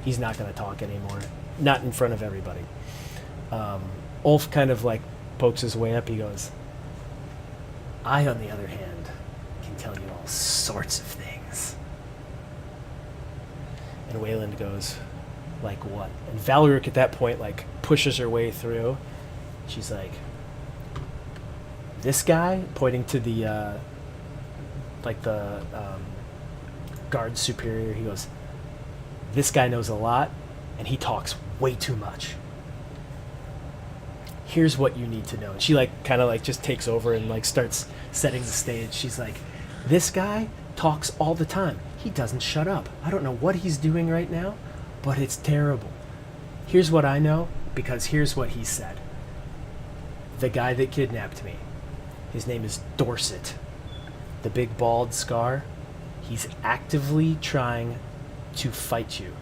he's not going to talk anymore, not in front of everybody. Ulf kind of like pokes his way up. He goes, "I, on the other hand, can tell you all sorts of things." And Wayland goes, "Like what?" And Valric at that point like pushes her way through. She's like, "This guy," pointing to the guard superior, he goes, "This guy knows a lot, and he talks way too much. Here's what you need to know." And she like kind of like just takes over and like starts setting the stage. She's like, "This guy talks all the time. He doesn't shut up. I don't know what he's doing right now, but it's terrible. Here's what I know, because here's what he said. The guy that kidnapped me, his name is Dorset. The big bald scar. He's actively trying to fight you.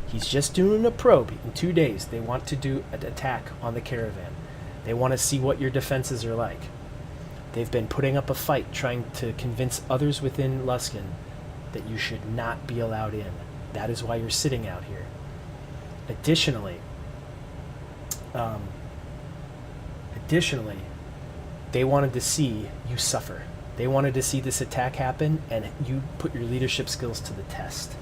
He's just doing a probe. In 2 days, they want to do an attack on the caravan. They want to see what your defenses are like. They've been putting up a fight trying to convince others within Luskan that you should not be allowed in. That is why you're sitting out here. Additionally, they wanted to see you suffer. They wanted to see this attack happen, and you put your leadership skills to the test.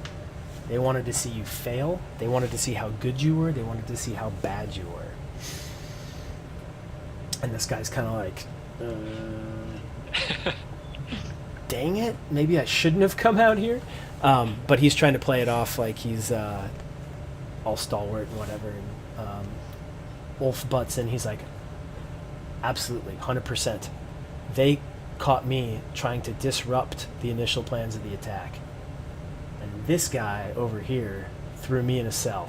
They wanted to see you fail. They wanted to see how good you were. They wanted to see how bad you were. And this guy's kind of like, dang it, maybe I shouldn't have come out here. But he's trying to play it off like he's all stalwart and whatever. And Ulf butts in. He's like, absolutely, 100%. They caught me trying to disrupt the initial plans of the attack. And this guy over here threw me in a cell.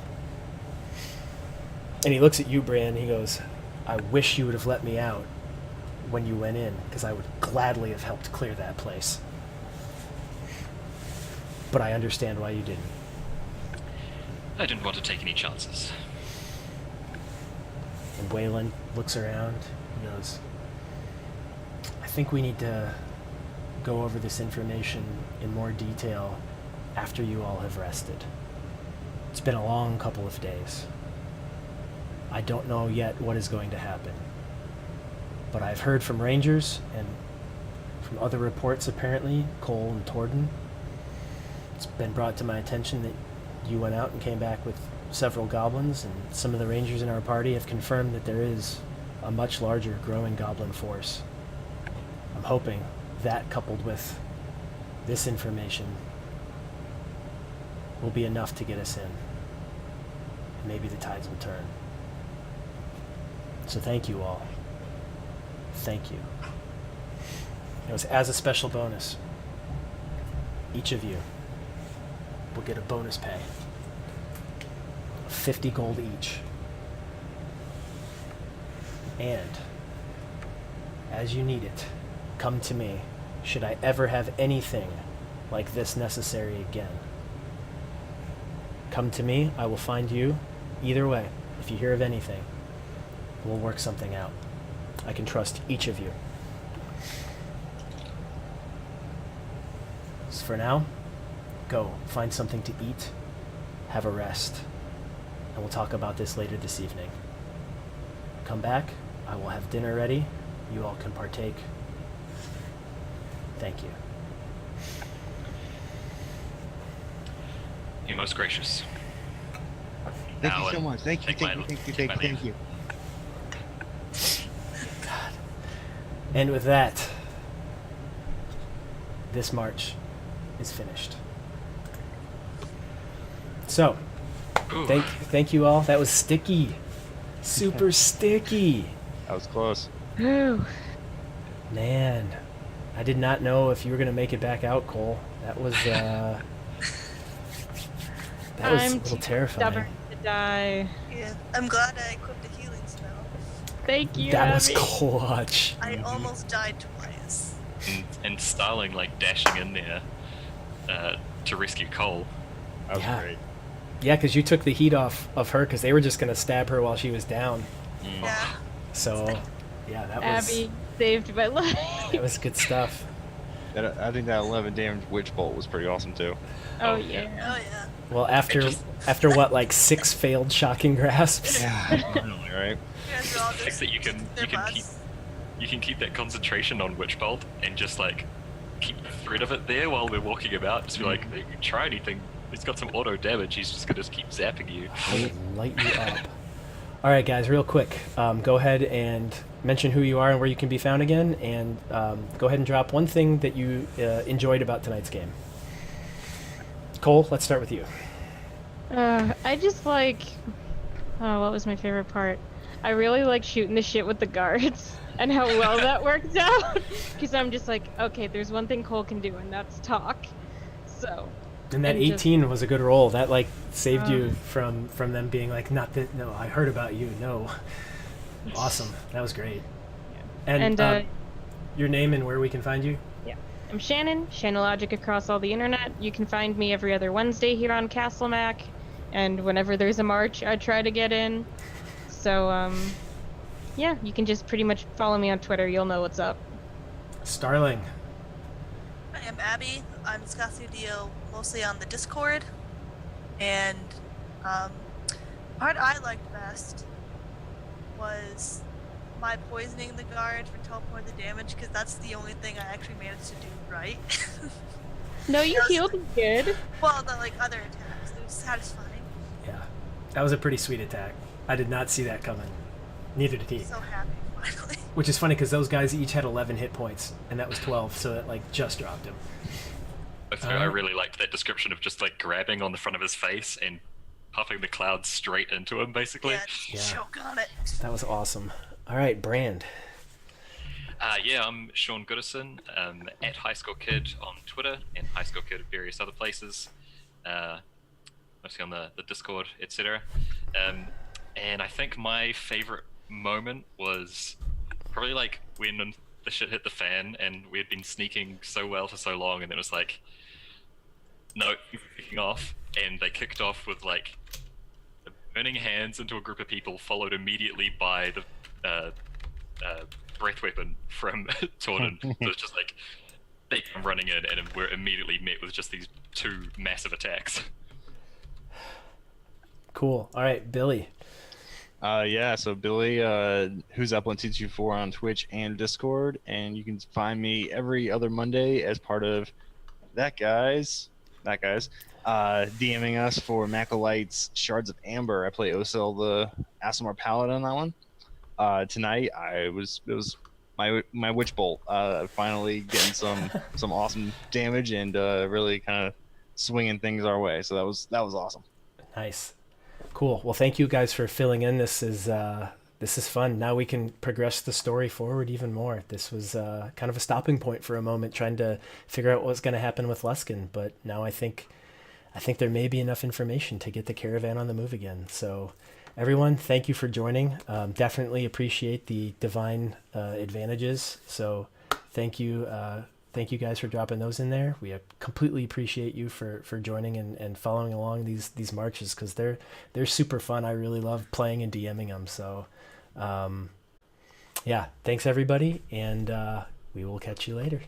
And he looks at you, Bran, and he goes, I wish you would have let me out when you went in, because I would gladly have helped clear that place. But I understand why you didn't. I didn't want to take any chances. And Waylon looks around and goes, I think we need to go over this information in more detail after you all have rested. It's been a long couple of days. I don't know yet what is going to happen. But I've heard from Rangers and from other reports, apparently, Cole and Torden. It's been brought to my attention that you went out and came back with several goblins, and some of the Rangers in our party have confirmed that there is a much larger growing goblin force. I'm hoping that, coupled with this information, will be enough to get us in. And maybe the tides will turn. So thank you all. Thank you. It was as a special bonus. Each of you will get a bonus pay. 50 gold each. And as you need it, come to me should I ever have anything like this necessary again. Come to me, I will find you. Either way, if you hear of anything, we'll work something out. I can trust each of you. So for now, go find something to eat, have a rest, and we'll talk about this later this evening. Come back, I will have dinner ready. You all can partake. Thank you. You're most gracious. Thank you Now, so much. Thank you, take my- thank you, take thank my you, thank leave. you. And with that, this march is finished. So, Ooh. thank you all. That was sticky. Super sticky. That was close. Whew. Man, I did not know if you were going to make it back out, Cole. That was that was a I'm little too terrifying. stubborn to die. Yeah, I'm glad I equipped a healing spell. Thank you, That was Abby. clutch. I almost died twice. And Starling like dashing in there to rescue Cole. That was Yeah. great. Yeah, because you took the heat off of her because they were just going to stab her while she was down. Yeah. So, yeah, that was Abby saved my life. that was good stuff. I think that 11 damage witch bolt was pretty awesome too. Oh Oh, yeah. Oh yeah. Well, after what, like 6 failed shocking grasps? Yeah, finally, right? You guys are all The fact just that you can bots. keep that concentration on Witch Bolt and just like keep the thread of it there while we're walking about. Just be like, hey, you try anything. He's got some auto damage. He's just gonna keep zapping you. I will light you up. All right, guys, real quick. Go ahead and mention who you are and where you can be found again, and go ahead and drop one thing that you enjoyed about tonight's game. Cole, let's start with you. I just like. Oh, what was my favorite part? I really like shooting the shit with the guards and how well that worked out. Because I'm just like, okay, there's one thing Cole can do, and that's talk. So. And that And just- 18 was a good roll. That like saved you from them being like, not that. No, I heard about you. No. Awesome. That was great. And, And, your name and where we can find you. I'm Shannon, Shannalogic across all the internet. You can find me every other Wednesday here on Castle Mac, and whenever there's a march, I try to get in. So, yeah, you can just pretty much follow me on Twitter. You'll know what's up. Starling. I am Abby. I'm Scathio mostly on the Discord. And part I liked best was my poisoning the guard for teleport the damage because that's the only thing I actually managed to do right. No, you healed good. Well, the like other attacks, it was satisfying. Yeah, that was a pretty sweet attack. I did not see that coming. Neither did he. So happy finally. Which is funny because those guys each had 11 hit points, and that was 12, so it like just dropped him. I really liked that description of just like grabbing on the front of his face and puffing the cloud straight into him, basically. Yeah, just Yeah. choke on it. That was awesome. All right, Brand. Yeah, I'm Sean Goodison, at High School Kid on Twitter and High School Kid at various other places, mostly on the Discord, etc. And I think my favorite moment was probably like when the shit hit the fan and we had been sneaking so well for so long, and it was like, no, kicking off, and they kicked off with like burning hands into a group of people, followed immediately by the breath weapon from Tornin. So it's just like they come running in and we're immediately met with just these two massive attacks. Cool. All right, Billy. Yeah, so Billy, who's Up1224 on Twitch and Discord, and you can find me every other Monday as part of that guys, DMing us for Macolight's Shards of Amber. I play Osel the Aasimar Paladin on that one. Tonight it was my Witch Bolt, finally getting some awesome damage and really kind of swinging things our way. So that was awesome. Nice. Cool. Well, thank you guys for filling in. This is fun. Now we can progress the story forward even more. This was kind of a stopping point for a moment, trying to figure out what's going to happen with Luskan. But now I think there may be enough information to get the caravan on the move again. So, everyone, thank you for joining. Definitely appreciate the divine advantages. So, thank you. Thank you guys for dropping those in there. We completely appreciate you for joining and following along these marches, because they're super fun. I really love playing and DMing them. So, yeah, thanks everybody, and we will catch you later.